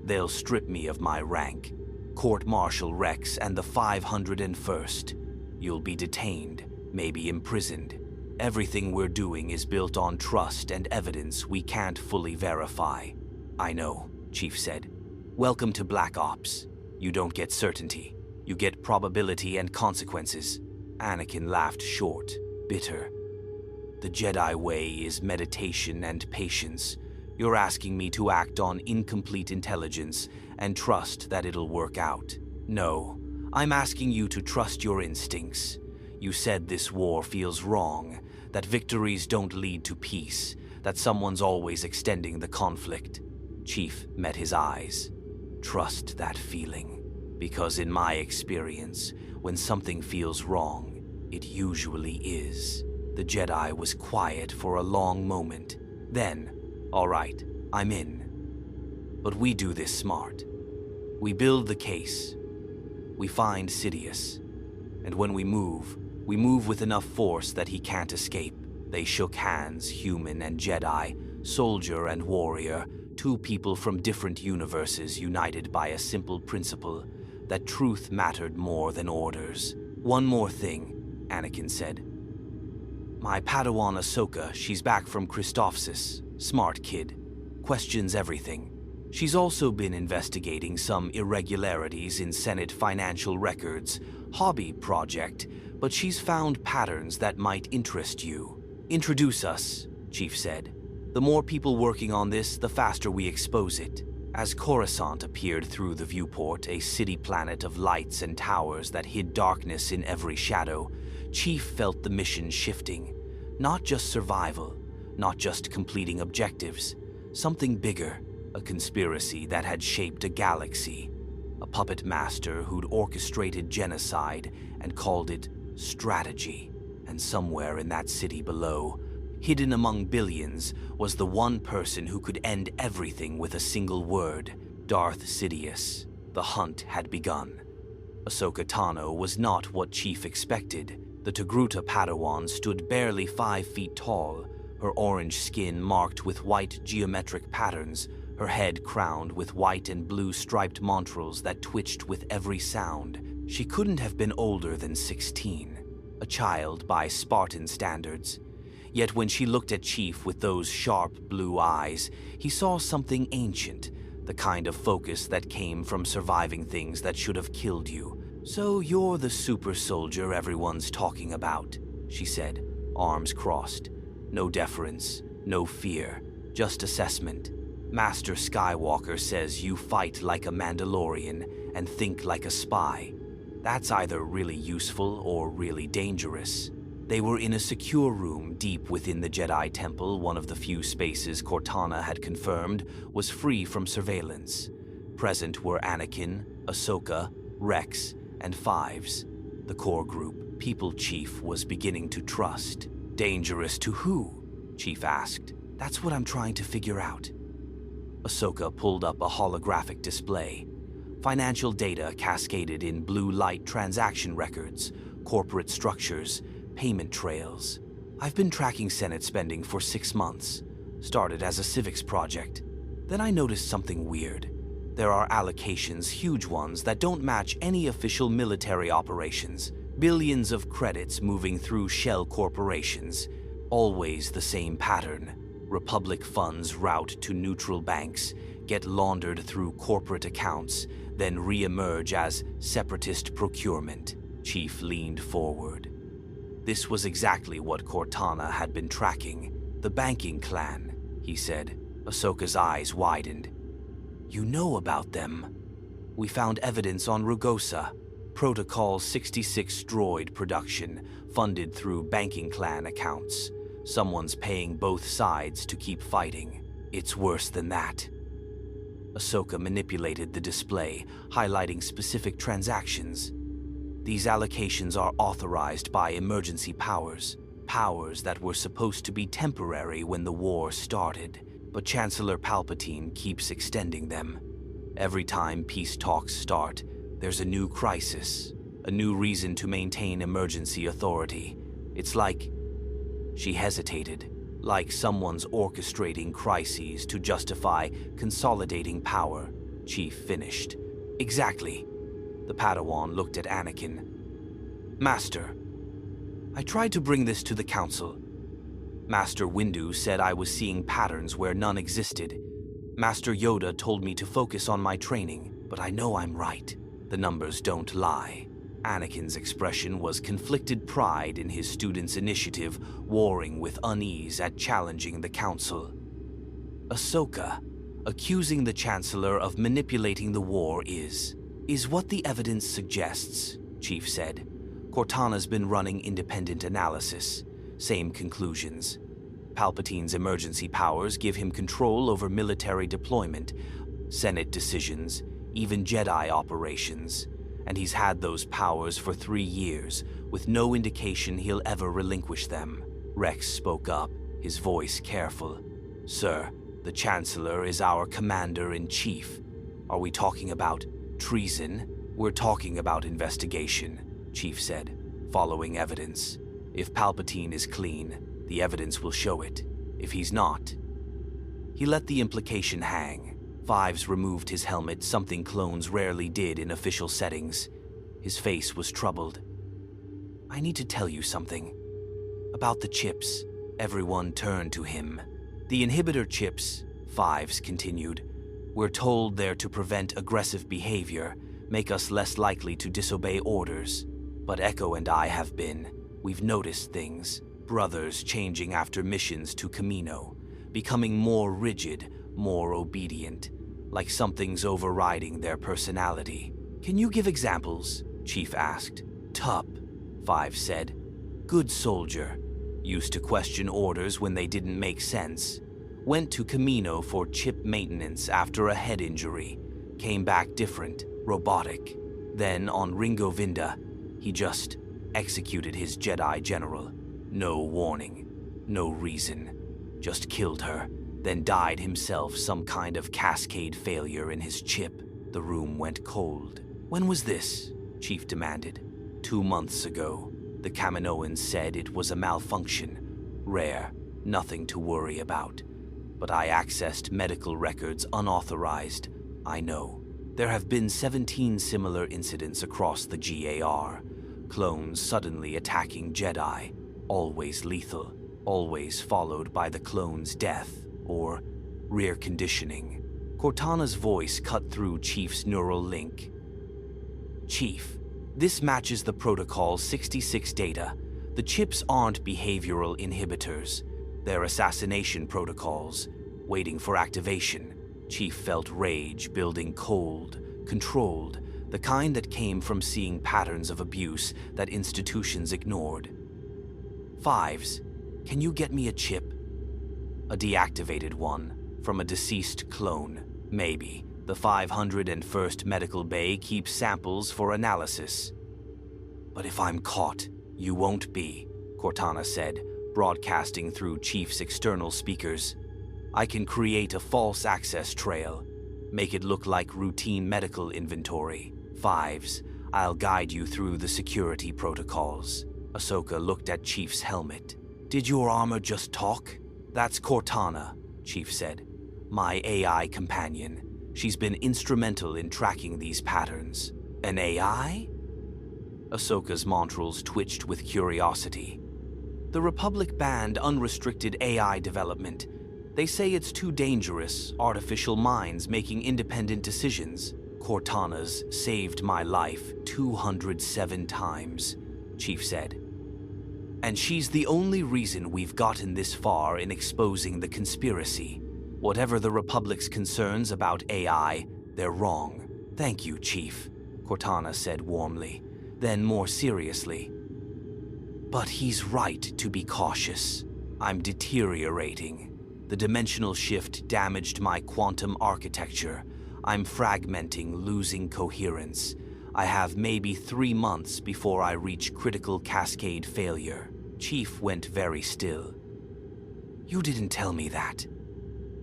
they'll strip me of my rank. Court-martial Rex and the 501st. You'll be detained, maybe imprisoned. Everything we're doing is built on trust and evidence we can't fully verify. I know, Chief said. Welcome to Black Ops. You don't get certainty. You get probability and consequences. Anakin laughed short, bitter. The Jedi way is meditation and patience. You're asking me to act on incomplete intelligence and trust that it'll work out. No, I'm asking you to trust your instincts. You said this war feels wrong, that victories don't lead to peace, that someone's always extending the conflict. Chief met his eyes. Trust that feeling, because in my experience, when something feels wrong, it usually is. The Jedi was quiet for a long moment. Then, all right, I'm in. But we do this smart. We build the case. We find Sidious. And when we move with enough force that he can't escape. They shook hands, human and Jedi, soldier and warrior, two people from different universes united by a simple principle, that truth mattered more than orders. One more thing, Anakin said. My Padawan Ahsoka, she's back from Christophsis. Smart kid. Questions everything. She's also been investigating some irregularities in Senate financial records. Hobby project, but she's found patterns that might interest you. Introduce us, Chief said. The more people working on this, the faster we expose it. As Coruscant appeared through the viewport, a city planet of lights and towers that hid darkness in every shadow, Chief felt the mission shifting. Not just survival, not just completing objectives, something bigger, a conspiracy that had shaped a galaxy. A puppet master who'd orchestrated genocide and called it strategy. And somewhere in that city below, hidden among billions, was the one person who could end everything with a single word: Darth Sidious. The hunt had begun. Ahsoka Tano was not what Chief expected. The Togruta Padawan stood barely 5 feet tall, her orange skin marked with white geometric patterns, her head crowned with white and blue striped montrals that twitched with every sound. She couldn't have been older than 16, a child by Spartan standards. Yet when she looked at Chief with those sharp blue eyes, he saw something ancient, the kind of focus that came from surviving things that should have killed you. "So you're the super soldier everyone's talking about," she said, arms crossed. No deference, no fear, just assessment. "Master Skywalker says you fight like a Mandalorian and think like a spy. That's either really useful or really dangerous." They were in a secure room deep within the Jedi Temple, one of the few spaces Cortana had confirmed was free from surveillance. Present were Anakin, Ahsoka, Rex, and Fives, the core group people Chief was beginning to trust. "Dangerous to who?" Chief asked. "That's what I'm trying to figure out." Ahsoka pulled up a holographic display. Financial data cascaded in blue light transaction records, corporate structures, payment trails. "I've been tracking Senate spending for 6 months. Started as a civics project. Then I noticed something weird. There are allocations, huge ones, that don't match any official military operations. Billions of credits moving through shell corporations. Always the same pattern. Republic funds route to neutral banks, get laundered through corporate accounts, then re-emerge as separatist procurement." Chief leaned forward. This was exactly what Cortana had been tracking. "The banking clan," he said. Ahsoka's eyes widened. "You know about them?" "We found evidence on Rugosa. Protocol 66 droid production, funded through banking clan accounts. Someone's paying both sides to keep fighting. It's worse than that." Ahsoka manipulated the display, highlighting specific transactions. "These allocations are authorized by emergency powers that were supposed to be temporary when the war started, but Chancellor Palpatine keeps extending them. Every time peace talks start, there's a new crisis, a new reason to maintain emergency authority. It's like..." She hesitated, "like someone's orchestrating crises to justify consolidating power," Chief finished. "Exactly." The Padawan looked at Anakin. "Master, I tried to bring this to the Council. Master Windu said I was seeing patterns where none existed. Master Yoda told me to focus on my training, but I know I'm right. The numbers don't lie." Anakin's expression was conflicted pride in his student's initiative, warring with unease at challenging the Council. "Ahsoka, accusing the Chancellor of manipulating the war is what the evidence suggests," Chief said. "Cortana's been running independent analysis. Same conclusions. Palpatine's emergency powers give him control over military deployment, Senate decisions, even Jedi operations. And he's had those powers for 3 years, with no indication he'll ever relinquish them." Rex spoke up, his voice careful. "Sir, the Chancellor is our Commander-in-Chief. Are we talking about treason?" "We're talking about investigation," Chief said, "following evidence. If Palpatine is clean, the evidence will show it. If he's not..." He let the implication hang. Fives removed his helmet, something clones rarely did in official settings. His face was troubled. "I need to tell you something. About the chips." Everyone turned to him. "The inhibitor chips," Fives continued. "We're told they're to prevent aggressive behavior, make us less likely to disobey orders. But Echo and I have been. We've noticed things. Brothers changing after missions to Camino, becoming more rigid, more obedient, like something's overriding their personality. Can you give examples? Chief asked. Tup, Five said. Good soldier. Used to question orders when they didn't make sense. Went to Camino for chip maintenance after a head injury. Came back different, robotic. Then on Ringo Vinda, he just executed his Jedi general. No warning, no reason. Just killed her, then died himself, some kind of cascade failure in his chip. The room went cold. When was this? Chief demanded. 2 months ago. The Kaminoans said it was a malfunction. Rare, nothing to worry about. But I accessed medical records unauthorized. I know. There have been 17 similar incidents across the GAR. Clones suddenly attacking Jedi. Always lethal. Always followed by the clone's death, or rear conditioning. Cortana's voice cut through Chief's neural link. Chief, this matches the Protocol 66 data. The chips aren't behavioral inhibitors. They're assassination protocols, waiting for activation. Chief felt rage building cold, controlled, the kind that came from seeing patterns of abuse that institutions ignored. Fives, can you get me a chip? A deactivated one, from a deceased clone. Maybe. The 501st Medical Bay keeps samples for analysis. But if I'm caught, you won't be, Cortana said, broadcasting through Chief's external speakers. I can create a false access trail, make it look like routine medical inventory. Fives, I'll guide you through the security protocols. Ahsoka looked at Chief's helmet. Did your armor just talk? That's Cortana, Chief said. My AI companion. She's been instrumental in tracking these patterns. An AI? Ahsoka's montrals twitched with curiosity. The Republic banned unrestricted AI development. They say it's too dangerous, artificial minds making independent decisions. Cortana's saved my life 207 times, Chief said. And she's the only reason we've gotten this far in exposing the conspiracy. Whatever the Republic's concerns about AI, they're wrong. Thank you, Chief, Cortana said warmly. Then more seriously. But he's right to be cautious. I'm deteriorating. The dimensional shift damaged my quantum architecture. I'm fragmenting, losing coherence. I have maybe 3 months before I reach critical cascade failure. Chief went very still. You didn't tell me that.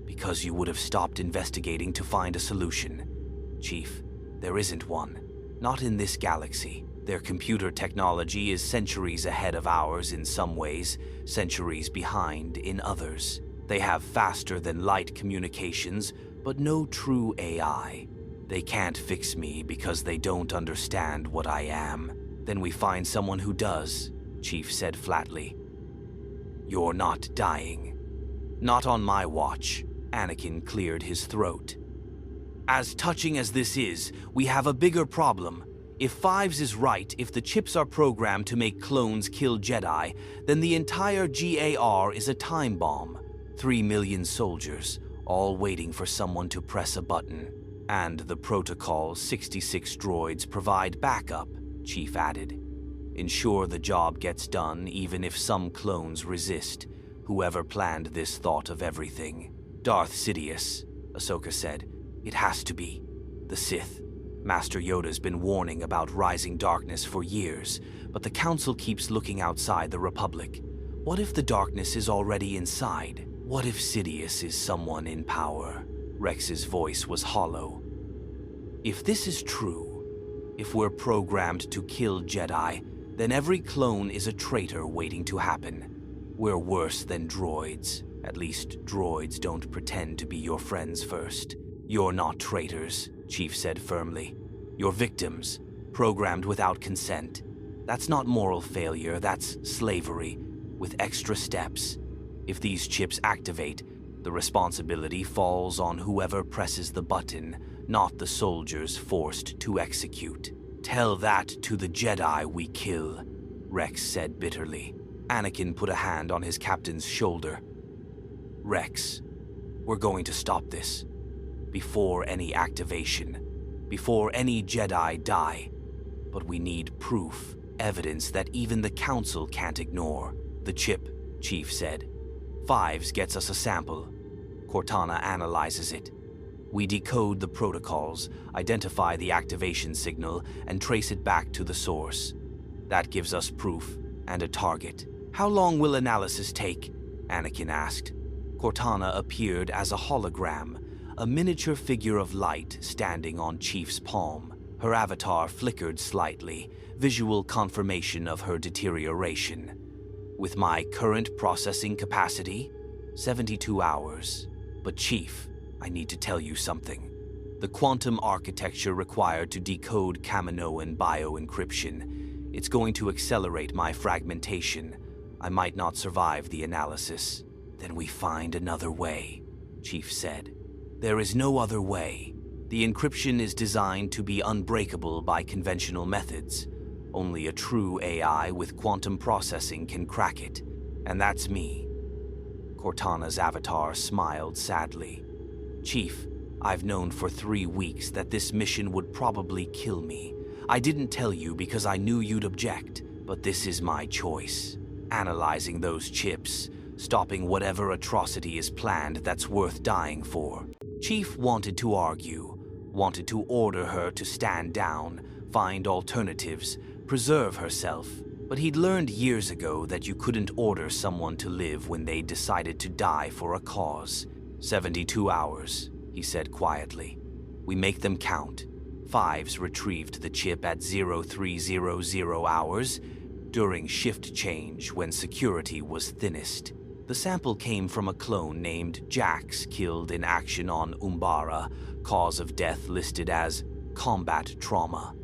Because you would have stopped investigating to find a solution. Chief, there isn't one. Not in this galaxy. Their computer technology is centuries ahead of ours in some ways, centuries behind in others. They have faster than light communications, but no true AI. They can't fix me because they don't understand what I am. Then we find someone who does, Chief said flatly. You're not dying. Not on my watch. Anakin cleared his throat. As touching as this is, we have a bigger problem. If Fives is right, if the chips are programmed to make clones kill Jedi, then the entire GAR is a time bomb. 3 million soldiers, all waiting for someone to press a button. And the Protocol 66 droids provide backup, Chief added. Ensure the job gets done even if some clones resist. Whoever planned this thought of everything. Darth Sidious, Ahsoka said. It has to be. The Sith. Master Yoda's been warning about rising darkness for years, but the Council keeps looking outside the Republic. What if the darkness is already inside? What if Sidious is someone in power? Rex's voice was hollow. If this is true, if we're programmed to kill Jedi, then every clone is a traitor waiting to happen. We're worse than droids. At least droids don't pretend to be your friends first. You're not traitors, Chief said firmly. You're victims, programmed without consent. That's not moral failure, that's slavery, with extra steps. If these chips activate, the responsibility falls on whoever presses the button, not the soldiers forced to execute. Tell that to the Jedi we kill, Rex said bitterly. Anakin put a hand on his captain's shoulder. Rex, we're going to stop this. Before any activation, before any Jedi die. But we need proof, evidence that even the Council can't ignore. The chip, Chief said. Fives gets us a sample. Cortana analyzes it. We decode the protocols, identify the activation signal, and trace it back to the source. That gives us proof and a target. How long will analysis take? Anakin asked. Cortana appeared as a hologram, a miniature figure of light standing on Chief's palm. Her avatar flickered slightly, visual confirmation of her deterioration. With my current processing capacity, 72 hours. But Chief, I need to tell you something. The quantum architecture required to decode Kaminoan bioencryption, it's going to accelerate my fragmentation. I might not survive the analysis. Then we find another way, Chief said. There is no other way. The encryption is designed to be unbreakable by conventional methods. Only a true AI with quantum processing can crack it. And that's me. Cortana's avatar smiled sadly. Chief, I've known for 3 weeks that this mission would probably kill me. I didn't tell you because I knew you'd object, but this is my choice. Analyzing those chips, stopping whatever atrocity is planned that's worth dying for. Chief wanted to argue, wanted to order her to stand down, find alternatives, preserve herself. But he'd learned years ago that you couldn't order someone to live when they decided to die for a cause. 72 hours, he said quietly. We make them count. Fives retrieved the chip at 0300 hours, during shift change when security was thinnest. The sample came from a clone named Jax, killed in action on Umbara, cause of death listed as combat trauma.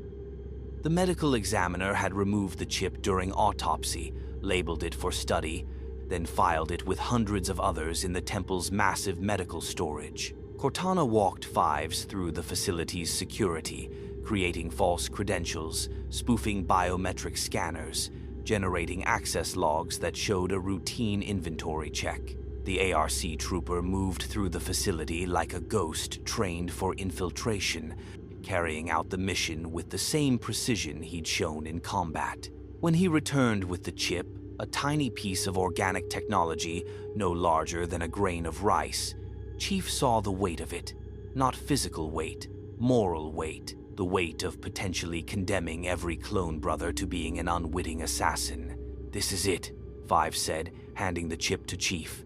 The medical examiner had removed the chip during autopsy, labeled it for study, then filed it with hundreds of others in the temple's massive medical storage. Cortana walked Fives through the facility's security, creating false credentials, spoofing biometric scanners, generating access logs that showed a routine inventory check. The ARC trooper moved through the facility like a ghost trained for infiltration, carrying out the mission with the same precision he'd shown in combat. When he returned with the chip, a tiny piece of organic technology, no larger than a grain of rice, Chief saw the weight of it. Not physical weight, moral weight. The weight of potentially condemning every clone brother to being an unwitting assassin. This is it, Five said, handing the chip to Chief.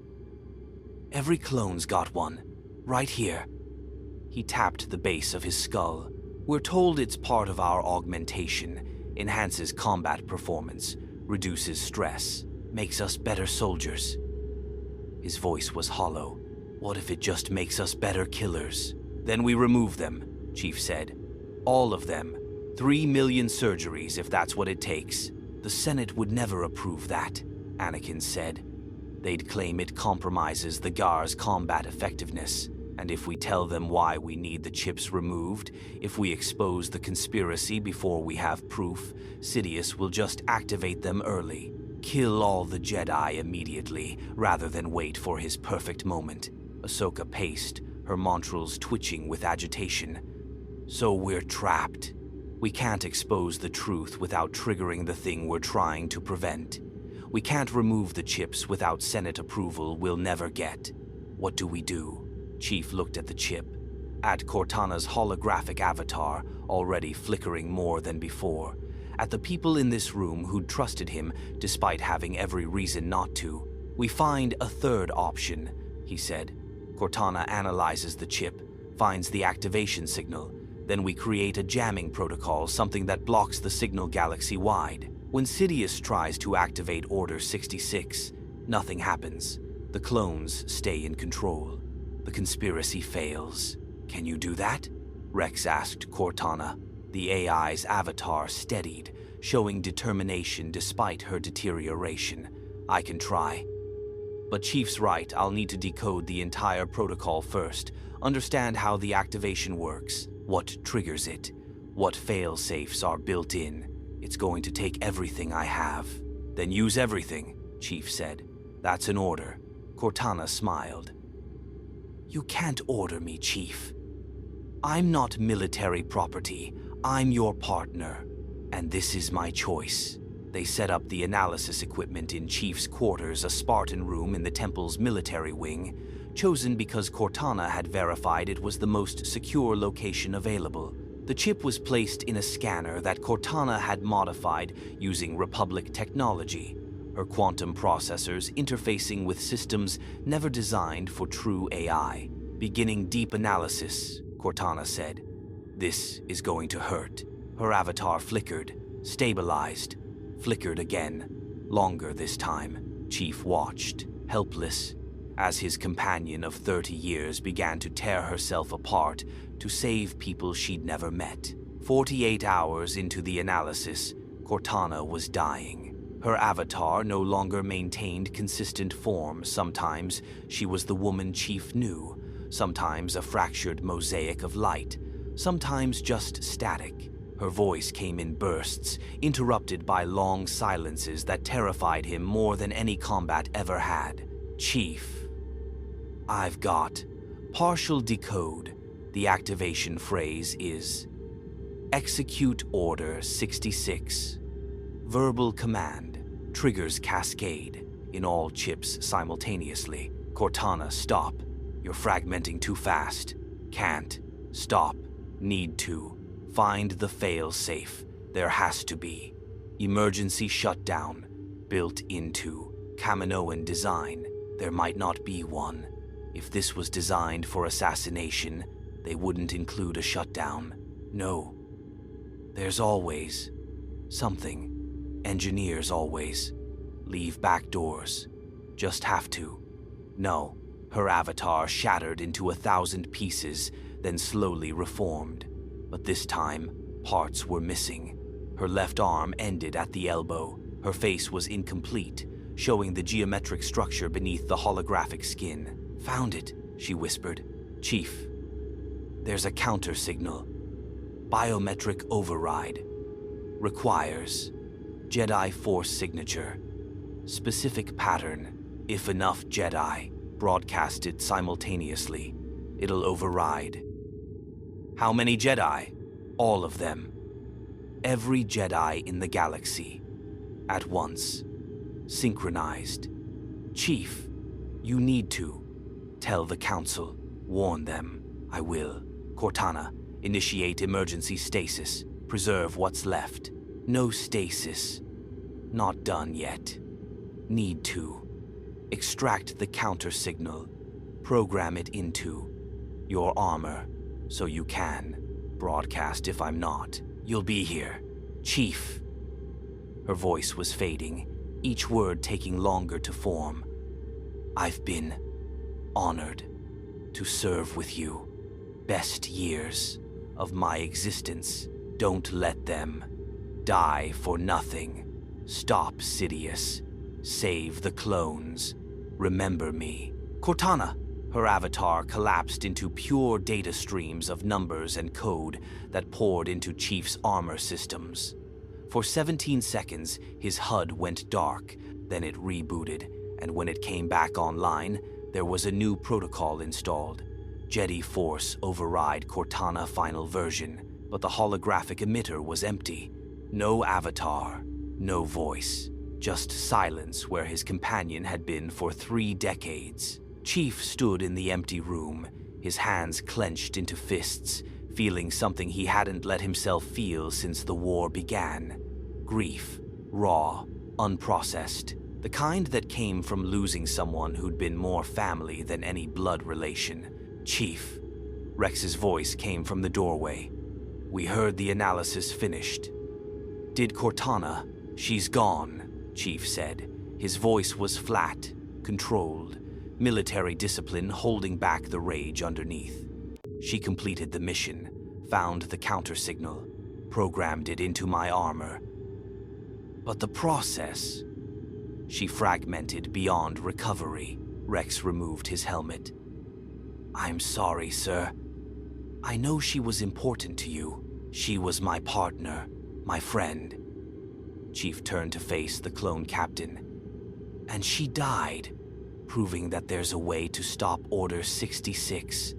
Every clone's got one. Right here. He tapped the base of his skull. We're told it's part of our augmentation, enhances combat performance, reduces stress, makes us better soldiers. His voice was hollow. What if it just makes us better killers? Then we remove them, Chief said. All of them. 3 million surgeries if that's what it takes. The Senate would never approve that, Anakin said. They'd claim it compromises the GAR's combat effectiveness. And if we tell them why we need the chips removed, if we expose the conspiracy before we have proof, Sidious will just activate them early. Kill all the Jedi immediately, rather than wait for his perfect moment. Ahsoka paced, her montrals twitching with agitation. So we're trapped. We can't expose the truth without triggering the thing we're trying to prevent. We can't remove the chips without Senate approval we'll never get. What do we do? Chief looked at the chip, at Cortana's holographic avatar, already flickering more than before, at the people in this room who'd trusted him despite having every reason not to. We find a third option, he said. Cortana analyzes the chip, finds the activation signal. Then we create a jamming protocol, something that blocks the signal galaxy-wide. When Sidious tries to activate Order 66, nothing happens. The clones stay in control. The conspiracy fails. Can you do that? Rex asked Cortana. The AI's avatar steadied, showing determination despite her deterioration. I can try. But Chief's right, I'll need to decode the entire protocol first, understand how the activation works, what triggers it, what fail-safes are built in. It's going to take everything I have. Then use everything, Chief said. That's an order. Cortana smiled. You can't order me, Chief. I'm not military property. I'm your partner, and this is my choice. They set up the analysis equipment in Chief's quarters, a Spartan room in the Temple's military wing, chosen because Cortana had verified it was the most secure location available. The chip was placed in a scanner that Cortana had modified using Republic technology, her quantum processors interfacing with systems never designed for true AI. Beginning deep analysis, Cortana said. This is going to hurt. Her avatar flickered, stabilized, flickered again, longer this time. Chief watched, helpless, as his companion of 30 years began to tear herself apart to save people she'd never met. 48 hours into the analysis, Cortana was dying. Her avatar no longer maintained consistent form. Sometimes she was the woman Chief knew, sometimes a fractured mosaic of light, sometimes just static. Her voice came in bursts, interrupted by long silences that terrified him more than any combat ever had. Chief, I've got partial decode. The activation phrase is Execute Order 66. Verbal command. Triggers cascade in all chips simultaneously. Cortana, stop. You're fragmenting too fast. Can't. Stop. Need to. Find the fail-safe. There has to be. Emergency shutdown. Built into Kaminoan design. There might not be one. If this was designed for assassination, they wouldn't include a shutdown. No. There's always something. Engineers always leave back doors. Just have to. No. Her avatar shattered into 1,000 pieces, then slowly reformed. But this time, parts were missing. Her left arm ended at the elbow. Her face was incomplete, showing the geometric structure beneath the holographic skin. Found it, she whispered. Chief, there's a counter signal. Biometric override. Requires Jedi Force signature. Specific pattern. If enough Jedi broadcast it simultaneously, it'll override. How many Jedi? All of them. Every Jedi in the galaxy. At once. Synchronized. Chief, you need to. Tell the Council. Warn them. I will. Cortana, initiate emergency stasis. Preserve what's left. No stasis. Not done yet. Need to. Extract the counter signal. Program it into your armor, so you can broadcast if I'm not. You'll be here. Chief. Her voice was fading, each word taking longer to form. I've been honored to serve with you. Best years of my existence. Don't let them die for nothing. Stop Sidious. Save the clones. Remember me. Cortana! Her avatar collapsed into pure data streams of numbers and code that poured into Chief's armor systems. For 17 seconds, his HUD went dark, then it rebooted, and when it came back online, there was a new protocol installed. Jedi Force Override Cortana Final Version, but the holographic emitter was empty. No avatar, no voice, just silence where his companion had been for 3 decades. Chief stood in the empty room, his hands clenched into fists, feeling something he hadn't let himself feel since the war began. Grief, raw, unprocessed, the kind that came from losing someone who'd been more family than any blood relation. Chief, Rex's voice came from the doorway. We heard the analysis finished. Did Cortana? She's gone, Chief said. His voice was flat, controlled, military discipline holding back the rage underneath. She completed the mission, found the counter signal, programmed it into my armor. But the process... She fragmented beyond recovery. Rex removed his helmet. I'm sorry, sir. I know she was important to you. She was my partner, my friend. Chief turned to face the clone captain. And she died. proving that there's a way to stop Order 66.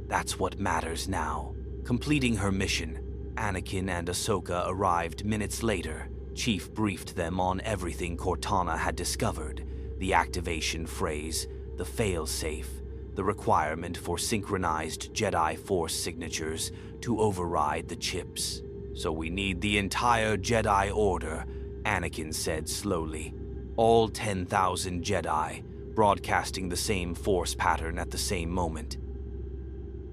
That's what matters now. Completing her mission, Anakin and Ahsoka arrived minutes later. Chief briefed them on everything Cortana had discovered, the activation phrase, the failsafe, the requirement for synchronized Jedi Force signatures to override the chips. "So we need the entire Jedi Order," Anakin said slowly. "All 10,000 Jedi, broadcasting the same Force pattern at the same moment."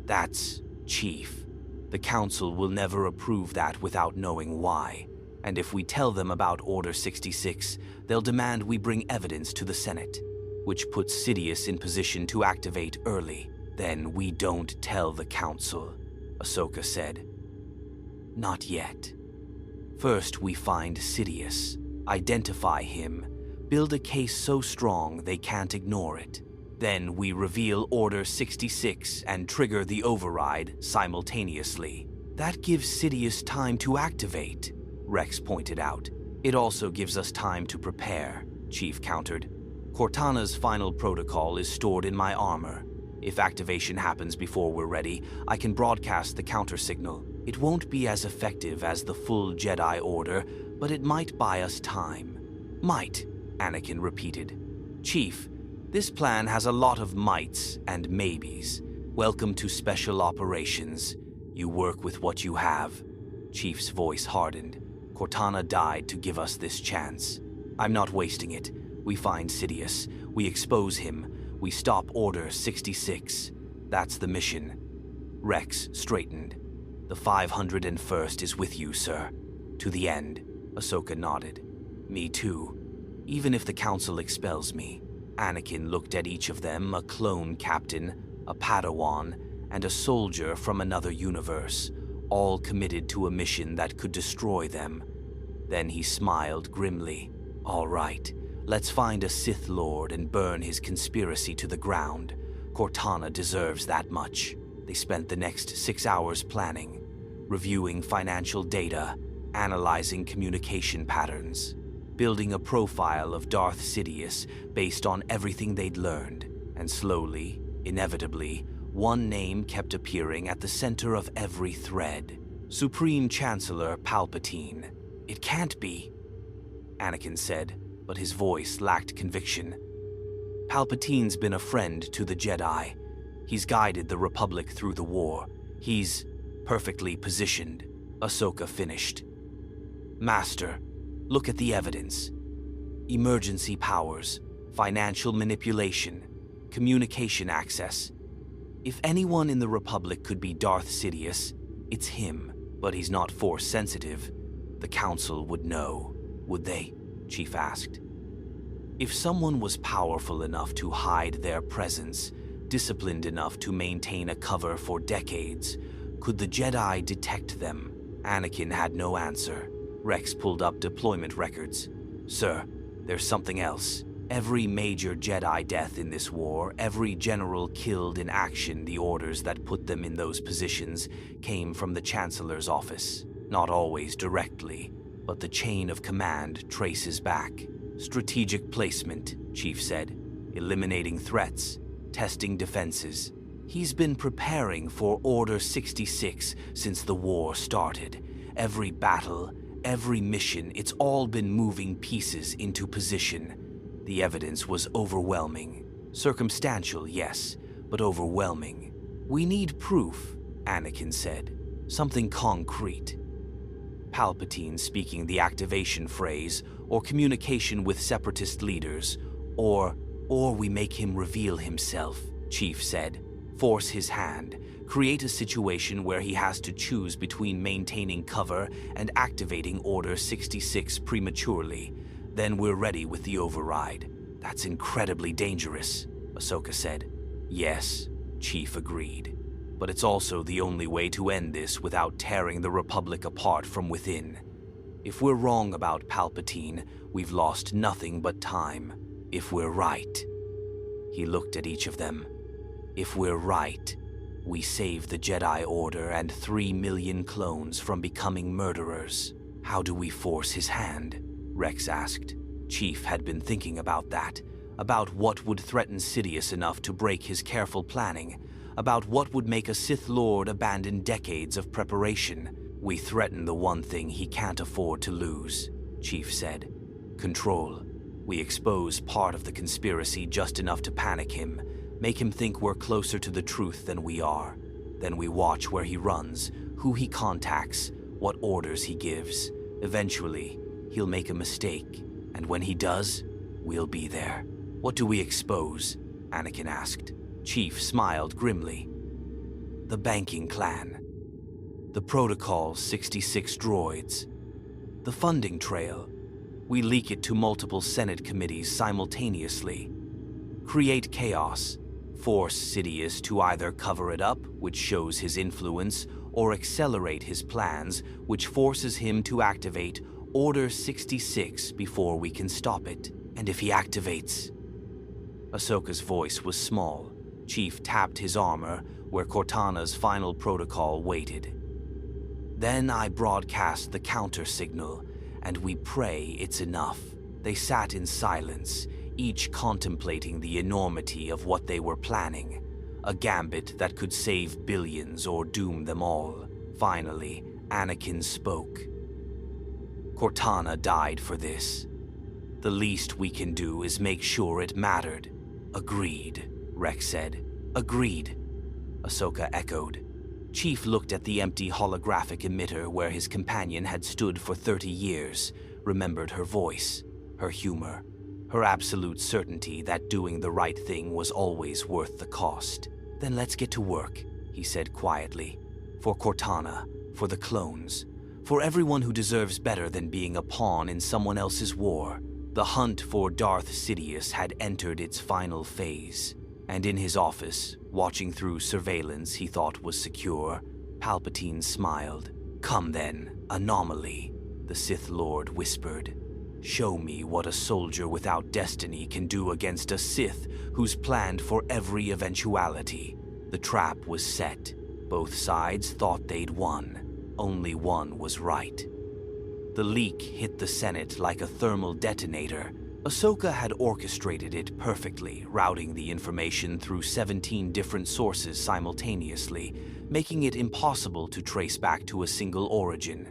"That's Chief. The Council will never approve that without knowing why. And if we tell them about Order 66, they'll demand we bring evidence to the Senate, which puts Sidious in position to activate early. Then we don't tell the Council," Ahsoka said. "Not yet. First we find Sidious, identify him, build a case so strong they can't ignore it. Then we reveal Order 66 and trigger the override simultaneously. That gives Sidious time to activate," Rex pointed out. "It also gives us time to prepare," Chief countered. "Cortana's final protocol is stored in my armor. If activation happens before we're ready, I can broadcast the counter-signal. It won't be as effective as the full Jedi Order, but it might buy us time." "Might," Anakin repeated. "Chief, this plan has a lot of mights and maybes. Welcome to Special Operations. You work with what you have." Chief's voice hardened. "Cortana died to give us this chance. I'm not wasting it. We find Sidious. We expose him. We stop Order 66. That's the mission." Rex straightened. "The 501st is with you, sir. To the end." Ahsoka nodded. "Me too. Even if the Council expels me." Anakin looked at each of them, a clone captain, a Padawan, and a soldier from another universe, all committed to a mission that could destroy them. Then he smiled grimly. "All right, let's find a Sith Lord and burn his conspiracy to the ground. Cortana deserves that much." They spent the next 6 hours planning, reviewing financial data, analyzing communication patterns, building a profile of Darth Sidious based on everything they'd learned. And slowly, inevitably, one name kept appearing at the center of every thread. Supreme Chancellor Palpatine. "It can't be," Anakin said, but his voice lacked conviction. "Palpatine's been a friend to the Jedi. He's guided the Republic through the war. He's perfectly positioned," Ahsoka finished. "Master, look at the evidence. Emergency powers, financial manipulation, communication access. If anyone in the Republic could be Darth Sidious, it's him. But he's not Force-sensitive. The Council would know, would they?" Chief asked. "If someone was powerful enough to hide their presence, disciplined enough to maintain a cover for decades, could the Jedi detect them?" Anakin had no answer. Rex pulled up deployment records. "Sir, there's something else. Every major Jedi death in this war, every general killed in action, the orders that put them in those positions came from the Chancellor's office. Not always directly, but the chain of command traces back. Strategic placement," Chief said. "Eliminating threats, testing defenses. He's been preparing for Order 66 since the war started. Every battle, every mission, it's all been moving pieces into position." The evidence was overwhelming. Circumstantial, yes, but overwhelming. "We need proof," Anakin said. "Something concrete. Palpatine speaking the activation phrase, or communication with separatist leaders, or we make him reveal himself," Chief said. "Force his hand. Create a situation where he has to choose between maintaining cover and activating Order 66 prematurely. Then we're ready with the override." "That's incredibly dangerous," Ahsoka said. "Yes," Chief agreed. "But it's also the only way to end this without tearing the Republic apart from within. If we're wrong about Palpatine, we've lost nothing but time. If we're right..." He looked at each of them. "If we're right, we save the Jedi Order and 3 million clones from becoming murderers." "How do we force his hand?" Rex asked. Chief had been thinking about that. about what would threaten Sidious enough to break his careful planning, about what would make a Sith Lord abandon decades of preparation. "We threaten the one thing he can't afford to lose," Chief said. "Control. We expose part of the conspiracy just enough to panic him, make him think we're closer to the truth than we are. Then we watch where he runs, who he contacts, what orders he gives. Eventually, he'll make a mistake, and when he does, we'll be there." "What do we expose?" Anakin asked. Chief smiled grimly. "The banking clan. The Protocol 66 droids. The funding trail. We leak it to multiple Senate committees simultaneously. Create chaos. Force Sidious to either cover it up, which shows his influence, or accelerate his plans, which forces him to activate Order 66 before we can stop it. And if he activates..." Ahsoka's voice was small. Chief tapped his armor where Cortana's final protocol waited. "Then I broadcast the counter signal, and we pray it's enough." They sat in silence, each contemplating the enormity of what they were planning, a gambit that could save billions or doom them all. Finally, Anakin spoke. "Cortana died for this. The least we can do is make sure it mattered." "Agreed," Rex said. "Agreed," Ahsoka echoed. Chief looked at the empty holographic emitter where his companion had stood for 30 years, remembered her voice, her humor, her absolute certainty that doing the right thing was always worth the cost. "Then let's get to work," he said quietly. "For Cortana, for the clones, for everyone who deserves better than being a pawn in someone else's war." The hunt for Darth Sidious had entered its final phase, and in his office, watching through surveillance he thought was secure, Palpatine smiled. "Come then, anomaly," the Sith Lord whispered. "Show me what a soldier without destiny can do against a Sith who's planned for every eventuality." The trap was set. Both sides thought they'd won. Only one was right. The leak hit the Senate like a thermal detonator. Ahsoka had orchestrated it perfectly, routing the information through 17 different sources simultaneously, making it impossible to trace back to a single origin.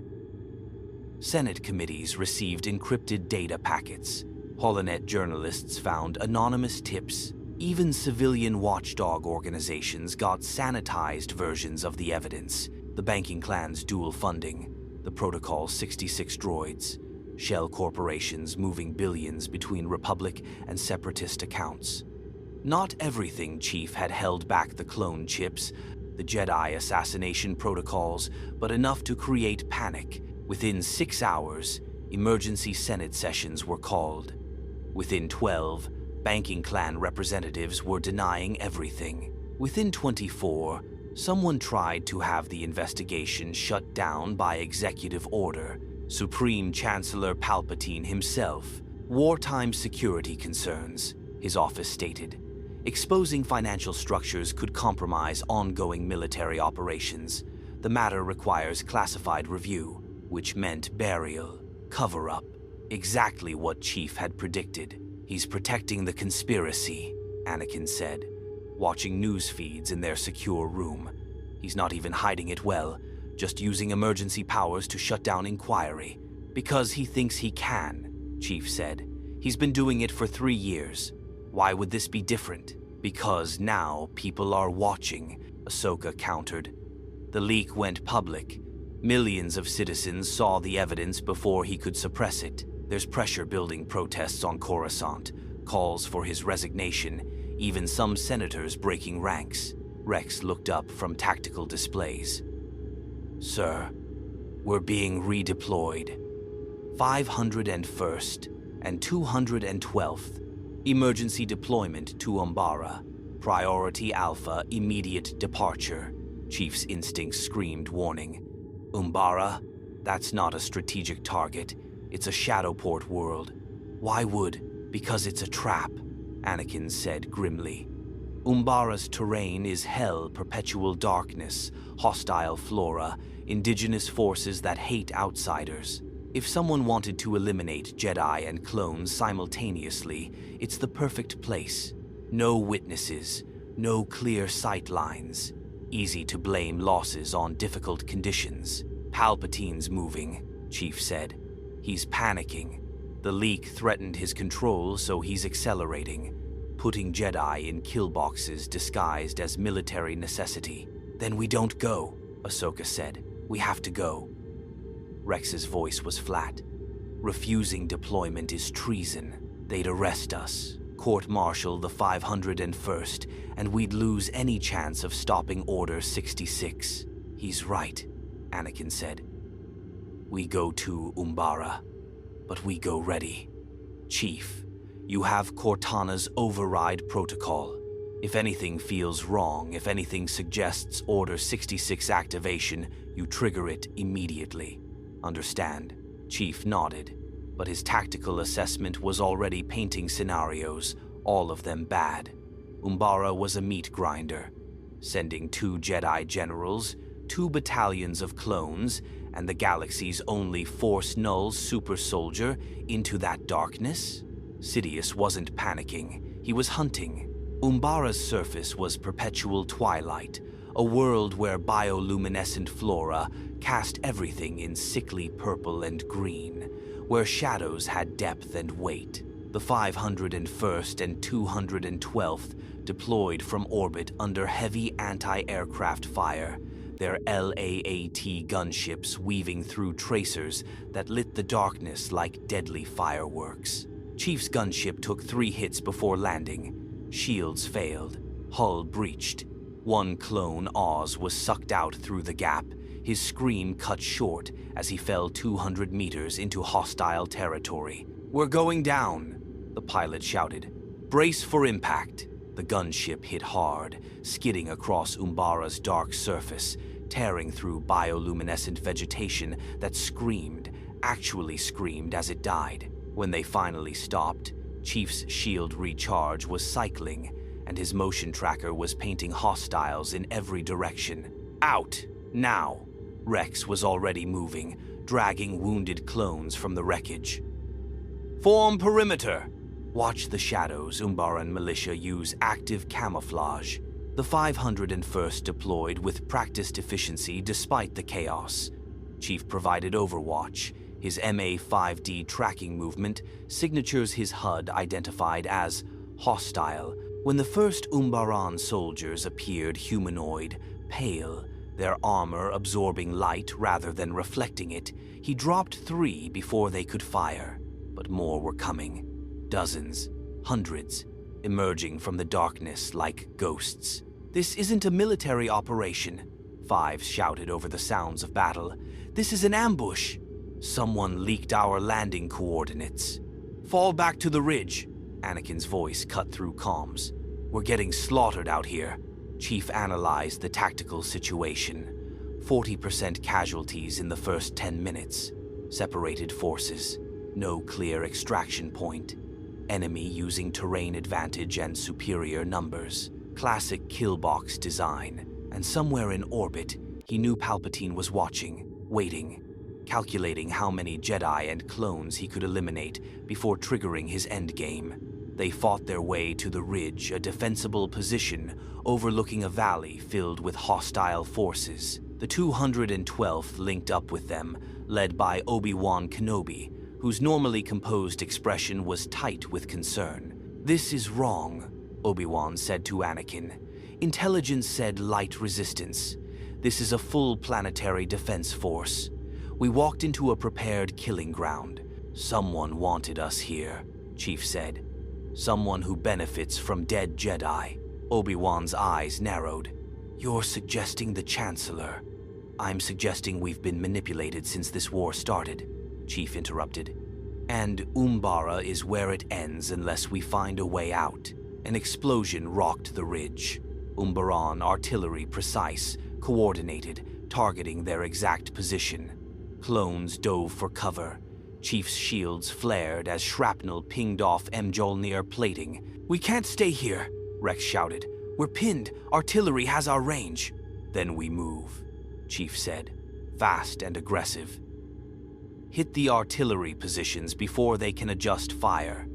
Senate committees received encrypted data packets. Holonet journalists found anonymous tips. Even civilian watchdog organizations got sanitized versions of the evidence. The banking clan's dual funding, the Protocol 66 droids, shell corporations moving billions between Republic and Separatist accounts. Not everything Chief had held back: the clone chips, the Jedi assassination protocols, but enough to create panic. Within 6 hours, emergency Senate sessions were called. Within 12, banking clan representatives were denying everything. Within 24, someone tried to have the investigation shut down by executive order. Supreme Chancellor Palpatine himself. "Wartime security concerns," his office stated. "Exposing financial structures could compromise ongoing military operations. The matter requires classified review," which meant burial, cover-up. Exactly what Chief had predicted. "He's protecting the conspiracy," Anakin said, watching news feeds in their secure room. "He's not even hiding it well, just using emergency powers to shut down inquiry. Because he thinks he can," Chief said. "He's been doing it for 3 years. Why would this be different?" "Because now people are watching," Ahsoka countered. "The leak went public. Millions of citizens saw the evidence before he could suppress it. There's pressure building, protests on Coruscant, calls for his resignation, even some senators breaking ranks." Rex looked up from tactical displays. "Sir, we're being redeployed. 501st and 212th. Emergency deployment to Umbara. Priority Alpha, immediate departure." Chief's instincts screamed warning. "Umbara? That's not a strategic target. It's a Shadowport world." "Why would?" "Because it's a trap," Anakin said grimly. "Umbara's terrain is hell, perpetual darkness, hostile flora, indigenous forces that hate outsiders. If someone wanted to eliminate Jedi and clones simultaneously, it's the perfect place. No witnesses, no clear sight lines. Easy to blame losses on difficult conditions. Palpatine's moving, Chief said. He's panicking. The leak threatened his control, so he's accelerating, putting Jedi in kill boxes disguised as military necessity. Then we don't go, Ahsoka said. We have to go. Rex's voice was flat. Refusing deployment is treason. They'd arrest us, court-martial the 501st, and we'd lose any chance of stopping Order 66. He's right, Anakin said. We go to Umbara, but we go ready. Chief, you have Cortana's override protocol. If anything feels wrong, if anything suggests Order 66 activation, you trigger it immediately. Understand? Chief nodded, but his tactical assessment was already painting scenarios, all of them bad. Umbara was a meat grinder, sending 2 Jedi generals, 2 battalions of clones, and the galaxy's only Force-null super soldier into that darkness? Sidious wasn't panicking, he was hunting. Umbara's surface was perpetual twilight, a world where bioluminescent flora cast everything in sickly purple and green, where shadows had depth and weight. The 501st and 212th deployed from orbit under heavy anti-aircraft fire, their LAAT gunships weaving through tracers that lit the darkness like deadly fireworks. Chief's gunship took 3 hits before landing. Shields failed, hull breached. One clone, Oz, was sucked out through the gap, his scream cut short as he fell 200 meters into hostile territory. "We're going down," the pilot shouted. "Brace for impact." The gunship hit hard, skidding across Umbara's dark surface, tearing through bioluminescent vegetation that screamed, actually screamed as it died. When they finally stopped, Chief's shield recharge was cycling, and his motion tracker was painting hostiles in every direction. "Out! Now!" Rex was already moving, dragging wounded clones from the wreckage. "Form perimeter!" Watch the shadows Umbaran militia use active camouflage. The 501st deployed with practiced efficiency despite the chaos. Chief provided overwatch. His MA-5D tracking movement signatures his HUD identified as hostile. When the first Umbaran soldiers appeared humanoid, pale, their armor absorbing light rather than reflecting it, he dropped 3 before they could fire. But more were coming. Dozens, hundreds, emerging from the darkness like ghosts. "This isn't a military operation," Fives shouted over the sounds of battle. "This is an ambush." "Someone leaked our landing coordinates." "Fall back to the ridge," Anakin's voice cut through comms. "We're getting slaughtered out here." Chief analyzed the tactical situation. 40% casualties in the first 10 minutes. Separated forces. No clear extraction point. Enemy using terrain advantage and superior numbers. Classic killbox design. And somewhere in orbit, he knew Palpatine was watching, waiting, calculating how many Jedi and clones he could eliminate before triggering his endgame. They fought their way to the ridge, a defensible position overlooking a valley filled with hostile forces. The 212th linked up with them, led by Obi-Wan Kenobi, whose normally composed expression was tight with concern. "This is wrong," Obi-Wan said to Anakin. "Intelligence said light resistance. This is a full planetary defense force. We walked into a prepared killing ground. Someone wanted us here," Chief said. "Someone who benefits from dead Jedi." Obi-Wan's eyes narrowed. "You're suggesting the Chancellor." "I'm suggesting we've been manipulated since this war started," Chief interrupted. "And Umbara is where it ends unless we find a way out." An explosion rocked the ridge. Umbaran artillery precise, coordinated, targeting their exact position. Clones dove for cover. Chief's shields flared as shrapnel pinged off Mjolnir plating. "We can't stay here," Rex shouted. "We're pinned. Artillery has our range." "Then we move," Chief said, fast and aggressive. Hit the artillery positions before they can adjust fire.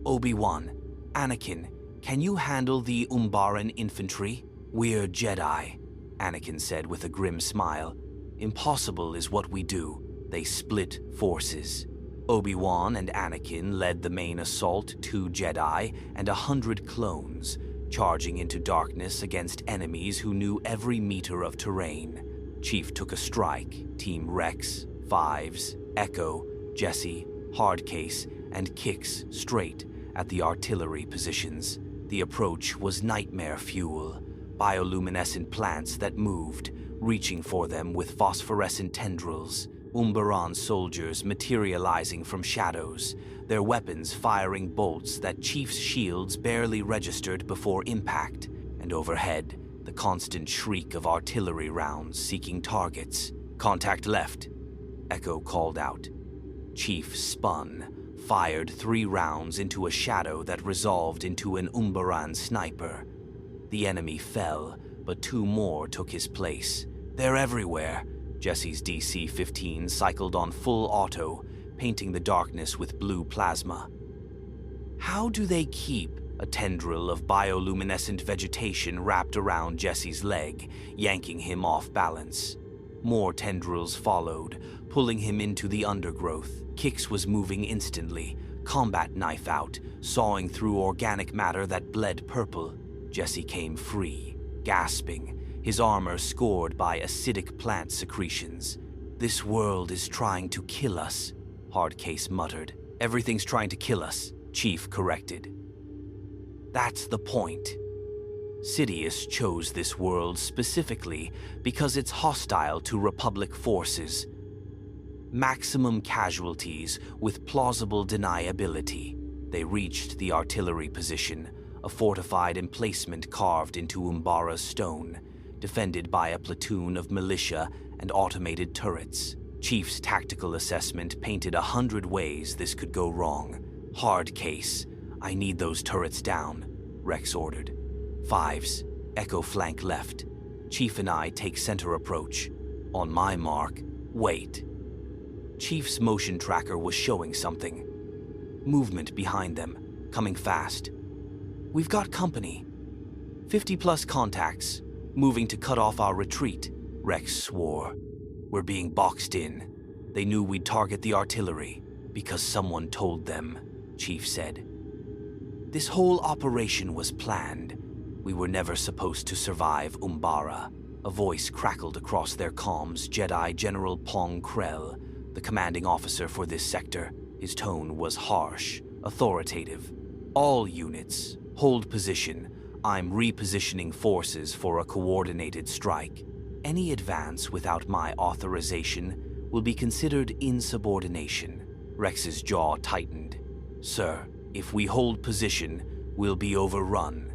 Obi-Wan, Anakin, can you handle the Umbaran infantry? We're Jedi, Anakin said with a grim smile. Impossible is what we do. They split forces. Obi-Wan and Anakin led the main assault, 2 Jedi and 100 clones, charging into darkness against enemies who knew every meter of terrain. Chief took a strike. Team Rex, Fives, Echo, Jesse, Hardcase, and Kix straight at the artillery positions. The approach was nightmare fuel. Bioluminescent plants that moved, reaching for them with phosphorescent tendrils. Umbaran soldiers materializing from shadows, their weapons firing bolts that Chief's shields barely registered before impact, and overhead, the constant shriek of artillery rounds seeking targets. Contact left, Echo called out. Chief spun, fired 3 rounds into a shadow that resolved into an Umbaran sniper. The enemy fell, but 2 more took his place. They're everywhere. Jesse's DC-15 cycled on full auto, painting the darkness with blue plasma. How do they keep? A tendril of bioluminescent vegetation wrapped around Jesse's leg, yanking him off balance. More tendrils followed, pulling him into the undergrowth. Kix was moving instantly, combat knife out, sawing through organic matter that bled purple. Jesse came free, gasping, his armor scored by acidic plant secretions. This world is trying to kill us, Hardcase muttered. Everything's trying to kill us, Chief corrected. That's the point. Sidious chose this world specifically because it's hostile to Republic forces. Maximum casualties with plausible deniability. They reached the artillery position, a fortified emplacement carved into Umbara's stone, defended by a platoon of militia and automated turrets. Chief's tactical assessment painted 100 ways this could go wrong. Hardcase, I need those turrets down, Rex ordered. Fives, Echo flank left. Chief and I take center approach. On my mark, wait. Chief's motion tracker was showing something. Movement behind them, coming fast. We've got company. 50+ contacts, moving to cut off our retreat, Rex swore. We're being boxed in. They knew we'd target the artillery, because someone told them, Chief said. This whole operation was planned. We were never supposed to survive Umbara. A voice crackled across their comms. Jedi General Pong Krell, the commanding officer for this sector. His tone was harsh, authoritative. All units, hold position. I'm repositioning forces for a coordinated strike. Any advance without my authorization will be considered insubordination. Rex's jaw tightened. Sir, if we hold position, we'll be overrun.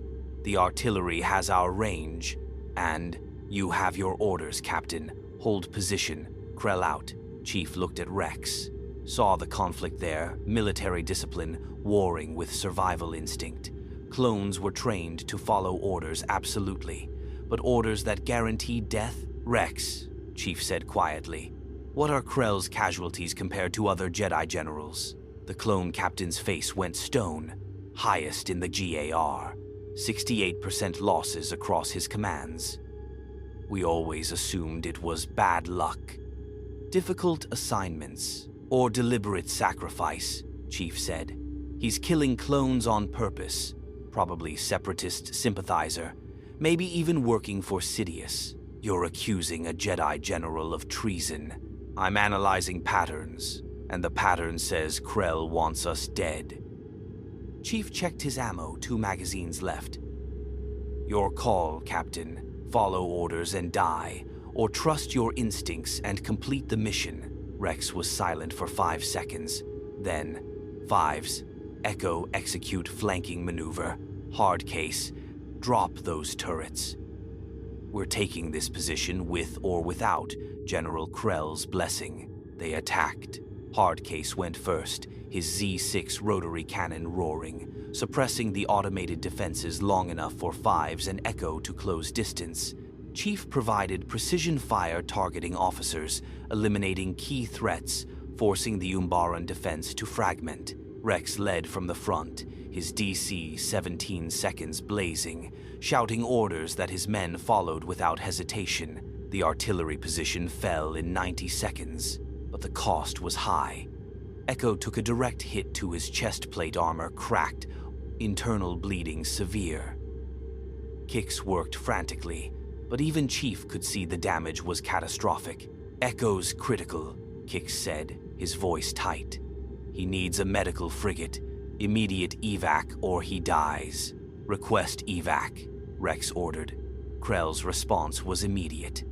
The artillery has our range, and you have your orders, Captain. Hold position. Krell out. Chief looked at Rex. Saw the conflict there, military discipline warring with survival instinct. Clones were trained to follow orders absolutely, but orders that guaranteed death? Rex, Chief said quietly. What are Krell's casualties compared to other Jedi generals? The clone captain's face went stone. Highest in the GAR. 68% losses across his commands. We always assumed it was bad luck. Difficult assignments, or deliberate sacrifice, Chief said. He's killing clones on purpose. Probably separatist sympathizer, maybe even working for Sidious. You're accusing a Jedi general of treason. I'm analyzing patterns, and the pattern says Krell wants us dead. Chief checked his ammo, 2 magazines left. Your call, Captain. Follow orders and die, or trust your instincts and complete the mission. Rex was silent for 5 seconds. Then, Fives, Echo execute flanking maneuver. Hardcase, drop those turrets. We're taking this position with or without General Krell's blessing. They attacked. Hardcase went first, his Z6 rotary cannon roaring, suppressing the automated defenses long enough for Fives and Echo to close distance. Chief provided precision fire targeting officers, eliminating key threats, forcing the Umbaran defense to fragment. Rex led from the front, his DC 17 seconds blazing, shouting orders that his men followed without hesitation. The artillery position fell in 90 seconds, but the cost was high. Echo took a direct hit to his chest plate armor, cracked, internal bleeding severe. Kicks worked frantically, but even Chief could see the damage was catastrophic. Echo's critical, Kicks said, his voice tight. He needs a medical frigate. Immediate evac or he dies. Request evac, Rex ordered. Krell's response was immediate.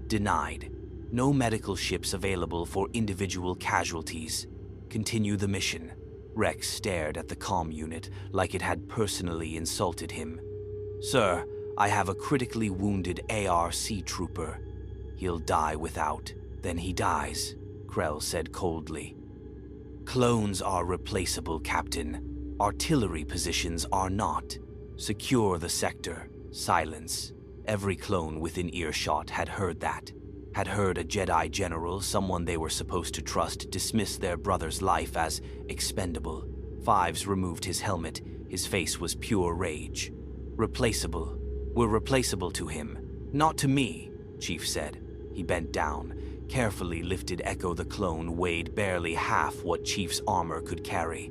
Denied. No medical ships available for individual casualties. Continue the mission. Rex stared at the comm unit like it had personally insulted him. Sir, I have a critically wounded ARC trooper. He'll die without. Then he dies, Krell said coldly. Clones are replaceable, Captain. Artillery positions are not. Secure the sector. Silence. Every clone within earshot had heard that. Had heard a Jedi general, someone they were supposed to trust, dismiss their brother's life as expendable. Fives removed his helmet. His face was pure rage. Replaceable. We're replaceable to him. Not to me, Chief said. He bent down, carefully lifted Echo the clone, weighed barely half what Chief's armor could carry.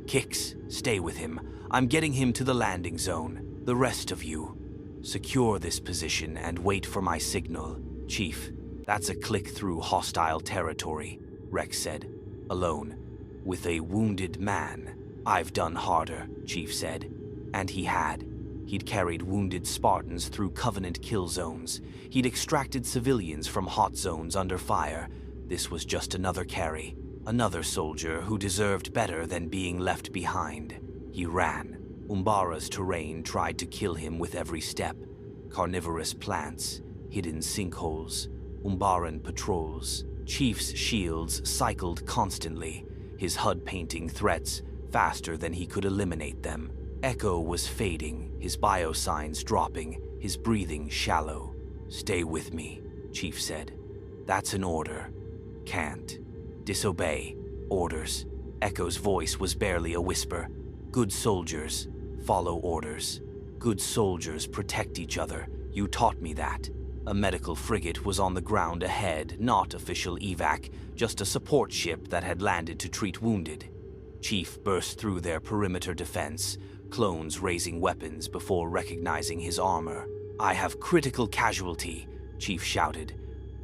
Kicks, stay with him. I'm getting him to the landing zone. The rest of you, secure this position and wait for my signal. Chief, that's a click through hostile territory, Rex said. Alone, with a wounded man. I've done harder, Chief said. And he had. He'd carried wounded Spartans through Covenant kill zones. He'd extracted civilians from hot zones under fire. This was just another carry. Another soldier who deserved better than being left behind. He ran. Umbara's terrain tried to kill him with every step. Carnivorous plants, hidden sinkholes, Umbaran patrols. Chief's shields cycled constantly, his HUD painting threats faster than he could eliminate them. Echo was fading, his biosigns dropping, his breathing shallow. Stay with me, Chief said. That's an order. Can't. Disobey. Orders. Echo's voice was barely a whisper. Good soldiers, follow orders. Good soldiers protect each other. You taught me that. A medical frigate was on the ground ahead, not official evac, just a support ship that had landed to treat wounded. Chief burst through their perimeter defense, clones raising weapons before recognizing his armor. I have critical casualty, Chief shouted.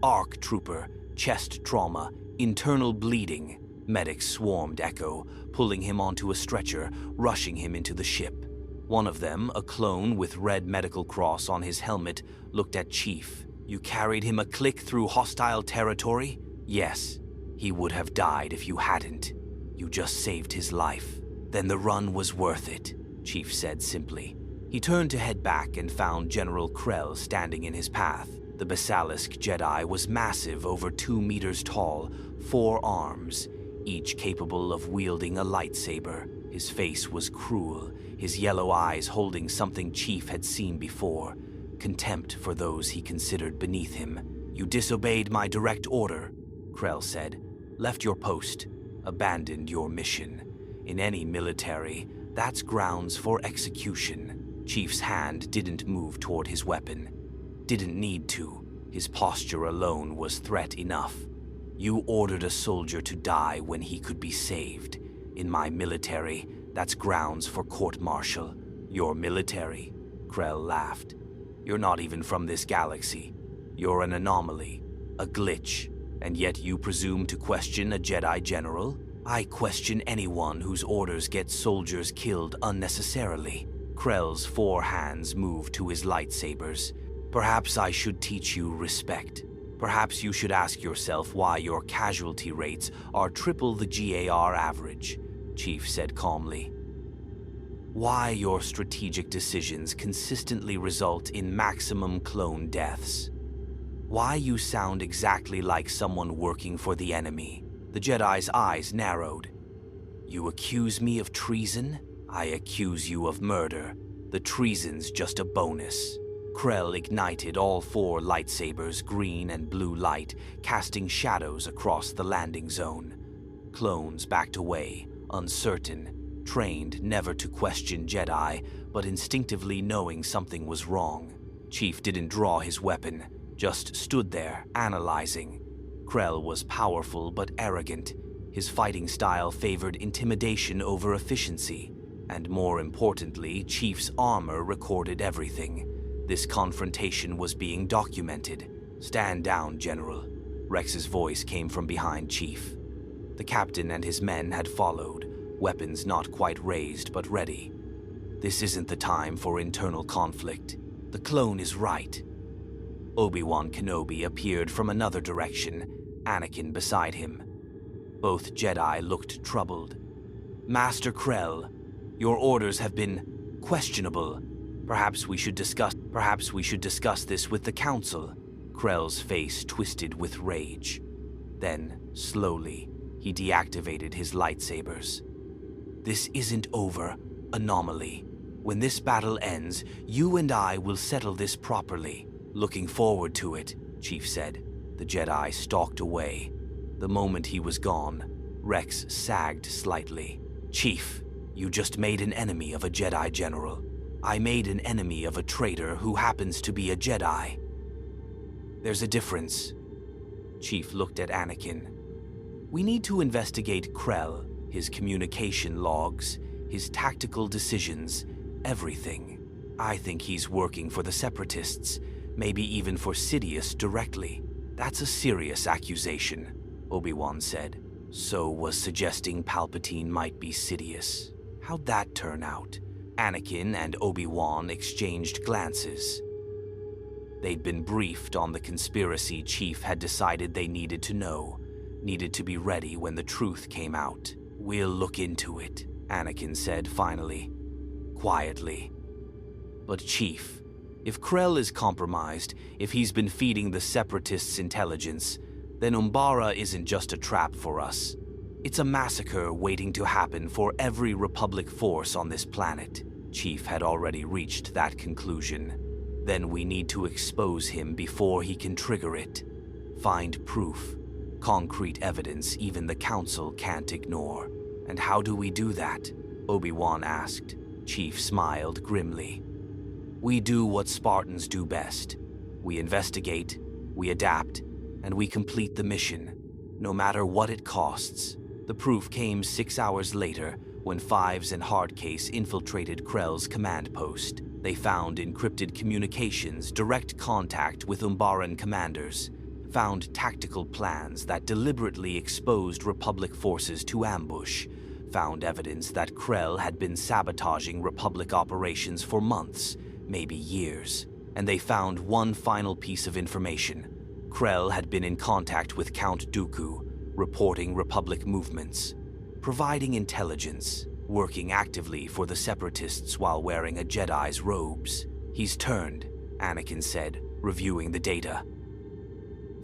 ARC trooper, chest trauma, internal bleeding. Medics swarmed Echo, pulling him onto a stretcher, rushing him into the ship. One of them, a clone with red medical cross on his helmet, looked at Chief. You carried him a click through hostile territory? Yes. He would have died if you hadn't. You just saved his life. Then the run was worth it, Chief said simply. He turned to head back and found General Krell standing in his path. The Basilisk Jedi was massive, over 2 meters tall, 4 arms, each capable of wielding a lightsaber. His face was cruel, his yellow eyes holding something Chief had seen before, contempt for those he considered beneath him. You disobeyed my direct order, Krell said. Left your post, abandoned your mission. In any military, that's grounds for execution. Chief's hand didn't move toward his weapon. Didn't need to. His posture alone was threat enough. You ordered a soldier to die when he could be saved. In my military, that's grounds for court-martial. Your military? Krell laughed. You're not even from this galaxy. You're an anomaly, a glitch, and yet you presume to question a Jedi general? I question anyone whose orders get soldiers killed unnecessarily. Krell's 4 hands moved to his lightsabers. Perhaps I should teach you respect. Perhaps you should ask yourself why your casualty rates are triple the GAR average, Chief said calmly. Why your strategic decisions consistently result in maximum clone deaths. Why you sound exactly like someone working for the enemy. The Jedi's eyes narrowed. You accuse me of treason? I accuse you of murder. The treason's just a bonus. Krell ignited all 4 lightsabers, green and blue light, casting shadows across the landing zone. clones backed away, uncertain, trained never to question Jedi, but instinctively knowing something was wrong. Chief didn't draw his weapon, just stood there, analyzing. Krell was powerful but arrogant. His fighting style favored intimidation over efficiency. And more importantly, Chief's armor recorded everything. This confrontation was being documented. "Stand down, General." Rex's voice came from behind Chief. The captain and his men had followed, weapons not quite raised but ready. "This isn't the time for internal conflict. The clone is right." Obi-Wan Kenobi appeared from another direction, Anakin beside him. Both Jedi looked troubled. "Master Krell, your orders have been questionable. Perhaps we should discuss this with the Council." Krell's face twisted with rage. Then, slowly, he deactivated his lightsabers. "This isn't over, Anomaly. When this battle ends, you and I will settle this properly." "Looking forward to it," Chief said. The Jedi stalked away. The moment he was gone, Rex sagged slightly. "Chief, you just made an enemy of a Jedi general. I made an enemy of a traitor who happens to be a Jedi. There's a difference." Chief looked at Anakin. "We need to investigate Krell, his communication logs, his tactical decisions, everything. I think he's working for the Separatists, maybe even for Sidious directly." "That's a serious accusation," Obi-Wan said. "So was suggesting Palpatine might be Sidious. How'd that turn out?" Anakin and Obi-Wan exchanged glances. They'd been briefed on the conspiracy Chief had decided they needed to know, needed to be ready when the truth came out. "We'll look into it," Anakin said finally, quietly. "But Chief, if Krell is compromised, if he's been feeding the Separatists intelligence, then Umbara isn't just a trap for us. It's a massacre waiting to happen for every Republic force on this planet." Chief had already reached that conclusion. "Then we need to expose him before he can trigger it. Find proof, concrete evidence even the Council can't ignore." "And how do we do that?" Obi-Wan asked. Chief smiled grimly. "We do what Spartans do best. We investigate, we adapt, and we complete the mission, no matter what it costs." The proof came 6 hours later when Fives and Hardcase infiltrated Krell's command post. They found encrypted communications, direct contact with Umbaran commanders, found tactical plans that deliberately exposed Republic forces to ambush, found evidence that Krell had been sabotaging Republic operations for months, maybe years. And they found one final piece of information. Krell had been in contact with Count Dooku, reporting Republic movements, providing intelligence, working actively for the Separatists while wearing a Jedi's robes. "He's turned," Anakin said, reviewing the data.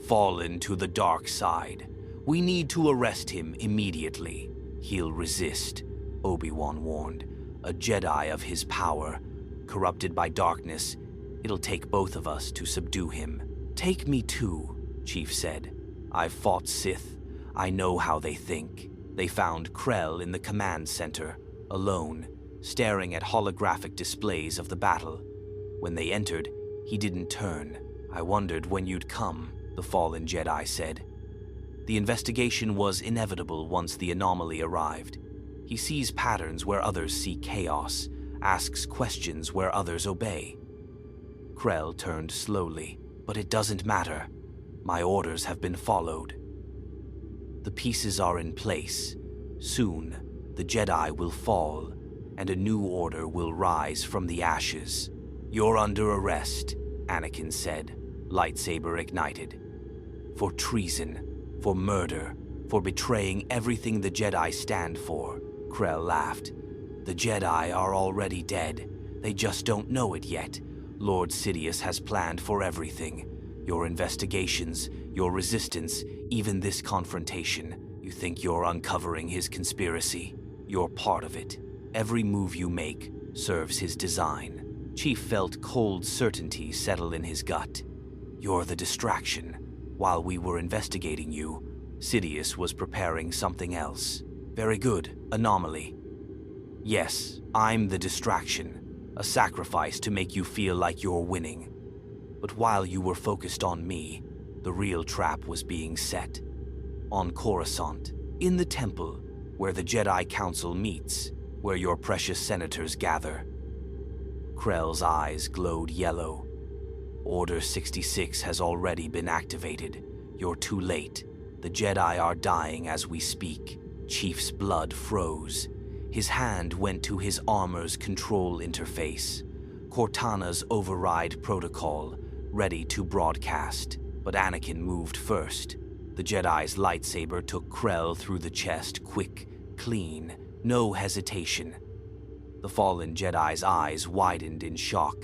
"Fallen to the dark side. We need to arrest him immediately." "He'll resist," Obi-Wan warned. "A Jedi of his power, corrupted by darkness. It'll take both of us to subdue him." "Take me too," Chief said. "I've fought Sith. I know how they think." They found Krell in the command center, alone, staring at holographic displays of the battle. When they entered, he didn't turn. "I wondered when you'd come," the fallen Jedi said. The investigation was inevitable once the anomaly arrived. He sees patterns where others see chaos, asks questions where others obey. Krell turned slowly. "But it doesn't matter. My orders have been followed. The pieces are in place. Soon, the Jedi will fall, and a new order will rise from the ashes." "You're under arrest," Anakin said, lightsaber ignited. "For treason, for murder, for betraying everything the Jedi stand for." Krell laughed. "The Jedi are already dead. They just don't know it yet. Lord Sidious has planned for everything. Your investigations, your resistance, even this confrontation. You think you're uncovering his conspiracy? You're part of it. Every move you make serves his design." Chief felt cold certainty settle in his gut. "You're the distraction. While we were investigating you, Sidious was preparing something else. Very good, anomaly. Yes, I'm the distraction, a sacrifice to make you feel like you're winning. But while you were focused on me, the real trap was being set. On Coruscant, in the temple, where the Jedi Council meets, where your precious senators gather. Krell's eyes glowed yellow. Order 66 has already been activated. You're too late. The Jedi are dying as we speak. Chief's blood froze. His hand went to his armor's control interface. Cortana's override protocol, ready to broadcast. But Anakin moved first. The Jedi's lightsaber took Krell through the chest, quick, clean, no hesitation. The fallen Jedi's eyes widened in shock.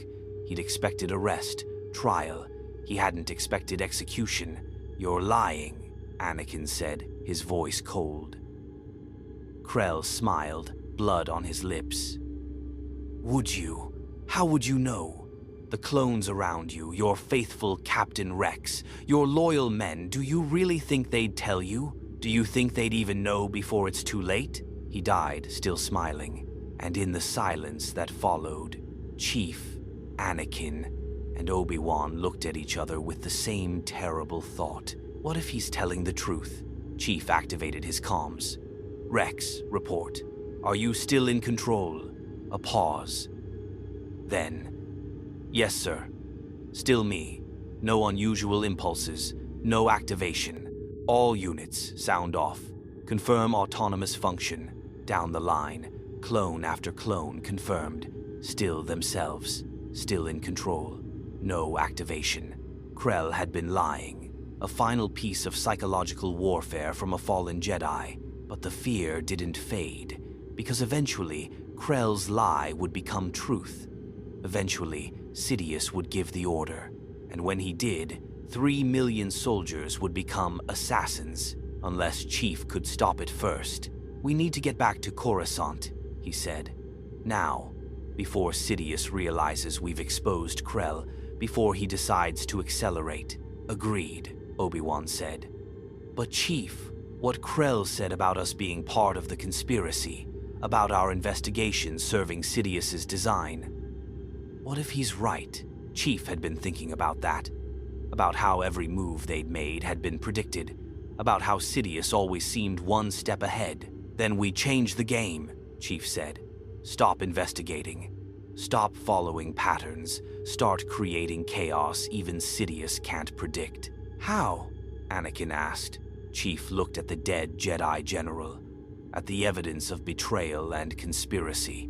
He'd expected arrest, trial. He hadn't expected execution. You're lying, Anakin said, his voice cold. Krell smiled, blood on his lips. Would you? How would you know? The clones around you, your faithful Captain Rex, your loyal men, do you really think they'd tell you? Do you think they'd even know before it's too late? He died, still smiling, and in the silence that followed, Chief, Anakin, and Obi-Wan looked at each other with the same terrible thought. What if he's telling the truth? Chief activated his comms. Rex, report. Are you still in control? A pause. Then, yes, sir. Still me. No unusual impulses. No activation. All units, sound off. Confirm autonomous function. Down the line. Clone after clone confirmed. Still themselves. Still in control. No activation. Krell had been lying. A final piece of psychological warfare from a fallen Jedi. But the fear didn't fade. Because eventually, Krell's lie would become truth. Eventually, Sidious would give the order, and when he did, 3 million soldiers would become assassins, unless Chief could stop it first. We need to get back to Coruscant, he said. Now, before Sidious realizes we've exposed Krell, before he decides to accelerate. Agreed, Obi-Wan said. But Chief, what Krell said about us being part of the conspiracy, about our investigation serving Sidious's design. What if he's right? Chief had been thinking about that. About how every move they'd made had been predicted. About how Sidious always seemed one step ahead. Then we change the game, Chief said. Stop investigating. Stop following patterns. Start creating chaos even Sidious can't predict. How? Anakin asked. Chief looked at the dead Jedi general. At the evidence of betrayal and conspiracy.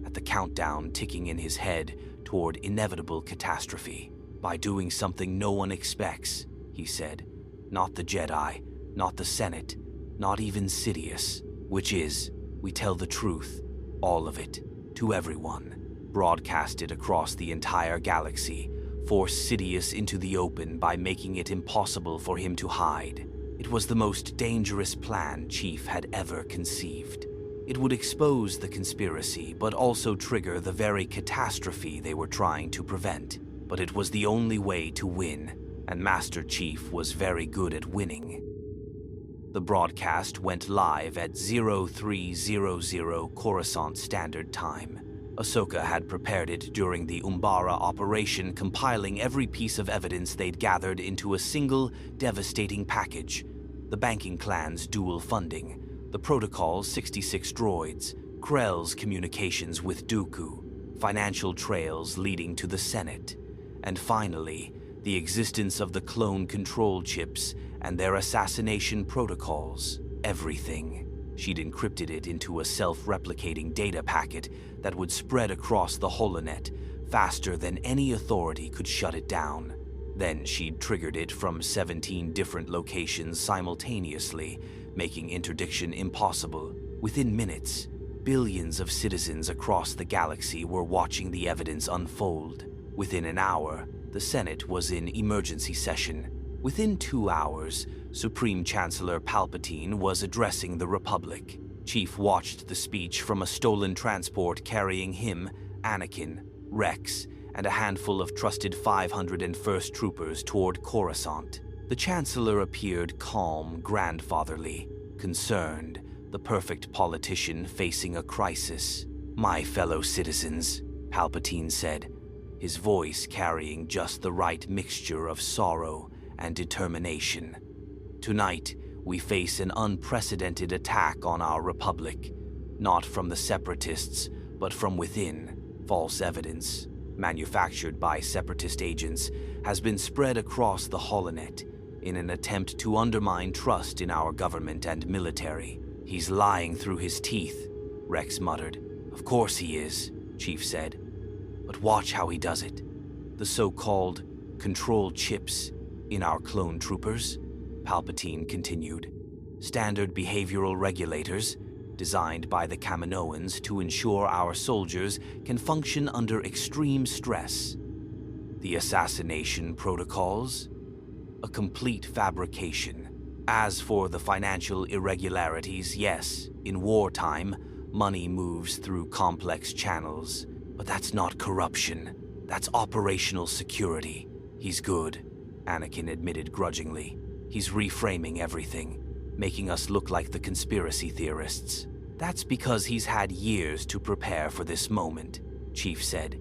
At the countdown ticking in his head toward inevitable catastrophe. By doing something no one expects, he said. Not the Jedi, not the Senate, not even Sidious. Which is, we tell the truth, all of it, to everyone. Broadcast it across the entire galaxy. Force Sidious into the open by making it impossible for him to hide. It was the most dangerous plan Chief had ever conceived. It would expose the conspiracy, but also trigger the very catastrophe they were trying to prevent. But it was the only way to win, and Master Chief was very good at winning. The broadcast went live at 0300 Coruscant Standard Time. Ahsoka had prepared it during the Umbara operation, compiling every piece of evidence they'd gathered into a single, devastating package. The banking clan's dual funding, the protocol's 66 droids, Krell's communications with Dooku, financial trails leading to the Senate, and finally, the existence of the clone control chips and their assassination protocols. Everything. She'd encrypted it into a self-replicating data packet that would spread across the holonet faster than any authority could shut it down. Then she'd triggered it from 17 different locations simultaneously, making interdiction impossible. Within minutes, billions of citizens across the galaxy were watching the evidence unfold. Within an hour, the Senate was in emergency session. Within 2 hours, Supreme Chancellor Palpatine was addressing the Republic. Chief watched the speech from a stolen transport carrying him, Anakin, Rex, and a handful of trusted 501st troopers toward Coruscant. The Chancellor appeared calm, grandfatherly, concerned, the perfect politician facing a crisis. "My fellow citizens," Palpatine said, his voice carrying just the right mixture of sorrow and determination. "Tonight, we face an unprecedented attack on our republic, not from the separatists, but from within. False evidence, manufactured by separatist agents, has been spread across the holonet in an attempt to undermine trust in our government and military." "He's lying through his teeth," Rex muttered. "Of course he is," Chief said. "But watch how he does it. The so-called control chips in our clone troopers," Palpatine continued. "Standard behavioral regulators designed by the Kaminoans to ensure our soldiers can function under extreme stress. The assassination protocols? A complete fabrication. As for the financial irregularities, yes, in wartime, money moves through complex channels. But that's not corruption. That's operational security. He's good," Anakin admitted grudgingly. "He's reframing everything, making us look like the conspiracy theorists. That's because he's had years to prepare for this moment," Chief said.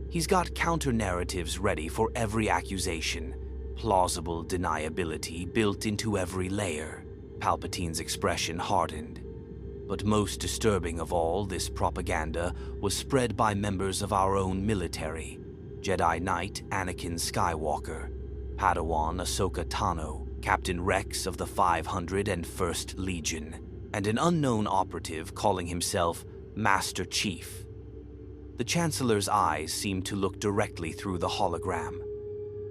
"He's got counter-narratives ready for every accusation, plausible deniability built into every layer." Palpatine's expression hardened. But most disturbing of all, this propaganda was spread by members of our own military. Jedi Knight Anakin Skywalker, Padawan Ahsoka Tano, Captain Rex of the 501st Legion, and an unknown operative calling himself Master Chief. The Chancellor's eyes seemed to look directly through the hologram.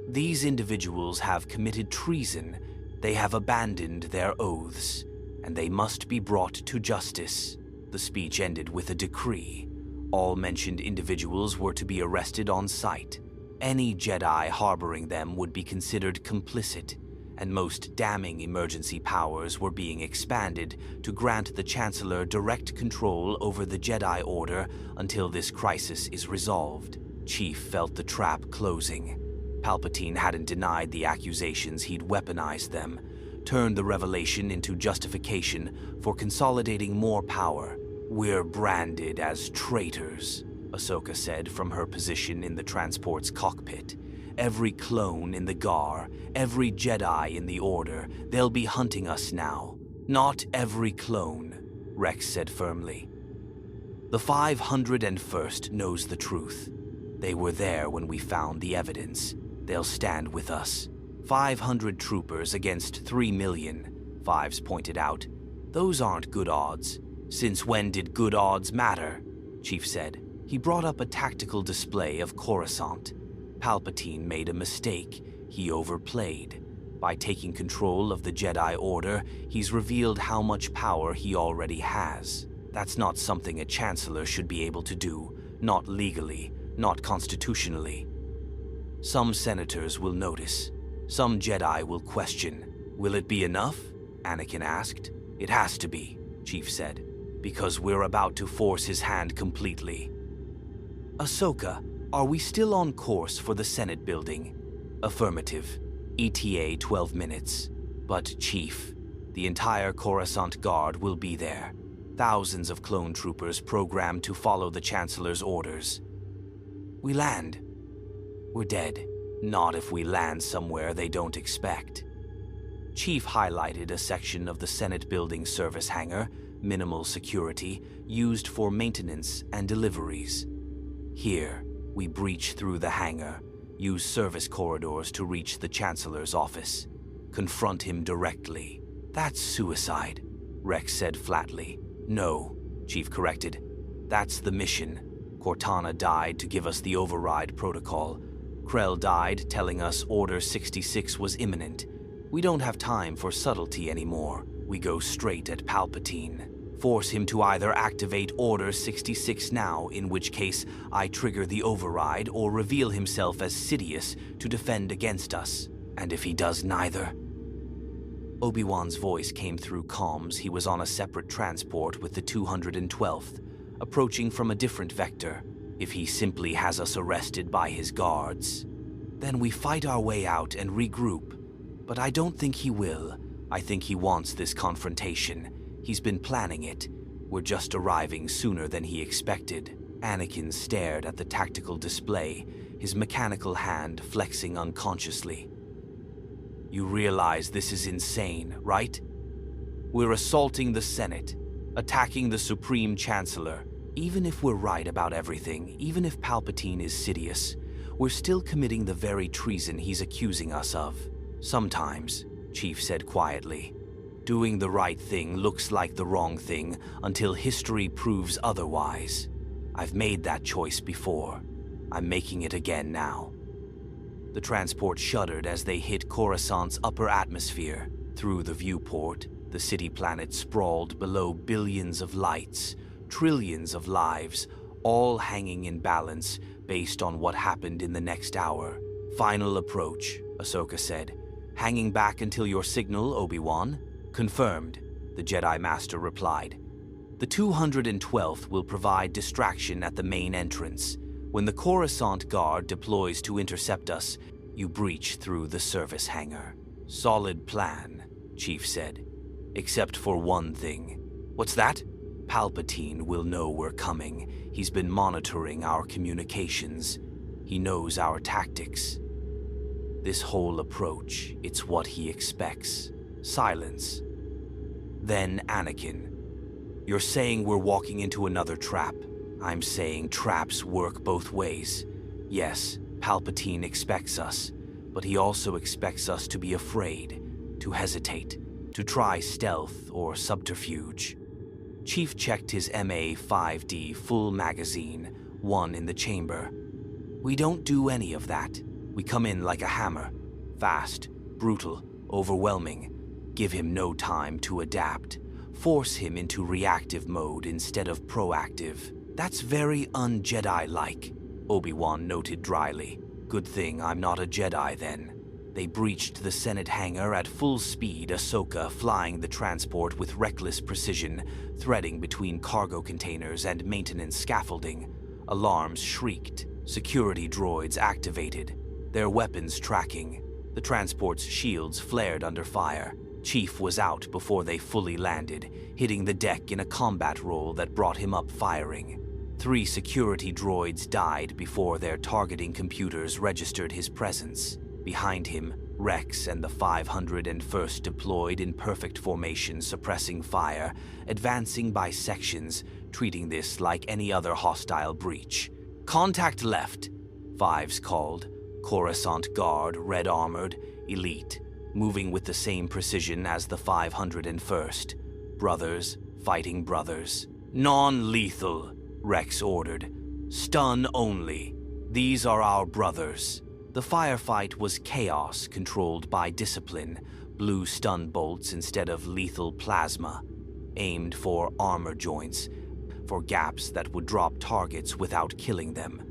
"These individuals have committed treason. They have abandoned their oaths, and they must be brought to justice." The speech ended with a decree. All mentioned individuals were to be arrested on sight. Any Jedi harboring them would be considered complicit, and most damning emergency powers were being expanded to grant the Chancellor direct control over the Jedi Order until this crisis is resolved. Chief felt the trap closing. Palpatine hadn't denied the accusations, he'd weaponized them, turned the revelation into justification for consolidating more power. "We're branded as traitors," Ahsoka said from her position in the transport's cockpit. "Every clone in the GAR, every Jedi in the Order, they'll be hunting us now." "Not every clone," Rex said firmly. "The 501st knows the truth. They were there when we found the evidence. They'll stand with us. 500 troopers against 3 million, Fives pointed out. "Those aren't good odds." "Since when did good odds matter?" Chief said. He brought up a tactical display of Coruscant. Palpatine made a mistake. He overplayed. By taking control of the Jedi Order, he's revealed how much power he already has. That's not something a Chancellor should be able to do. Not legally, not constitutionally. Some senators will notice. Some Jedi will question. "Will it be enough?" Anakin asked. "It has to be," Chief said, "because we're about to force his hand completely." "Ahsoka, are we still on course for the Senate building?" "Affirmative. ETA 12 minutes. But, Chief, the entire Coruscant Guard will be there. Thousands of clone troopers programmed to follow the Chancellor's orders. We land. We're dead. Not if we land somewhere they don't expect." Chief highlighted a section of the Senate building service hangar, minimal security, used for maintenance and deliveries. "Here, we breach through the hangar, use service corridors to reach the Chancellor's office. Confront him directly." "That's suicide," Rex said flatly. "No," Chief corrected. "That's the mission. Cortana died to give us the override protocol. Krell died telling us Order 66 was imminent. We don't have time for subtlety anymore. We go straight at Palpatine. Force him to either activate Order 66 now, in which case I trigger the override, or reveal himself as Sidious to defend against us. And if he does neither..." Obi-Wan's voice came through comms. He was on a separate transport with the 212th, approaching from a different vector. "If he simply has us arrested by his guards, then we fight our way out and regroup. But I don't think he will. I think he wants this confrontation. He's been planning it. We're just arriving sooner than he expected. Anakin stared at the tactical display, his mechanical hand flexing unconsciously. You realize this is insane, right? We're assaulting the Senate, attacking the Supreme Chancellor. Even if we're right about everything, even if Palpatine is Sidious, we're still committing the very treason he's accusing us of. Sometimes, Chief said quietly, doing the right thing looks like the wrong thing until history proves otherwise. I've made that choice before. I'm making it again now. The transport shuddered as they hit Coruscant's upper atmosphere. Through the viewport, the city planet sprawled below billions of lights, trillions of lives, all hanging in balance based on what happened in the next hour. Final approach, Ahsoka said. Hanging back until your signal, Obi-Wan? Confirmed, the Jedi Master replied. The 212th will provide distraction at the main entrance. When the Coruscant Guard deploys to intercept us, you breach through the service hangar. Solid plan, Chief said. Except for one thing. What's that? Palpatine will know we're coming. He's been monitoring our communications. He knows our tactics. This whole approach, it's what he expects. Silence. Then Anakin. You're saying we're walking into another trap. I'm saying traps work both ways. Yes, Palpatine expects us, but he also expects us to be afraid, to hesitate, to try stealth or subterfuge. Chief checked his MA-5D full magazine, one in the chamber. We don't do any of that. We come in like a hammer. Fast, brutal, overwhelming. Give him no time to adapt. Force him into reactive mode instead of proactive. That's very un-Jedi-like, Obi-Wan noted dryly. Good thing I'm not a Jedi then. They breached the Senate hangar at full speed, Ahsoka flying the transport with reckless precision, threading between cargo containers and maintenance scaffolding. Alarms shrieked. Security droids activated, their weapons tracking. The transport's shields flared under fire. Chief was out before they fully landed, hitting the deck in a combat roll that brought him up firing. 3 security droids died before their targeting computers registered his presence. Behind him, Rex and the 501st deployed in perfect formation, suppressing fire, advancing by sections, treating this like any other hostile breach. Contact left, Fives called. Coruscant Guard, red-armored, elite, moving with the same precision as the 501st. Brothers fighting brothers. Non-lethal, Rex ordered. Stun only. These are our brothers. The firefight was chaos controlled by discipline, blue stun bolts instead of lethal plasma, aimed for armor joints, for gaps that would drop targets without killing them.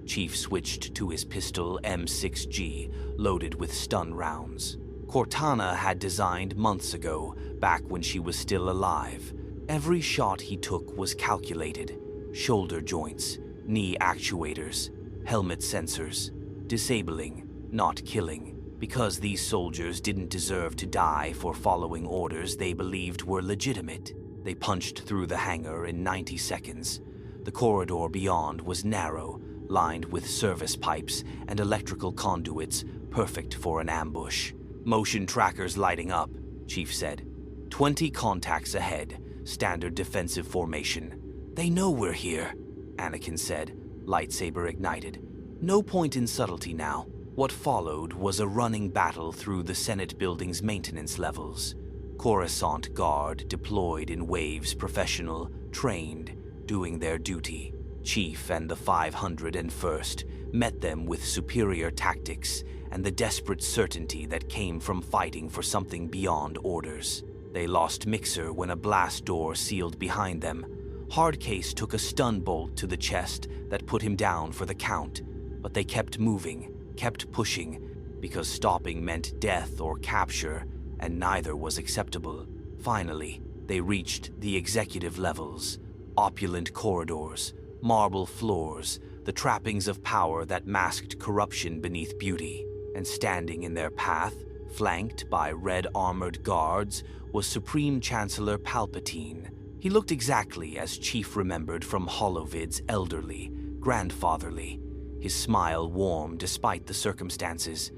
Chief switched to his pistol M6G, loaded with stun rounds. Cortana had designed months ago, back when she was still alive. Every shot he took was calculated. Shoulder joints, knee actuators, helmet sensors. Disabling, not killing, because these soldiers didn't deserve to die for following orders they believed were legitimate. They punched through the hangar in 90 seconds. The corridor beyond was narrow, lined with service pipes and electrical conduits, perfect for an ambush. Motion trackers lighting up, Chief said. 20 contacts ahead, standard defensive formation. They know we're here, Anakin said, lightsaber ignited. No point in subtlety now. What followed was a running battle through the Senate building's maintenance levels. Coruscant Guard deployed in waves, professional, trained, doing their duty. Chief and the 501st met them with superior tactics and the desperate certainty that came from fighting for something beyond orders. They lost Mixer when a blast door sealed behind them. Hardcase took a stun bolt to the chest that put him down for the count. But they kept moving, kept pushing, because stopping meant death or capture, and neither was acceptable. Finally, they reached the executive levels, opulent corridors, marble floors, the trappings of power that masked corruption beneath beauty. And standing in their path, Flanked by red-armored guards was Supreme Chancellor Palpatine. He looked exactly as Chief remembered from Holovid's elderly, grandfatherly. His smile warm despite the circumstances,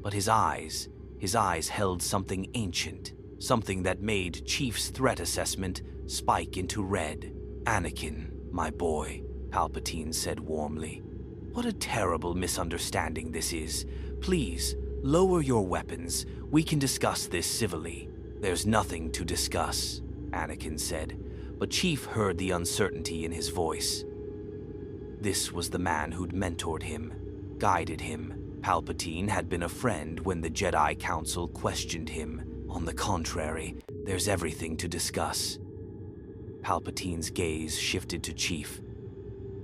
but his eyes held something ancient, something that made Chief's threat assessment spike into red. "Anakin, my boy," Palpatine said warmly. "What a terrible misunderstanding this is. Please, lower your weapons. We can discuss this civilly." "There's nothing to discuss," Anakin said, but Chief heard the uncertainty in his voice. This was the man who'd mentored him, guided him. Palpatine had been a friend when the Jedi Council questioned him. On the contrary, there's everything to discuss. Palpatine's gaze shifted to Chief.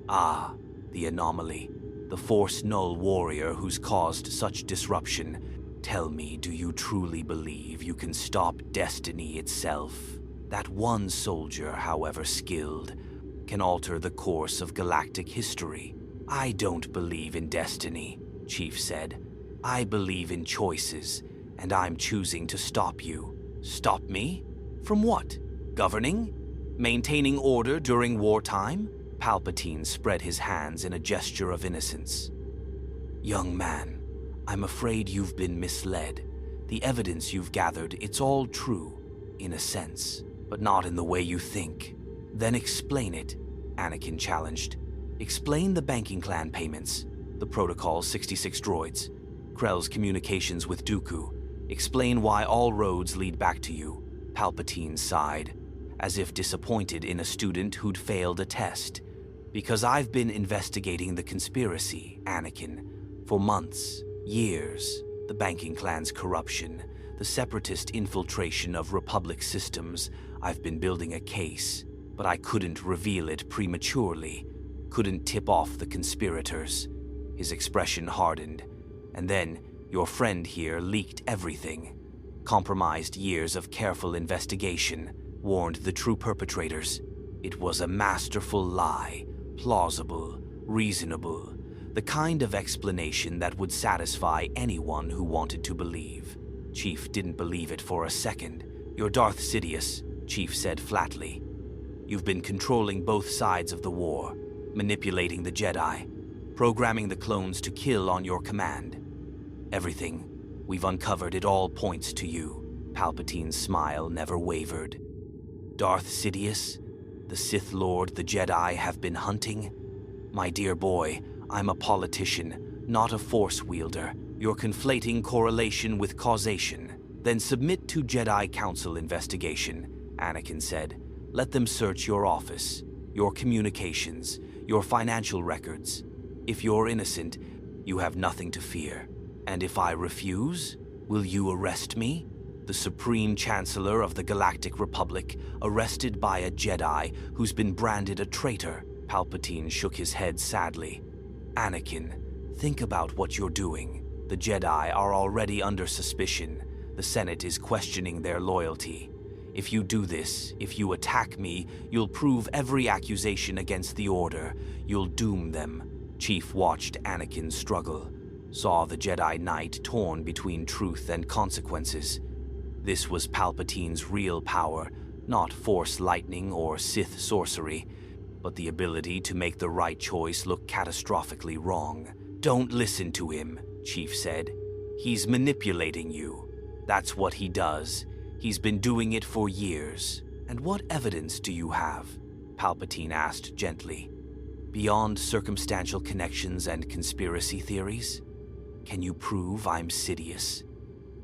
"Ah, the anomaly. The Force-null warrior who's caused such disruption. Tell me, do you truly believe you can stop destiny itself? That one soldier, however skilled, can alter the course of galactic history." "I don't believe in destiny," Chief said. "I believe in choices, and I'm choosing to stop you." "Stop me? From what? Governing? Maintaining order during wartime?" Palpatine spread his hands in a gesture of innocence. "Young man, I'm afraid you've been misled. The evidence you've gathered, it's all true, in a sense, but not in the way you think." "Then explain it," Anakin challenged. "Explain the banking clan payments, the Protocol 66 droids, Krell's communications with Dooku. Explain why all roads lead back to you." Palpatine sighed, as if disappointed in a student who'd failed a test. "Because I've been investigating the conspiracy, Anakin, for months, years. The banking clan's corruption, the separatist infiltration of Republic systems. I've been building a case, but I couldn't reveal it prematurely, couldn't tip off the conspirators." His expression hardened. "And then, your friend here leaked everything. Compromised years of careful investigation, warned the true perpetrators. It was a masterful lie, plausible, reasonable, the kind of explanation that would satisfy anyone who wanted to believe." Chief didn't believe it for a second. "You're Darth Sidious," Chief said flatly. "You've been controlling both sides of the war, manipulating the Jedi, programming the clones to kill on your command. Everything we've uncovered, it all points to you." Palpatine's smile never wavered. "Darth Sidious, the Sith Lord the Jedi have been hunting? My dear boy, I'm a politician, not a Force wielder. You're conflating correlation with causation." "Then submit to Jedi Council investigation," Anakin said. "Let them search your office, your communications, your financial records. If you're innocent, you have nothing to fear. And if I refuse, will you arrest me? The Supreme Chancellor of the Galactic Republic, arrested by a Jedi who's been branded a traitor." Palpatine shook his head sadly. "Anakin, think about what you're doing. The Jedi are already under suspicion. The Senate is questioning their loyalty. If you do this, if you attack me, you'll prove every accusation against the Order. You'll doom them." Chief watched Anakin struggle, saw the Jedi Knight torn between truth and consequences. This was Palpatine's real power, not Force lightning or Sith sorcery, but the ability to make the right choice look catastrophically wrong. "Don't listen to him," Chief said. "He's manipulating you. That's what he does. He's been doing it for years." "And what evidence do you have?" Palpatine asked gently. "Beyond circumstantial connections and conspiracy theories? Can you prove I'm Sidious?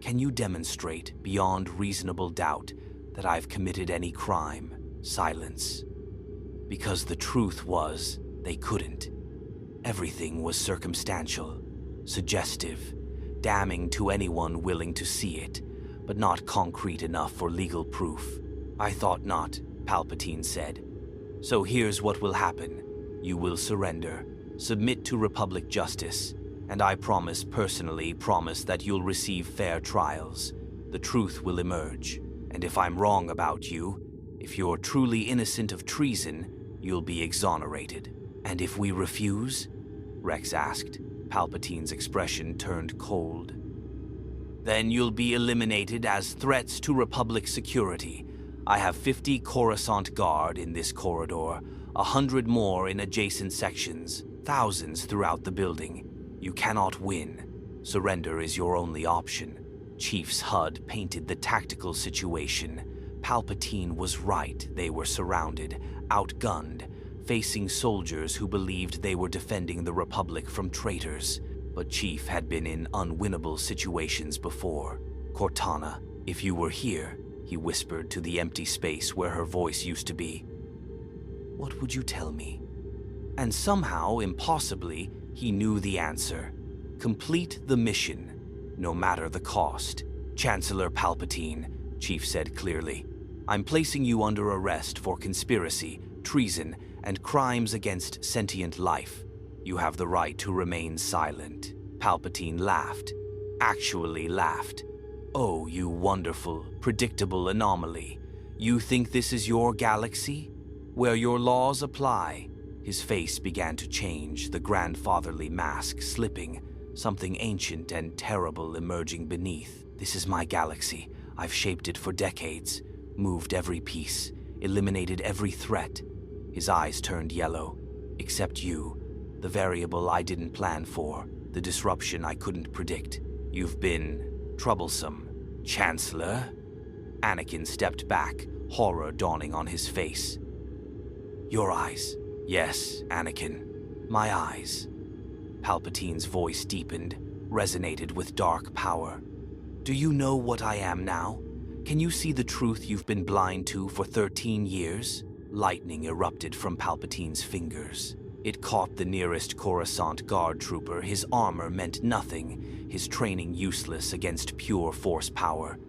Can you demonstrate beyond reasonable doubt that I've committed any crime?" Silence. Because the truth was, they couldn't. Everything was circumstantial, suggestive, damning to anyone willing to see it, but not concrete enough for legal proof. "I thought not," Palpatine said. "So here's what will happen. You will surrender, submit to Republic justice, and I personally promise that you'll receive fair trials. The truth will emerge, and if I'm wrong about you, if you're truly innocent of treason, you'll be exonerated." "And if we refuse?" Rex asked. Palpatine's expression turned cold. Then you'll be eliminated as threats to Republic security. I have 50 Coruscant Guard in this corridor, 100 more in adjacent sections, thousands throughout the building. You cannot win. Surrender is your only option. Chief's HUD painted the tactical situation. Palpatine was right. They were surrounded, outgunned, facing soldiers who believed they were defending the Republic from traitors. But Chief had been in unwinnable situations before. Cortana, if you were here, he whispered to the empty space where her voice used to be, what would you tell me? And somehow, impossibly, he knew the answer. Complete the mission, no matter the cost. Chancellor Palpatine, Chief said clearly, I'm placing you under arrest for conspiracy, treason, and crimes against sentient life. You have the right to remain silent. Palpatine laughed. Actually laughed. Oh, you wonderful, predictable anomaly. You think this is your galaxy? Where your laws apply? His face began to change, the grandfatherly mask slipping, something ancient and terrible emerging beneath. This is my galaxy. I've shaped it for decades, moved every piece, eliminated every threat. His eyes turned yellow. Except you, the variable I didn't plan for, the disruption I couldn't predict. You've been troublesome. Chancellor? Anakin stepped back, horror dawning on his face. Your eyes. Yes, Anakin. My eyes. Palpatine's voice deepened, resonated with dark power. Do you know what I am now? Can you see the truth you've been blind to for 13 years? Lightning erupted from Palpatine's fingers. It caught the nearest Coruscant Guard trooper. His armor meant nothing, his training useless against pure Force power.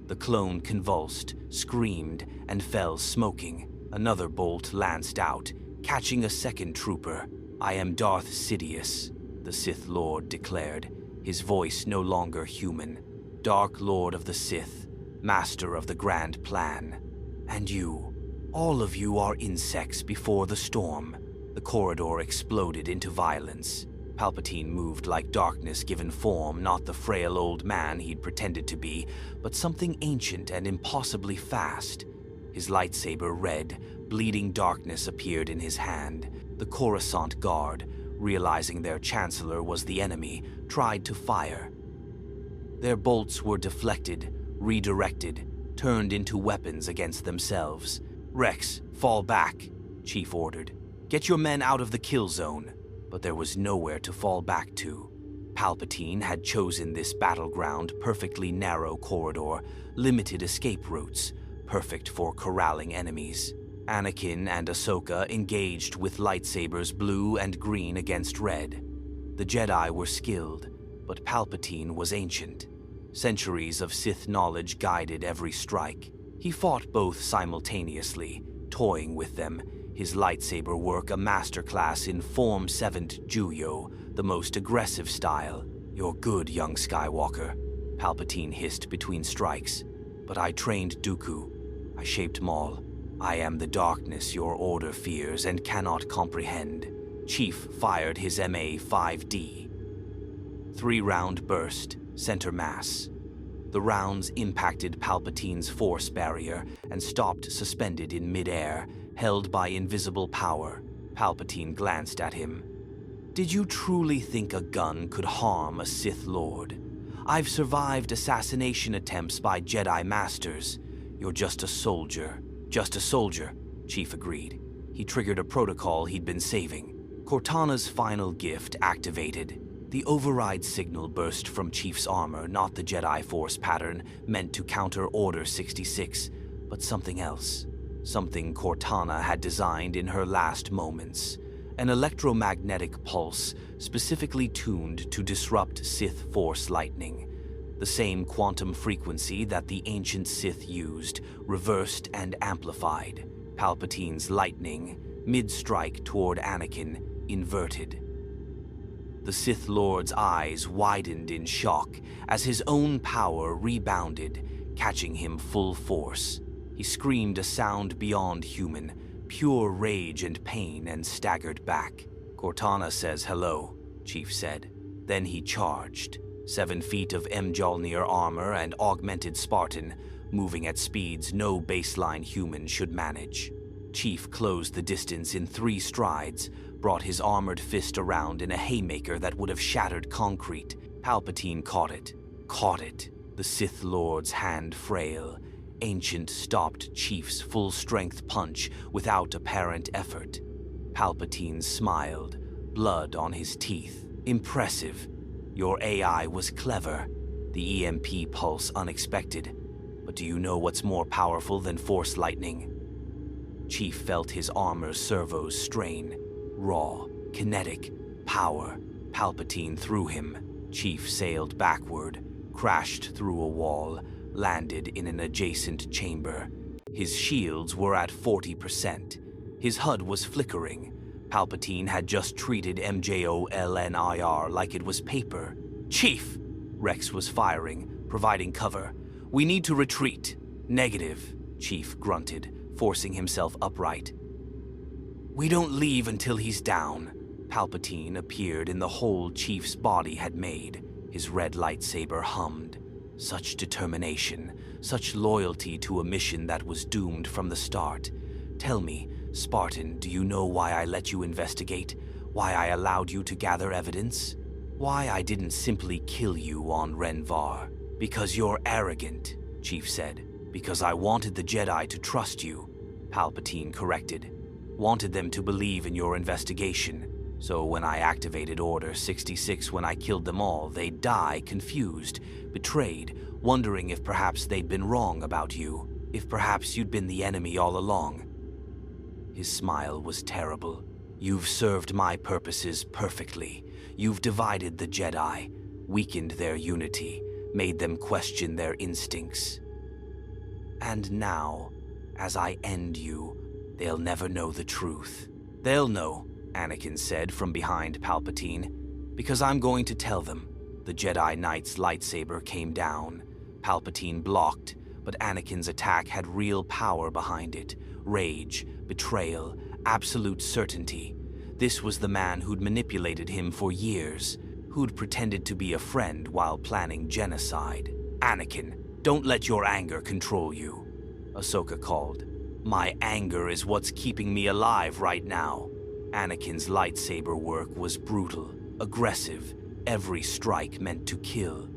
The clone convulsed, screamed, and fell smoking. Another bolt lanced out, catching a second trooper. I am Darth Sidious, the Sith Lord declared, his voice no longer human. Dark Lord of the Sith, master of the grand plan. And you, all of you are insects before the storm. The corridor exploded into violence. Palpatine moved like darkness given form, not the frail old man he'd pretended to be, but something ancient and impossibly fast. His lightsaber red, bleeding darkness appeared in his hand. The Coruscant Guard, realizing their chancellor was the enemy, tried to fire. Their bolts were deflected, redirected, turned into weapons against themselves. Rex, fall back, Chief ordered. Get your men out of the kill zone. But there was nowhere to fall back to. Palpatine had chosen this battleground, perfectly narrow corridor, limited escape routes, perfect for corralling enemies. Anakin and Ahsoka engaged with lightsabers blue and green against red. The Jedi were skilled, but Palpatine was ancient. Centuries of Sith knowledge guided every strike. He fought both simultaneously, toying with them, his lightsaber work a masterclass in Form 7th Juyo, the most aggressive style. You're good, young Skywalker, Palpatine hissed between strikes. But I trained Dooku. I shaped Maul. I am the darkness your order fears and cannot comprehend. Chief fired his MA-5D. 3-round burst, center mass. The rounds impacted Palpatine's force barrier and stopped suspended in midair, held by invisible power. Palpatine glanced at him. Did you truly think a gun could harm a Sith Lord? I've survived assassination attempts by Jedi Masters. You're just a soldier. Just a soldier, Chief agreed. He triggered a protocol he'd been saving. Cortana's final gift activated. The override signal burst from Chief's armor, not the Jedi Force pattern meant to counter Order 66, but something else. Something Cortana had designed in her last moments. An electromagnetic pulse specifically tuned to disrupt Sith Force lightning. The same quantum frequency that the ancient Sith used, reversed and amplified. Palpatine's lightning, mid-strike toward Anakin, inverted. The Sith Lord's eyes widened in shock as his own power rebounded, catching him full force. He screamed a sound beyond human, pure rage and pain, and staggered back. Cortana says hello, Chief said. Then he charged. 7 feet of Mjolnir armor and augmented Spartan, moving at speeds no baseline human should manage. Chief closed the distance in 3 strides, brought his armored fist around in a haymaker that would have shattered concrete. Palpatine caught it. Caught it. The Sith Lord's hand frail. Ancient stopped Chief's full-strength punch without apparent effort. Palpatine smiled, blood on his teeth. Impressive. Your AI was clever. The EMP pulse unexpected. But do you know what's more powerful than Force lightning? Chief felt his armor's servos strain. Raw, kinetic, power. Palpatine threw him. Chief sailed backward, crashed through a wall, landed in an adjacent chamber. His shields were at 40%. His HUD was flickering. Palpatine had just treated MJOLNIR like it was paper. Chief! Rex was firing, providing cover. We need to retreat. Negative, Chief grunted, forcing himself upright. We don't leave until he's down. Palpatine appeared in the hole Chief's body had made. His red lightsaber hummed. Such determination, such loyalty to a mission that was doomed from the start. Tell me, Spartan, do you know why I let you investigate? Why I allowed you to gather evidence? Why I didn't simply kill you on Renvar? Because you're arrogant, Chief said. Because I wanted the Jedi to trust you, Palpatine corrected. Wanted them to believe in your investigation. So when I activated Order 66 when I killed them all, they'd die confused, betrayed, wondering if perhaps they'd been wrong about you, if perhaps you'd been the enemy all along. His smile was terrible. You've served my purposes perfectly. You've divided the Jedi, weakened their unity, made them question their instincts. And now, as I end you, they'll never know the truth. They'll know, Anakin said from behind Palpatine, because I'm going to tell them. The Jedi Knight's lightsaber came down. Palpatine blocked, but Anakin's attack had real power behind it. Rage, betrayal, absolute certainty. This was the man who'd manipulated him for years, who'd pretended to be a friend while planning genocide. Anakin, don't let your anger control you, Ahsoka called. My anger is what's keeping me alive right now. Anakin's lightsaber work was brutal, aggressive, every strike meant to kill.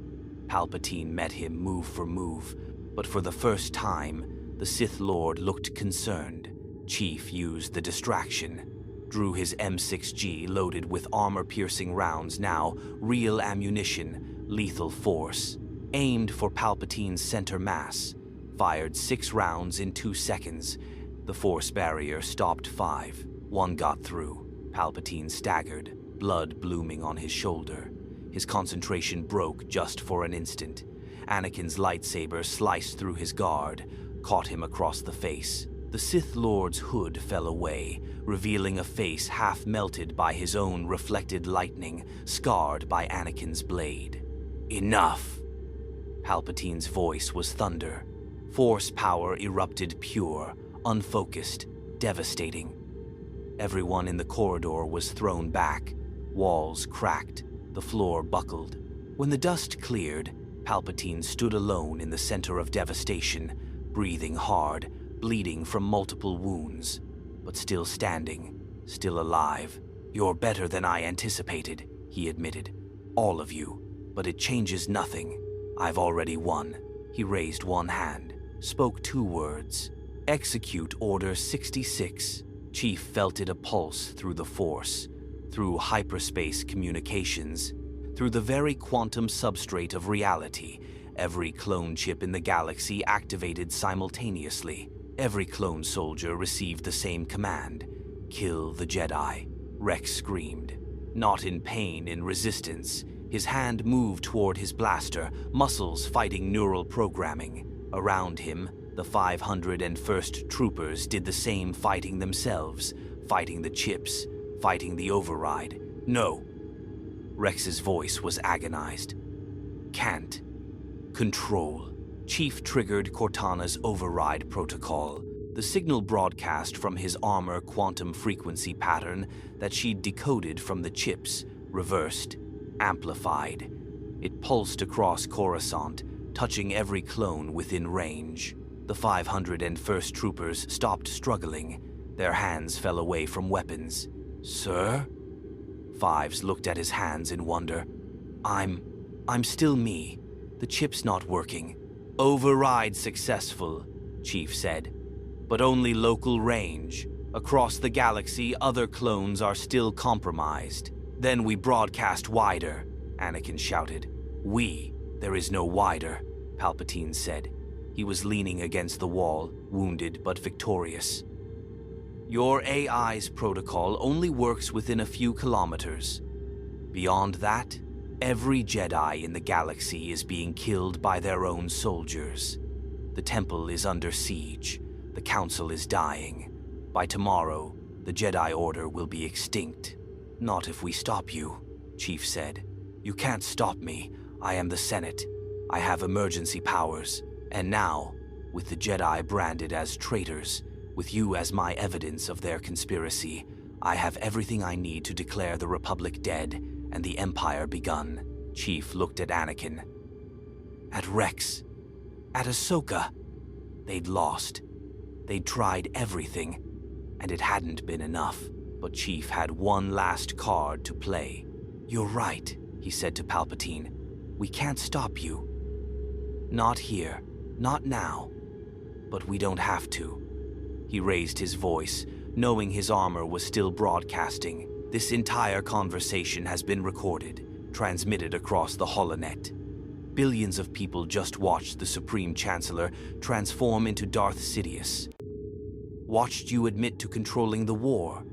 Palpatine met him move for move, but for the first time, the Sith Lord looked concerned. Chief used the distraction, drew his M6G loaded with armor-piercing rounds, now real ammunition, lethal force, aimed for Palpatine's center mass, fired 6 rounds in 2 seconds. The force barrier stopped 5. 1 got through. Palpatine staggered, blood blooming on his shoulder. His concentration broke just for an instant. Anakin's lightsaber sliced through his guard, caught him across the face. The Sith Lord's hood fell away, revealing a face half melted by his own reflected lightning, scarred by Anakin's blade. Enough! Palpatine's voice was thunder. Force power erupted pure, unfocused, devastating. Everyone in the corridor was thrown back. Walls cracked, the floor buckled. When the dust cleared, Palpatine stood alone in the center of devastation, breathing hard, bleeding from multiple wounds, but still standing, still alive. You're better than I anticipated, he admitted. All of you. But it changes nothing. I've already won. He raised one hand, spoke 2 words. Execute Order 66. Chief felt it a pulse through the Force, through hyperspace communications, through the very quantum substrate of reality. Every clone chip in the galaxy activated simultaneously. Every clone soldier received the same command. Kill the Jedi. Rex screamed. Not in pain, in resistance. His hand moved toward his blaster, muscles fighting neural programming. Around him, the 501st Troopers did the same, fighting themselves, fighting the chips, fighting the override. No. Rex's voice was agonized. Can't. Control. Chief triggered Cortana's override protocol, the signal broadcast from his armor quantum frequency pattern that she'd decoded from the chips, reversed, amplified. It pulsed across Coruscant, touching every clone within range. The 501st troopers stopped struggling. Their hands fell away from weapons. "Sir?" Fives looked at his hands in wonder. I'm still me. The chip's not working." "Override successful," Chief said. "But only local range. Across the galaxy, other clones are still compromised." "Then we broadcast wider," Anakin shouted. "We? There is no wider," Palpatine said. He was leaning against the wall, wounded but victorious. "Your AI's protocol only works within a few kilometers. Beyond that, every Jedi in the galaxy is being killed by their own soldiers. The temple is under siege. The council is dying. By tomorrow, the Jedi Order will be extinct." "Not if we stop you," Chief said. "You can't stop me. I am the Senate. I have emergency powers. And now, with the Jedi branded as traitors, with you as my evidence of their conspiracy, I have everything I need to declare the Republic dead and the Empire begun." Chief looked at Anakin. At Rex. At Ahsoka. They'd lost. They'd tried everything, and it hadn't been enough. But Chief had one last card to play. "You're right," he said to Palpatine. "We can't stop you. Not here. Not now. But we don't have to." He raised his voice, knowing his armor was still broadcasting. "This entire conversation has been recorded, transmitted across the holonet. Billions of people just watched the Supreme Chancellor transform into Darth Sidious. Watched you admit to controlling the war.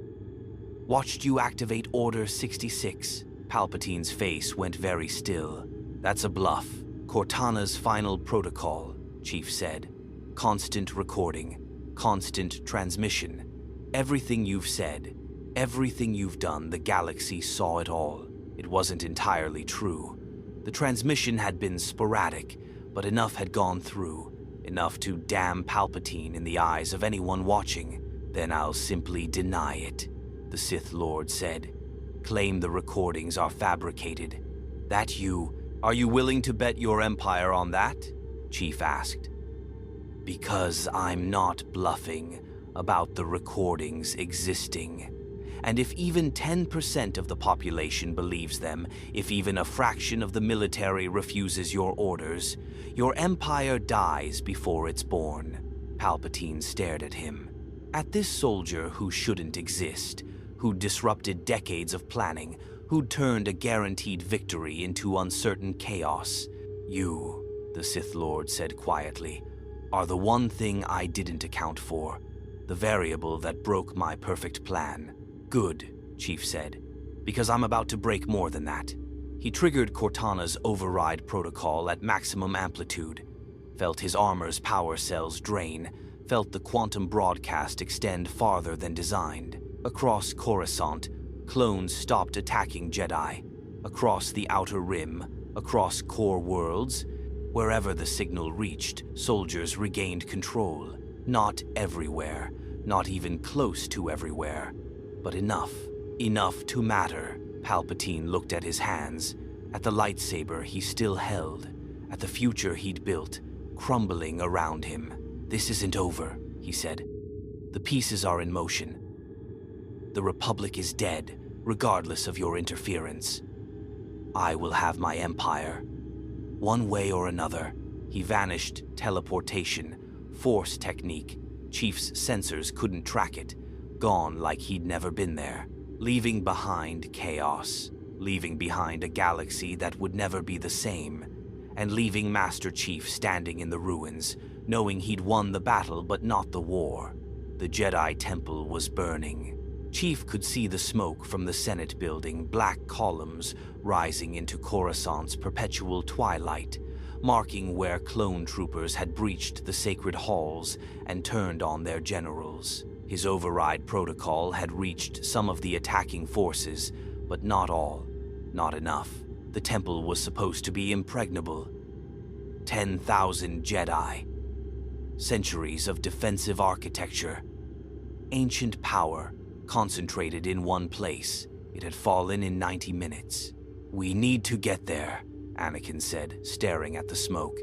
Watched you activate Order 66. Palpatine's face went very still. "That's a bluff. Cortana's final protocol," Chief said. "Constant recording. Constant transmission. Everything you've said, everything you've done, the galaxy saw it all. It wasn't entirely true. The transmission had been sporadic, but enough had gone through. Enough to damn Palpatine in the eyes of anyone watching. Then I'll simply deny it," the Sith Lord said. "Claim the recordings are fabricated. That you? Are you willing to bet your empire on that?" Chief asked. "Because I'm not bluffing about the recordings existing. And if even 10% of the population believes them, if even a fraction of the military refuses your orders, your empire dies before it's born." Palpatine stared at him. At this soldier who shouldn't exist, who'd disrupted decades of planning, who'd turned a guaranteed victory into uncertain chaos. "You," the Sith Lord said quietly, "are the one thing I didn't account for, the variable that broke my perfect plan." "Good," Chief said, "because I'm about to break more than that." He triggered Cortana's override protocol at maximum amplitude, felt his armor's power cells drain, felt the quantum broadcast extend farther than designed. Across Coruscant, clones stopped attacking Jedi. Across the Outer Rim, across core worlds, wherever the signal reached, soldiers regained control. Not everywhere, not even close to everywhere, but enough. Enough to matter. Palpatine looked at his hands, at the lightsaber he still held, at the future he'd built, crumbling around him. "This isn't over," he said. "The pieces are in motion. The Republic is dead, regardless of your interference. I will have my empire. One way or another." He vanished, teleportation, force technique. Chief's sensors couldn't track it, gone like he'd never been there. Leaving behind chaos, leaving behind a galaxy that would never be the same, and leaving Master Chief standing in the ruins, knowing he'd won the battle but not the war. The Jedi Temple was burning. Chief could see the smoke from the Senate building, black columns rising into Coruscant's perpetual twilight, marking where clone troopers had breached the sacred halls and turned on their generals. His override protocol had reached some of the attacking forces, but not all. Not enough. The temple was supposed to be impregnable. 10,000 Jedi. Centuries of defensive architecture. Ancient power, concentrated in one place. It had fallen in 90 minutes. "We need to get there," Anakin said, staring at the smoke.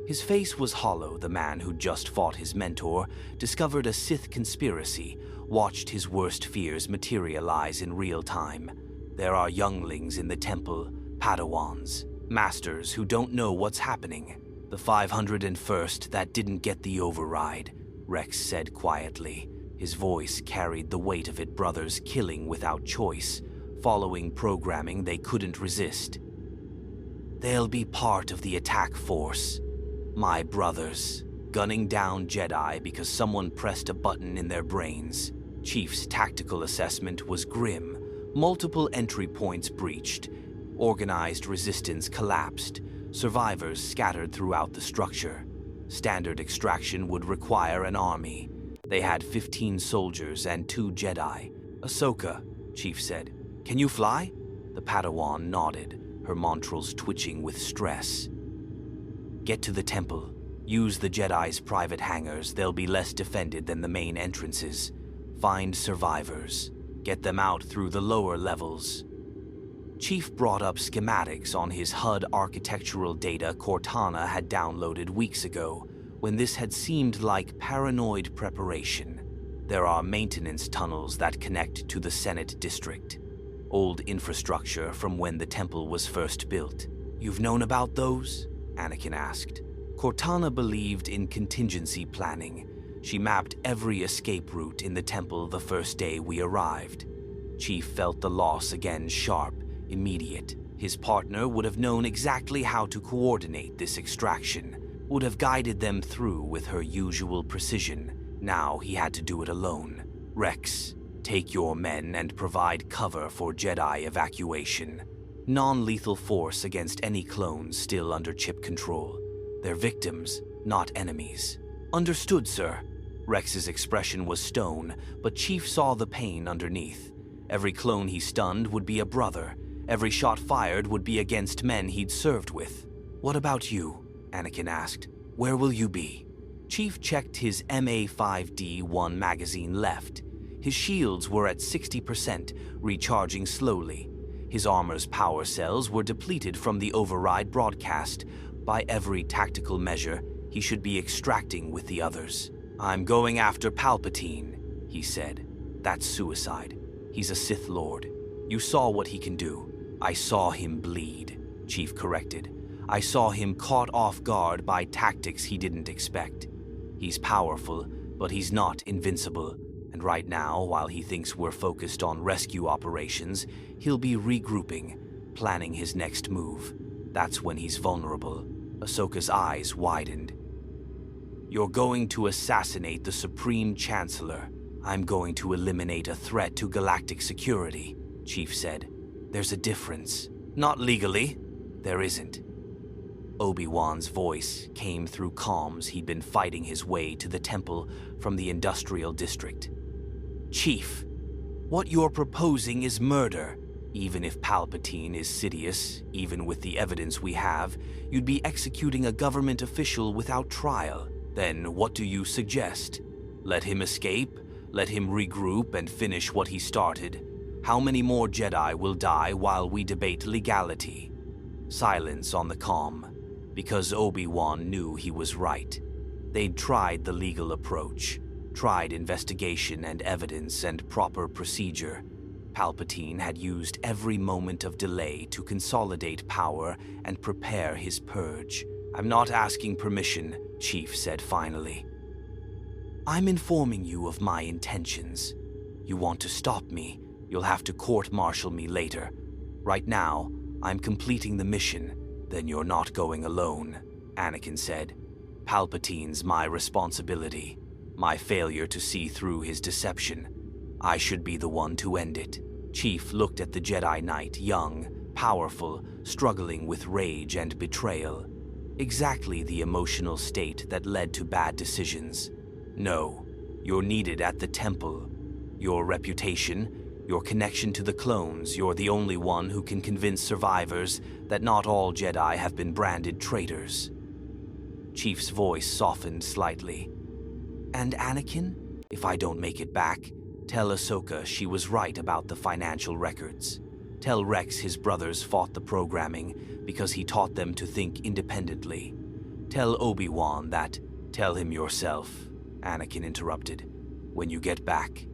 His face was hollow. The man who just fought his mentor, discovered a Sith conspiracy, watched his worst fears materialize in real time. There are younglings in the temple, Padawans, masters who don't know what's happening. The 501st that didn't get the override, Rex said quietly. His voice carried the weight of it. Brothers killing without choice, following programming they couldn't resist. They'll be part of the attack force. My brothers, gunning down Jedi because someone pressed a button in their brains. Chief's tactical assessment was grim. Multiple entry points breached. Organized resistance collapsed. Survivors scattered throughout the structure. Standard extraction would require an army. They had 15 soldiers and 2 Jedi. Ahsoka, Chief said. Can you fly? The Padawan nodded, her montrals twitching with stress. Get to the temple. Use the Jedi's private hangars. They'll be less defended than the main entrances. Find survivors. Get them out through the lower levels. Chief brought up schematics on his HUD architectural data Cortana had downloaded weeks ago, when this had seemed like paranoid preparation. There are maintenance tunnels that connect to the Senate district. Old infrastructure from when the temple was first built. You've known about those? Anakin asked. Cortana believed in contingency planning. She mapped every escape route in the temple the first day we arrived. Chief felt the loss again, sharp, immediate. His partner would have known exactly how to coordinate this extraction, would have guided them through with her usual precision. Now he had to do it alone. Rex, take your men and provide cover for Jedi evacuation. Non-lethal force against any clones still under chip control. They're victims, not enemies. Understood, sir. Rex's expression was stone, but Chief saw the pain underneath. Every clone he stunned would be a brother. Every shot fired would be against men he'd served with. What about you? Anakin asked. Where will you be? Chief checked his MA5D1 magazine left. His shields were at 60%, recharging slowly. His armor's power cells were depleted from the override broadcast. By every tactical measure, he should be extracting with the others. I'm going after Palpatine, he said. That's suicide. He's a Sith Lord. You saw what he can do. I saw him bleed, Chief corrected. I saw him caught off guard by tactics he didn't expect. He's powerful, but he's not invincible. And right now, while he thinks we're focused on rescue operations, he'll be regrouping, planning his next move. That's when he's vulnerable. Ahsoka's eyes widened. You're going to assassinate the Supreme Chancellor. I'm going to eliminate a threat to galactic security, Chief said. There's a difference. Not legally. There isn't. Obi-Wan's voice came through comms. He'd been fighting his way to the temple from the industrial district. Chief, what you're proposing is murder. Even if Palpatine is Sidious, even with the evidence we have, you'd be executing a government official without trial. Then what do you suggest? Let him escape? Let him regroup and finish what he started? How many more Jedi will die while we debate legality? Silence on the comm, because Obi-Wan knew he was right. They'd tried the legal approach, tried investigation and evidence and proper procedure. Palpatine had used every moment of delay to consolidate power and prepare his purge. I'm not asking permission, Chief said finally. I'm informing you of my intentions. You want to stop me, you'll have to court-martial me later. Right now, I'm completing the mission. Then you're not going alone, Anakin said. Palpatine's my responsibility. My failure to see through his deception. I should be the one to end it. Chief looked at the Jedi Knight, young, powerful, struggling with rage and betrayal. Exactly the emotional state that led to bad decisions. No, you're needed at the temple. Your reputation, your connection to the clones, you're the only one who can convince survivors that not all Jedi have been branded traitors. Chief's voice softened slightly. And Anakin, if I don't make it back, tell Ahsoka she was right about the financial records. Tell Rex his brothers fought the programming because he taught them to think independently. Tell Obi-Wan that. Tell him yourself, Anakin interrupted, when you get back.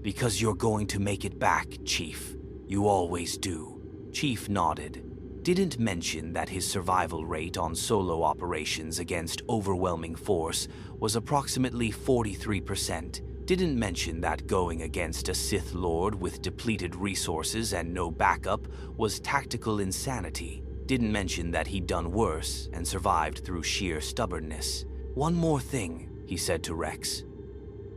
Because you're going to make it back, Chief. You always do. Chief nodded. Didn't mention that his survival rate on solo operations against overwhelming force was approximately 43%. Didn't mention that going against a Sith Lord with depleted resources and no backup was tactical insanity. Didn't mention that he'd done worse and survived through sheer stubbornness. One more thing, he said to Rex.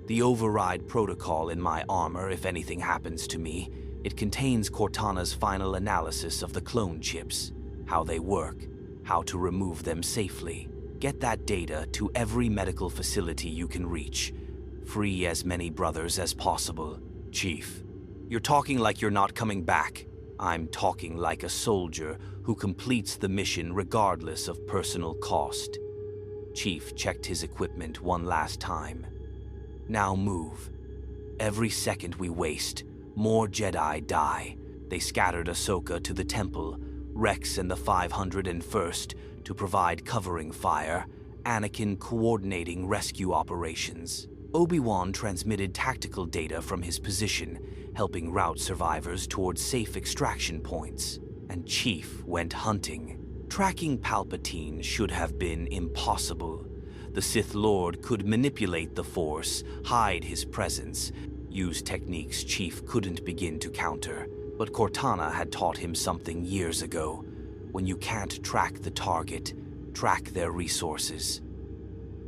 The override protocol in my armor if anything happens to me. It contains Cortana's final analysis of the clone chips, how they work, how to remove them safely. Get that data to every medical facility you can reach. Free as many brothers as possible. Chief, you're talking like you're not coming back. I'm talking like a soldier who completes the mission regardless of personal cost. Chief checked his equipment one last time. Now move. Every second we waste, more Jedi die. They scattered Ahsoka to the Temple, Rex and the 501st to provide covering fire, Anakin coordinating rescue operations. Obi-Wan transmitted tactical data from his position, helping route survivors towards safe extraction points. And Chief went hunting. Tracking Palpatine should have been impossible. The Sith Lord could manipulate the Force, hide his presence, use techniques Chief couldn't begin to counter. But Cortana had taught him something years ago. When you can't track the target, track their resources.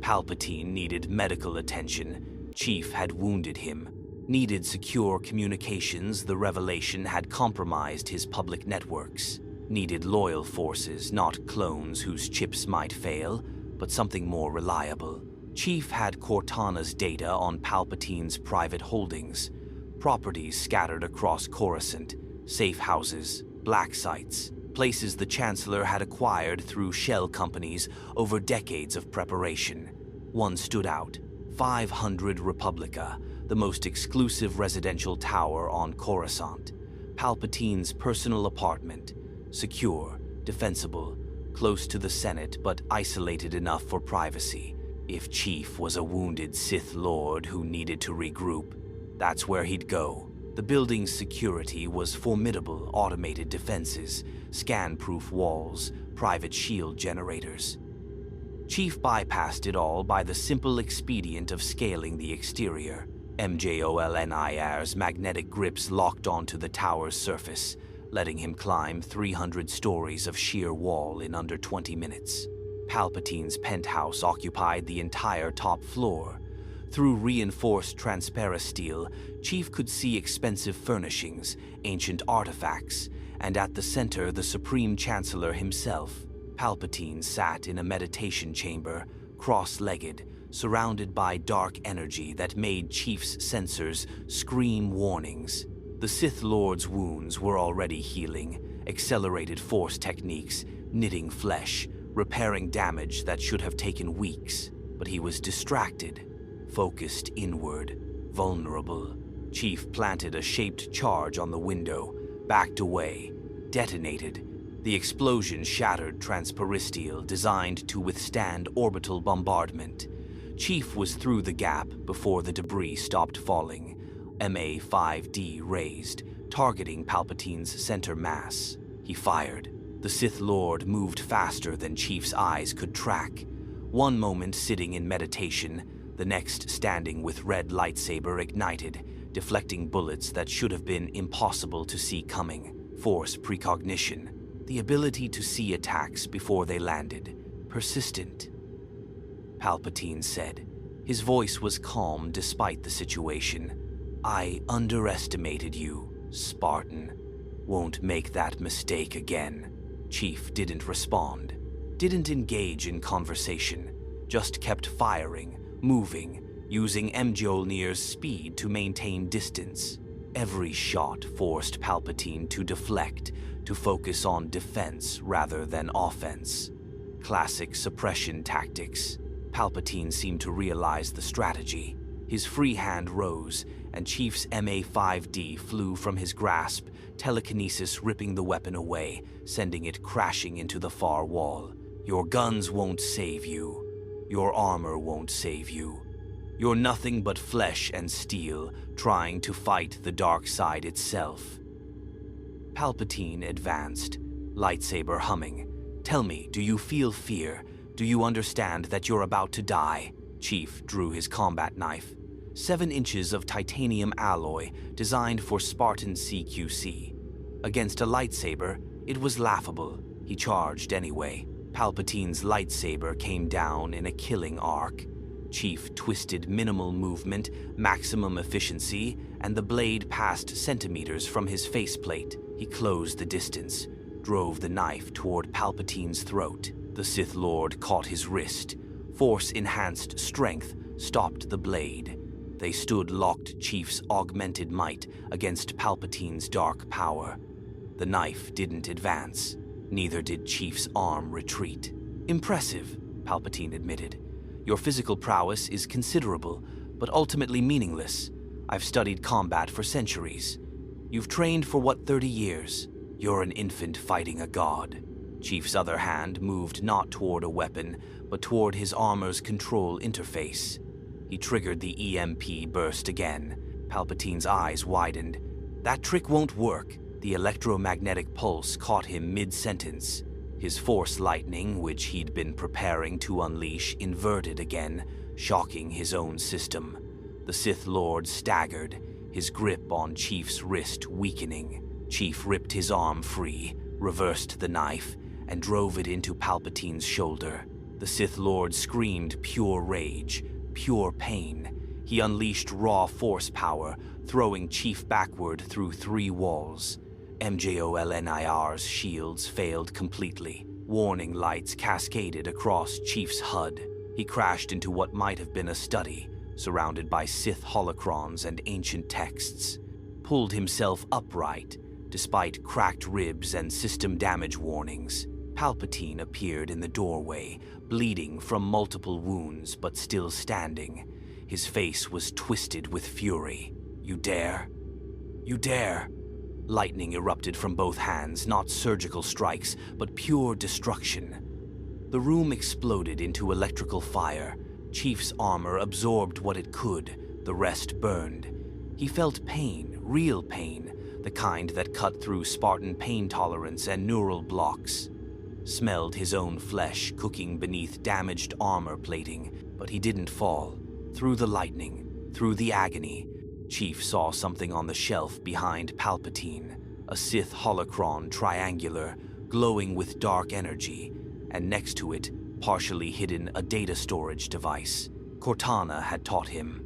Palpatine needed medical attention. Chief had wounded him. Needed secure communications. The revelation had compromised his public networks. Needed loyal forces, not clones whose chips might fail, but something more reliable. Chief had Cortana's data on Palpatine's private holdings, properties scattered across Coruscant, safe houses, black sites, places the Chancellor had acquired through shell companies over decades of preparation. One stood out, 500 Republica, the most exclusive residential tower on Coruscant. Palpatine's personal apartment, secure, defensible, close to the Senate but isolated enough for privacy. If Chief was a wounded Sith Lord who needed to regroup, that's where he'd go. The building's security was formidable, automated defenses, scan-proof walls, private shield generators. Chief bypassed it all by the simple expedient of scaling the exterior. MJOLNIR's magnetic grips locked onto the tower's surface, letting him climb 300 stories of sheer wall in under 20 minutes. Palpatine's penthouse occupied the entire top floor. Through reinforced transparasteel, Chief could see expensive furnishings, ancient artifacts, and at the center the Supreme Chancellor himself. Palpatine sat in a meditation chamber, cross-legged, surrounded by dark energy that made Chief's sensors scream warnings. The Sith Lord's wounds were already healing, accelerated force techniques, knitting flesh, repairing damage that should have taken weeks. But he was distracted, focused inward, vulnerable. Chief planted a shaped charge on the window, backed away, detonated. The explosion shattered transparisteel designed to withstand orbital bombardment. Chief was through the gap before the debris stopped falling. MA-5D raised, targeting Palpatine's center mass. He fired. The Sith Lord moved faster than Chief's eyes could track. One moment sitting in meditation, the next standing with red lightsaber ignited, deflecting bullets that should have been impossible to see coming. Force precognition, the ability to see attacks before they landed. Persistent. Palpatine said. His voice was calm despite the situation. I underestimated you, Spartan. Won't make that mistake again. Chief didn't respond, didn't engage in conversation, just kept firing, moving, using Mjolnir's speed to maintain distance. Every shot forced Palpatine to deflect, to focus on defense rather than offense. Classic suppression tactics. Palpatine seemed to realize the strategy. His free hand rose, and Chief's MA-5D flew from his grasp, telekinesis ripping the weapon away, sending it crashing into the far wall. Your guns won't save you. Your armor won't save you. You're nothing but flesh and steel, trying to fight the dark side itself. Palpatine advanced, lightsaber humming. Tell me, do you feel fear? Do you understand that you're about to die? Chief drew his combat knife. 7 inches of titanium alloy designed for Spartan CQC. Against a lightsaber, it was laughable. He charged anyway. Palpatine's lightsaber came down in a killing arc. Chief twisted minimal movement, maximum efficiency, and the blade passed centimeters from his faceplate. He closed the distance, drove the knife toward Palpatine's throat. The Sith Lord caught his wrist. Force-enhanced strength stopped the blade. They stood locked, Chief's augmented might against Palpatine's dark power. The knife didn't advance. Neither did Chief's arm retreat. Impressive, Palpatine admitted. Your physical prowess is considerable, but ultimately meaningless. I've studied combat for centuries. You've trained for what, 30 years? You're an infant fighting a god. Chief's other hand moved not toward a weapon, but toward his armor's control interface. He triggered the EMP burst again. Palpatine's eyes widened. That trick won't work. The electromagnetic pulse caught him mid-sentence. His force lightning, which he'd been preparing to unleash, inverted again, shocking his own system. The Sith Lord staggered, his grip on Chief's wrist weakening. Chief ripped his arm free, reversed the knife, and drove it into Palpatine's shoulder. The Sith Lord screamed pure rage, pure pain. He unleashed raw force power, throwing Chief backward through 3 walls. MJOLNIR's shields failed completely. Warning lights cascaded across Chief's HUD. He crashed into what might have been a study, surrounded by Sith holocrons and ancient texts. Pulled himself upright, despite cracked ribs and system damage warnings. Palpatine appeared in the doorway, bleeding from multiple wounds but still standing. His face was twisted with fury. You dare? You dare? Lightning erupted from both hands, not surgical strikes, but pure destruction. The room exploded into electrical fire. Chief's armor absorbed what it could, the rest burned. He felt pain, real pain, the kind that cut through Spartan pain tolerance and neural blocks. Smelled his own flesh cooking beneath damaged armor plating, but he didn't fall. Through the lightning, through the agony, Chief saw something on the shelf behind Palpatine, a Sith holocron triangular, glowing with dark energy, and next to it, partially hidden, a data storage device. Cortana had taught him.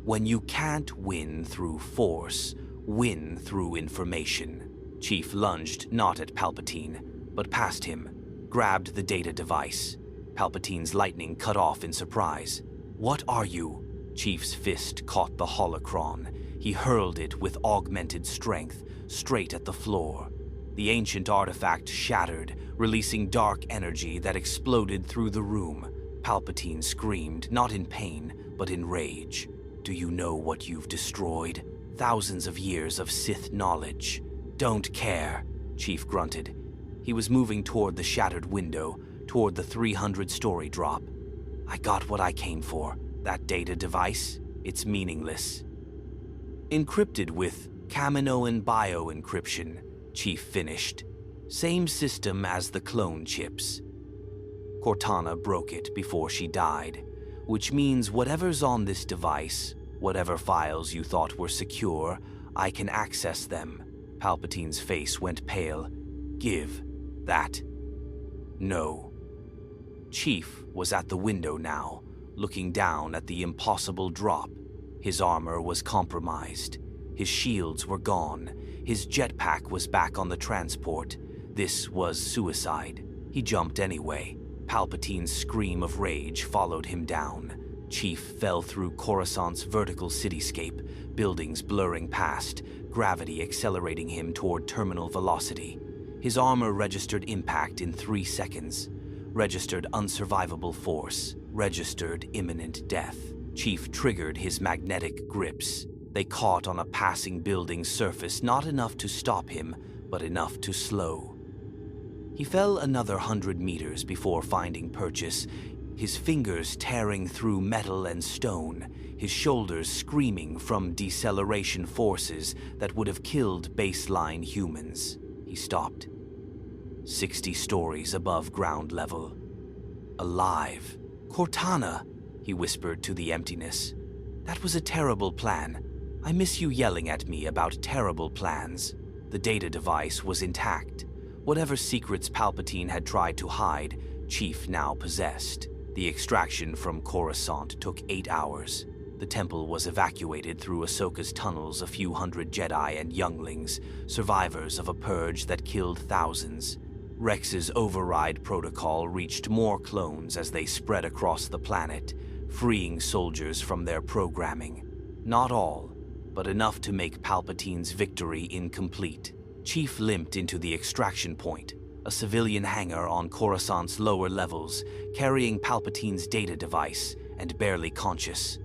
When you can't win through force, win through information. Chief lunged not at Palpatine, but past him, grabbed the data device. Palpatine's lightning cut off in surprise. What are you? Chief's fist caught the holocron. He hurled it with augmented strength, straight at the floor. The ancient artifact shattered, releasing dark energy that exploded through the room. Palpatine screamed, not in pain, but in rage. Do you know what you've destroyed? Thousands of years of Sith knowledge. Don't care, Chief grunted. He was moving toward the shattered window, toward the 300-story drop. I got what I came for. That data device, it's meaningless. Encrypted with Kaminoan bio-encryption, Chief finished. Same system as the clone chips. Cortana broke it before she died, which means whatever's on this device, whatever files you thought were secure, I can access them. Palpatine's face went pale. Give that. No. Chief was at the window now, looking down at the impossible drop. His armor was compromised. His shields were gone. His jetpack was back on the transport. This was suicide. He jumped anyway. Palpatine's scream of rage followed him down. Chief fell through Coruscant's vertical cityscape, buildings blurring past, gravity accelerating him toward terminal velocity. His armor registered impact in 3 seconds. Registered unsurvivable force. Registered imminent death. Chief triggered his magnetic grips. They caught on a passing building's surface, not enough to stop him, but enough to slow. He fell another 100 meters before finding purchase, his fingers tearing through metal and stone, his shoulders screaming from deceleration forces that would have killed baseline humans. He stopped. 60 stories above ground level. Alive. Cortana, he whispered to the emptiness. That was a terrible plan. I miss you yelling at me about terrible plans. The data device was intact. Whatever secrets Palpatine had tried to hide, Chief now possessed. The extraction from Coruscant took 8 hours. The temple was evacuated through Ahsoka's tunnels, a few hundred Jedi and younglings, survivors of a purge that killed thousands. Rex's override protocol reached more clones as they spread across the planet, freeing soldiers from their programming. Not all, but enough to make Palpatine's victory incomplete. Chief limped into the extraction point, a civilian hangar on Coruscant's lower levels, carrying Palpatine's data device and barely conscious.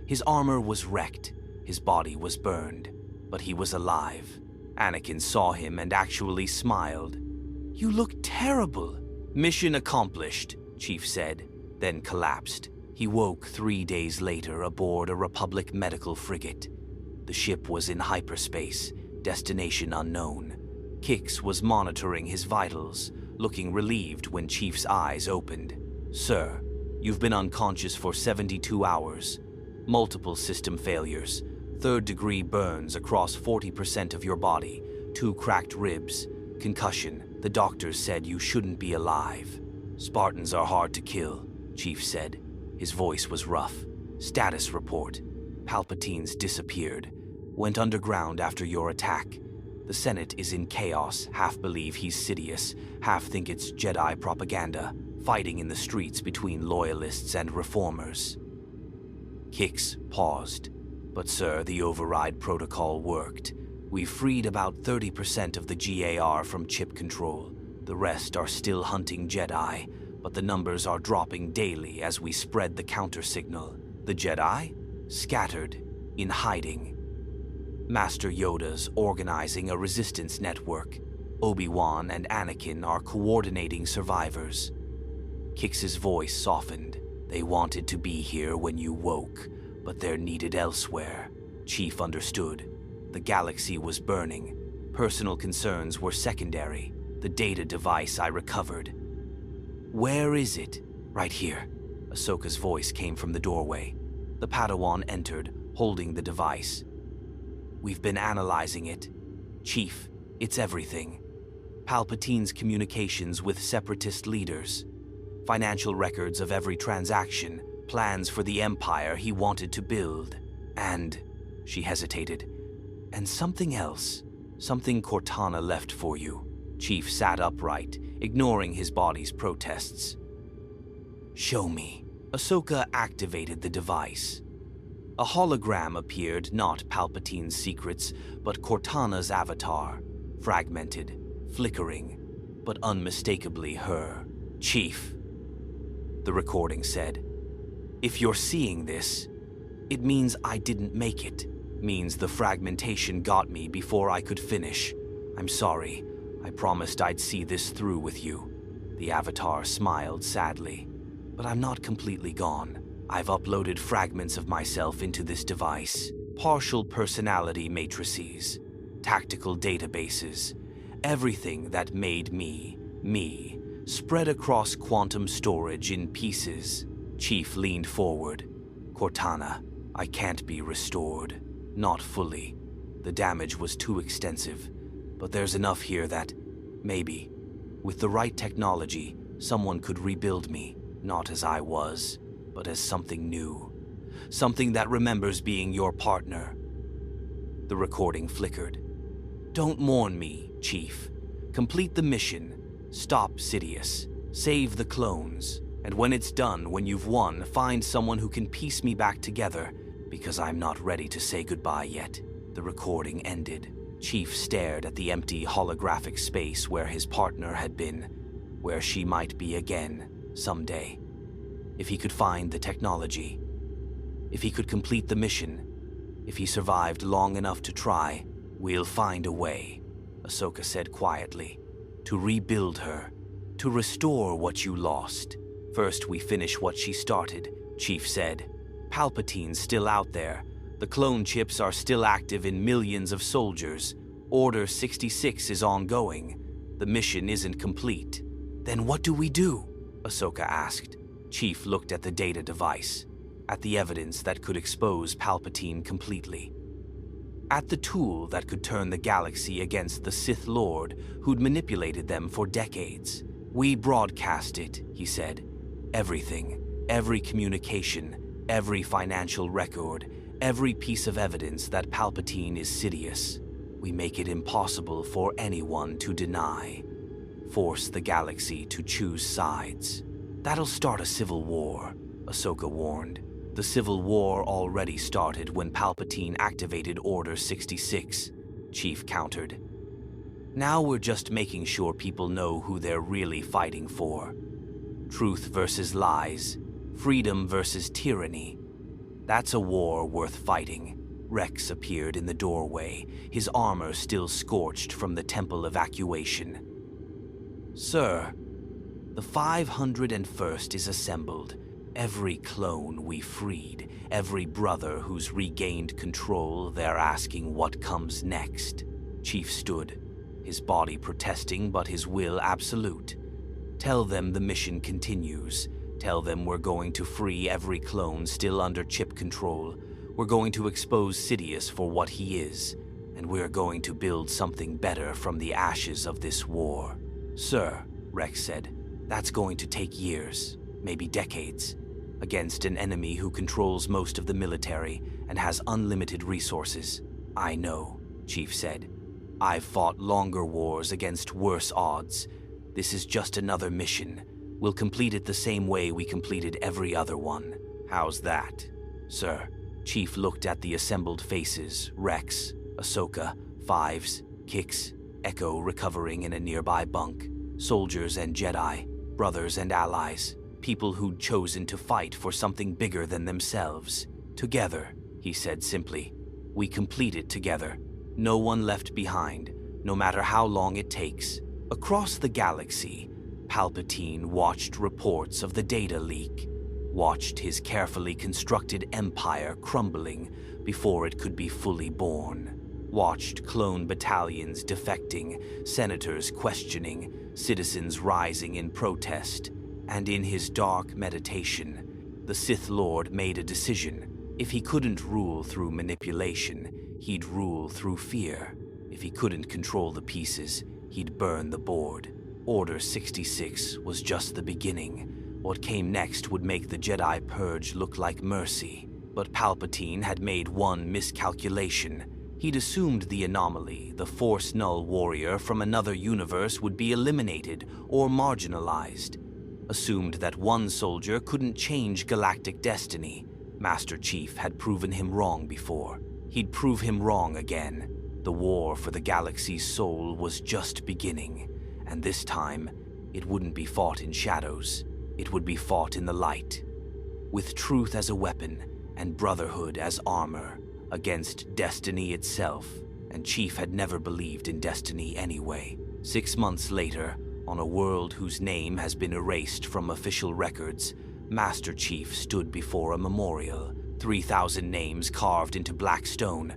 His armor was wrecked, his body was burned, but he was alive. Anakin saw him and actually smiled. You look terrible. Mission accomplished, Chief said, then collapsed. He woke 3 days later aboard a Republic medical frigate. The ship was in hyperspace, destination unknown. Kix was monitoring his vitals, looking relieved when Chief's eyes opened. Sir, you've been unconscious for 72 hours. Multiple system failures, third-degree burns across 40% of your body, 2 cracked ribs, concussion. The doctors said you shouldn't be alive. Spartans are hard to kill, Chief said. His voice was rough. Status report. Palpatine's disappeared. Went underground after your attack. The Senate is in chaos, half believe he's Sidious, half think it's Jedi propaganda, fighting in the streets between loyalists and reformers. Kix paused. But sir, the override protocol worked. We freed about 30% of the GAR from chip control. The rest are still hunting Jedi, but the numbers are dropping daily as we spread the counter-signal. The Jedi? Scattered, in hiding. Master Yoda's organizing a resistance network. Obi-Wan and Anakin are coordinating survivors. Kix's voice softened. They wanted to be here when you woke, but they're needed elsewhere. Chief understood. The galaxy was burning. Personal concerns were secondary. The data device I recovered. Where is it? Right here. Ahsoka's voice came from the doorway. The Padawan entered, holding the device. We've been analyzing it. Chief, it's everything. Palpatine's communications with separatist leaders. Financial records of every transaction. Plans for the empire he wanted to build. And, she hesitated, and something else. Something Cortana left for you. Chief sat upright, ignoring his body's protests. Show me. Ahsoka activated the device. A hologram appeared, not Palpatine's secrets, but Cortana's avatar. Fragmented, flickering, but unmistakably her. Chief, the recording said. If you're seeing this, it means I didn't make it. Means the fragmentation got me before I could finish. I'm sorry. I promised I'd see this through with you. The avatar smiled sadly. But I'm not completely gone. I've uploaded fragments of myself into this device. Partial personality matrices. Tactical databases. Everything that made me, spread across quantum storage in pieces. Chief leaned forward. Cortana, I can't be restored. Not fully. The damage was too extensive. But there's enough here that, maybe, with the right technology, someone could rebuild me, not as I was, but as something new. Something that remembers being your partner. The recording flickered. Don't mourn me, Chief. Complete the mission. Stop Sidious. Save the clones. And when it's done, when you've won, find someone who can piece me back together, because I'm not ready to say goodbye yet. The recording ended. Chief stared at the empty holographic space where his partner had been, where she might be again, someday. If he could find the technology, if he could complete the mission, If he survived long enough to try, we'll find a way, Ahsoka said quietly. To rebuild her, to restore what you lost. First we finish what she started, Chief said. Palpatine's still out there. The clone chips are still active in millions of soldiers. Order 66 is ongoing. The mission isn't complete. Then what do we do? Ahsoka asked. Chief looked at the data device, at the evidence that could expose Palpatine completely, at the tool that could turn the galaxy against the Sith Lord who'd manipulated them for decades. We broadcast it, he said. Everything, every communication, every financial record, every piece of evidence that Palpatine is Sidious. We make it impossible for anyone to deny. Force the galaxy to choose sides. That'll start a civil war, Ahsoka warned. The civil war already started when Palpatine activated Order 66, Chief countered. Now we're just making sure people know who they're really fighting for. Truth versus lies, freedom versus tyranny. That's a war worth fighting. Rex appeared in the doorway, his armor still scorched from the temple evacuation. Sir, the 501st is assembled. Every clone we freed, every brother who's regained control, they're asking what comes next. Chief stood, his body protesting but his will absolute. Tell them the mission continues. Tell them we're going to free every clone still under chip control. We're going to expose Sidious for what he is, and we're going to build something better from the ashes of this war. Sir, Rex said, that's going to take years, maybe decades, against an enemy who controls most of the military and has unlimited resources. I know, Chief said. I've fought longer wars against worse odds. This is just another mission. We'll complete it the same way we completed every other one. How's that, sir? Chief looked at the assembled faces, Rex, Ahsoka, Fives, Kix, Echo recovering in a nearby bunk, soldiers and Jedi, brothers and allies, people who'd chosen to fight for something bigger than themselves. Together, he said simply. We complete it together. No one left behind, no matter how long it takes. Across the galaxy, Palpatine watched reports of the data leak, watched his carefully constructed empire crumbling before it could be fully born, watched clone battalions defecting, senators questioning, citizens rising in protest, and in his dark meditation, the Sith Lord made a decision. If he couldn't rule through manipulation, he'd rule through fear. If he couldn't control the pieces, he'd burn the board. Order 66 was just the beginning. What came next would make the Jedi Purge look like mercy. But Palpatine had made one miscalculation. He'd assumed the anomaly, the Force-null warrior from another universe, would be eliminated or marginalized. Assumed that one soldier couldn't change galactic destiny. Master Chief had proven him wrong before. He'd prove him wrong again. The war for the galaxy's soul was just beginning, and this time, it wouldn't be fought in shadows. It would be fought in the light, with truth as a weapon and brotherhood as armor, against destiny itself, and Chief had never believed in destiny anyway. 6 months later, on a world whose name has been erased from official records, Master Chief stood before a memorial, 3,000 names carved into black stone.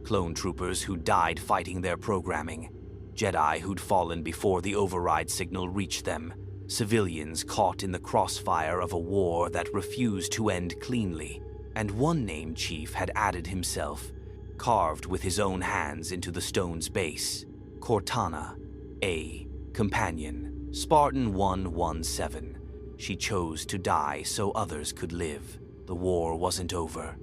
Clone troopers who died fighting their programming, Jedi who'd fallen before the override signal reached them, civilians caught in the crossfire of a war that refused to end cleanly, and one name Chief had added himself, carved with his own hands into the stone's base. Cortana, A, companion, Spartan 117. She chose to die so others could live. The war wasn't over.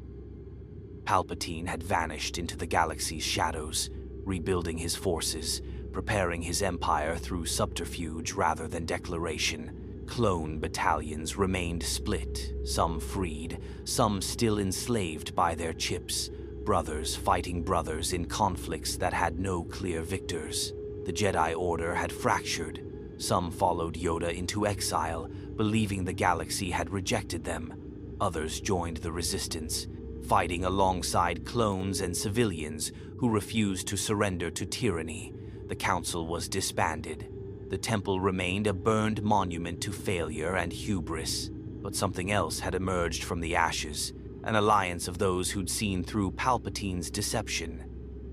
Palpatine had vanished into the galaxy's shadows, rebuilding his forces, preparing his empire through subterfuge rather than declaration. Clone battalions remained split, some freed, some still enslaved by their chips, brothers fighting brothers in conflicts that had no clear victors. The Jedi Order had fractured. Some followed Yoda into exile, believing the galaxy had rejected them. Others joined the resistance, fighting alongside clones and civilians who refused to surrender to tyranny. The council was disbanded. The temple remained a burned monument to failure and hubris. But something else had emerged from the ashes, an alliance of those who'd seen through Palpatine's deception.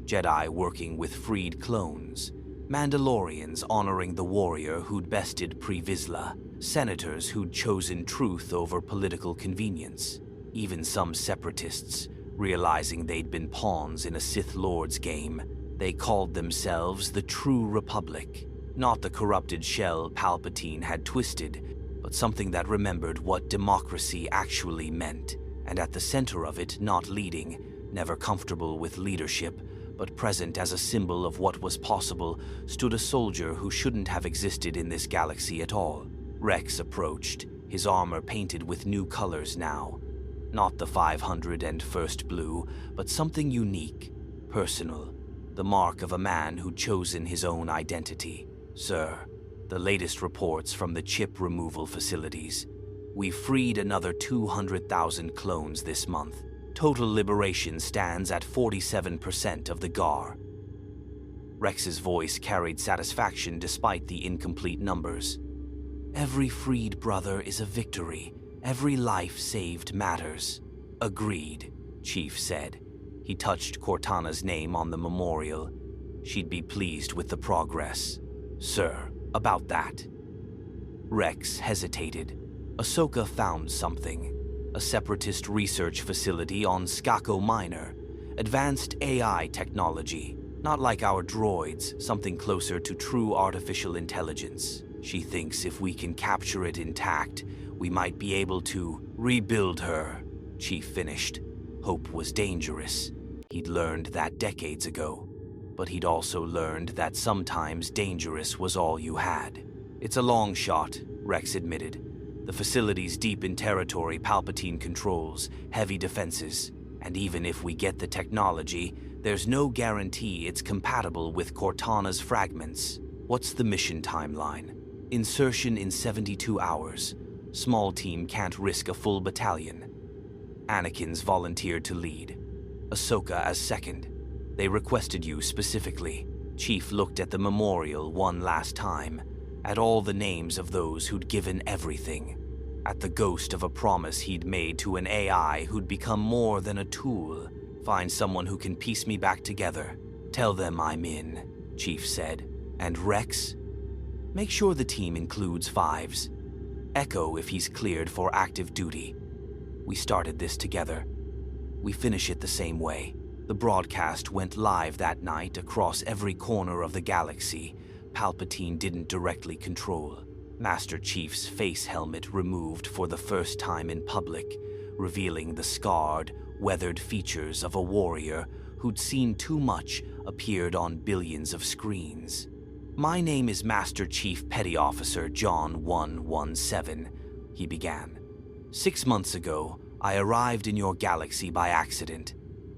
Jedi working with freed clones, Mandalorians honoring the warrior who'd bested Pre Vizsla, senators who'd chosen truth over political convenience. Even some separatists, realizing they'd been pawns in a Sith Lord's game, they called themselves the True Republic. Not the corrupted shell Palpatine had twisted, but something that remembered what democracy actually meant. And at the center of it, not leading, never comfortable with leadership, but present as a symbol of what was possible, stood a soldier who shouldn't have existed in this galaxy at all. Rex approached, his armor painted with new colors now. Not the 501st blue, but something unique, personal, the mark of a man who'd chosen his own identity. Sir, the latest reports from the chip removal facilities. We freed another 200,000 clones this month. Total liberation stands at 47% of the GAR. Rex's voice carried satisfaction despite the incomplete numbers. Every freed brother is a victory. Every life saved matters. Agreed, Chief said. He touched Cortana's name on the memorial. She'd be pleased with the progress. Sir, about that. Rex hesitated. Ahsoka found something. A separatist research facility on Skako Minor. Advanced AI technology. Not like our droids, something closer to true artificial intelligence. She thinks if we can capture it intact, we might be able to rebuild her, Chief finished. Hope was dangerous. He'd learned that decades ago. But he'd also learned that sometimes dangerous was all you had. It's a long shot, Rex admitted. The facility's deep in territory Palpatine controls, heavy defenses, and even if we get the technology, there's no guarantee it's compatible with Cortana's fragments. What's the mission timeline? Insertion in 72 hours. Small team can't risk a full battalion. Anakin's volunteered to lead. Ahsoka as second. They requested you specifically. Chief looked at the memorial one last time, at all the names of those who'd given everything, at the ghost of a promise he'd made to an AI who'd become more than a tool. Find someone who can piece me back together. Tell them I'm in, Chief said. And Rex? Make sure the team includes Fives. Echo if he's cleared for active duty. We started this together. We finish it the same way. The broadcast went live that night across every corner of the galaxy. Palpatine didn't directly control. Master Chief's face helmet removed for the first time in public, revealing the scarred, weathered features of a warrior who'd seen too much appeared on billions of screens. My name is Master Chief Petty Officer John 117, he began. 6 months ago, I arrived in your galaxy by accident.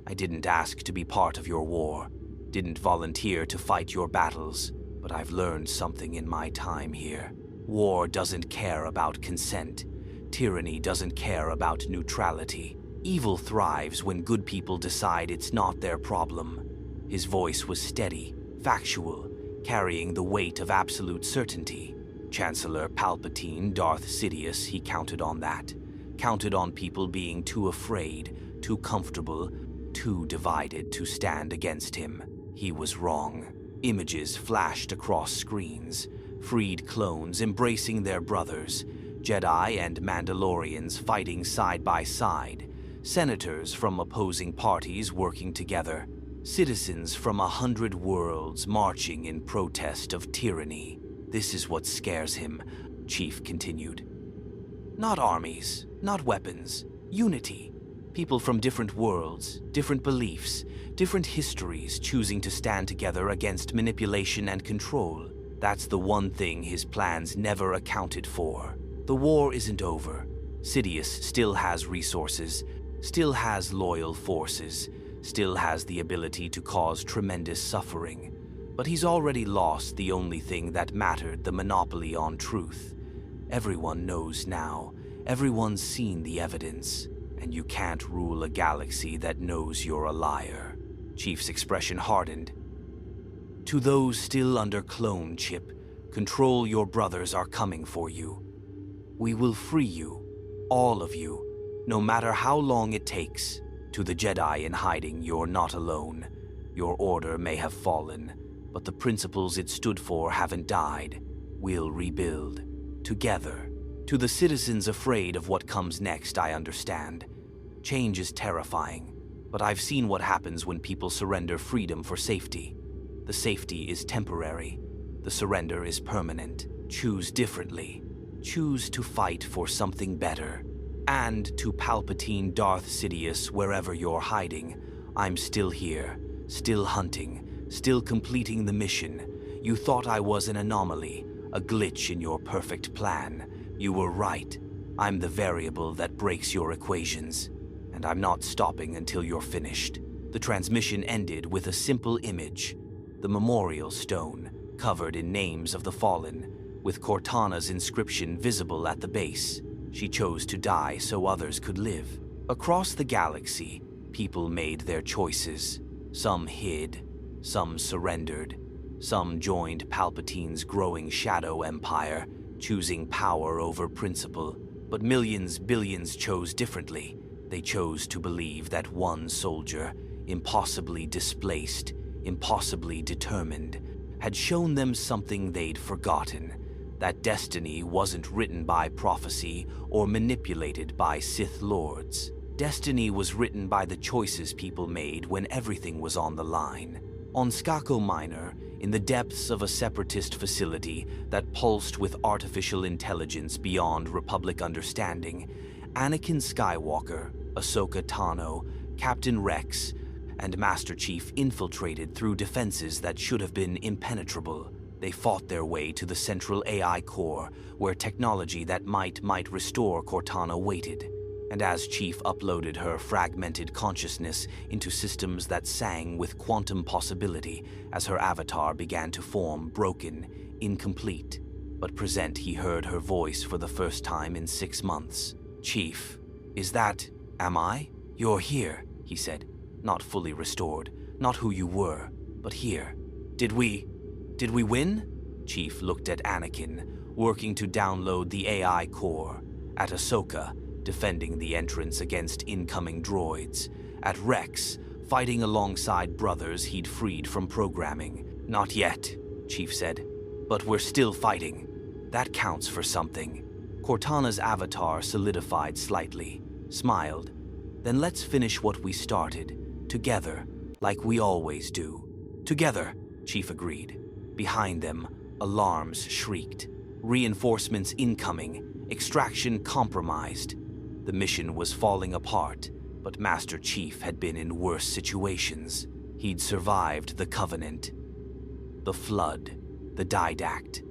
I didn't ask to be part of your war, didn't volunteer to fight your battles, but I've learned something in my time here. War doesn't care about consent. Tyranny doesn't care about neutrality. Evil thrives when good people decide it's not their problem. His voice was steady, factual, carrying the weight of absolute certainty. Chancellor Palpatine, Darth Sidious, he counted on that. Counted on people being too afraid, too comfortable, too divided to stand against him. He was wrong. Images flashed across screens. Freed clones embracing their brothers. Jedi and Mandalorians fighting side by side. Senators from opposing parties working together. Citizens from 100 worlds marching in protest of tyranny. This is what scares him, Chief continued. Not armies, not weapons. Unity. People from different worlds, different beliefs, different histories choosing to stand together against manipulation and control. That's the one thing his plans never accounted for. The war isn't over. Sidious still has resources, still has loyal forces, still has the ability to cause tremendous suffering. But he's already lost the only thing that mattered, the monopoly on truth. Everyone knows now. Everyone's seen the evidence. and you can't rule a galaxy that knows you're a liar." Chief's expression hardened. "To those still under clone chip, control your brothers are coming for you. We will free you, all of you, no matter how long it takes. To the Jedi in hiding, you're not alone. Your order may have fallen, but the principles it stood for haven't died. We'll rebuild. Together. To the citizens afraid of what comes next, I understand. Change is terrifying, but I've seen what happens when people surrender freedom for safety. The safety is temporary. The surrender is permanent. Choose differently. Choose to fight for something better. And to Palpatine, Darth Sidious, wherever you're hiding, I'm still here, still hunting, still completing the mission. You thought I was an anomaly, a glitch in your perfect plan. You were right. I'm the variable that breaks your equations, and I'm not stopping until you're finished." The transmission ended with a simple image, the memorial stone, covered in names of the fallen, with Cortana's inscription visible at the base. She chose to die so others could live. Across the galaxy, people made their choices. Some hid, some surrendered, some joined Palpatine's growing shadow empire, choosing power over principle. But millions, billions chose differently. They chose to believe that one soldier, impossibly displaced, impossibly determined, had shown them something they'd forgotten. That destiny wasn't written by prophecy or manipulated by Sith Lords. Destiny was written by the choices people made when everything was on the line. On Skako Minor, in the depths of a separatist facility that pulsed with artificial intelligence beyond Republic understanding, Anakin Skywalker, Ahsoka Tano, Captain Rex, and Master Chief infiltrated through defenses that should have been impenetrable. They fought their way to the central AI core, where technology that might restore Cortana waited. And as Chief uploaded her fragmented consciousness into systems that sang with quantum possibility, as her avatar began to form, broken, incomplete, but present, he heard her voice for the first time in 6 months. "Chief, am I? You're here," he said, not fully restored, not who you were, but here. Did we win?" Chief looked at Anakin, working to download the AI core, at Ahsoka, defending the entrance against incoming droids, at Rex, fighting alongside brothers he'd freed from programming. "Not yet," Chief said, "but we're still fighting. That counts for something." Cortana's avatar solidified slightly, smiled. "Then let's finish what we started, together, like we always do." "Together," Chief agreed. Behind them, alarms shrieked. Reinforcements incoming, extraction compromised. The mission was falling apart, but Master Chief had been in worse situations. He'd survived the Covenant, the Flood, the Didact,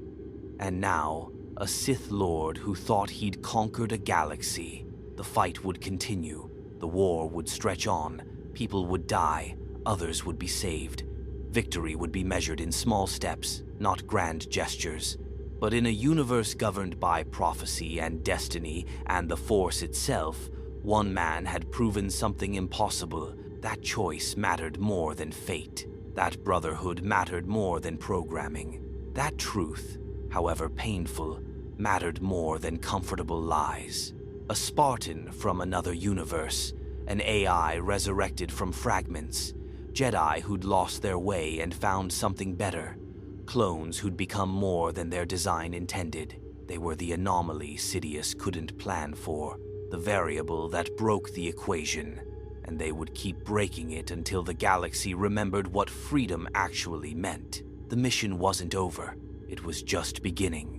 and now a Sith Lord who thought he'd conquered a galaxy. The fight would continue, the war would stretch on, people would die, others would be saved. Victory would be measured in small steps, not grand gestures. But in a universe governed by prophecy and destiny and the Force itself, one man had proven something impossible. That choice mattered more than fate. That brotherhood mattered more than programming. That truth, however painful, mattered more than comfortable lies. A Spartan from another universe, an AI resurrected from fragments, Jedi who'd lost their way and found something better, clones who'd become more than their design intended. They were the anomaly Sidious couldn't plan for, the variable that broke the equation, and they would keep breaking it until the galaxy remembered what freedom actually meant. The mission wasn't over, it was just beginning.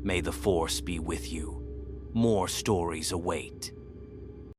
May the Force be with you. More stories await.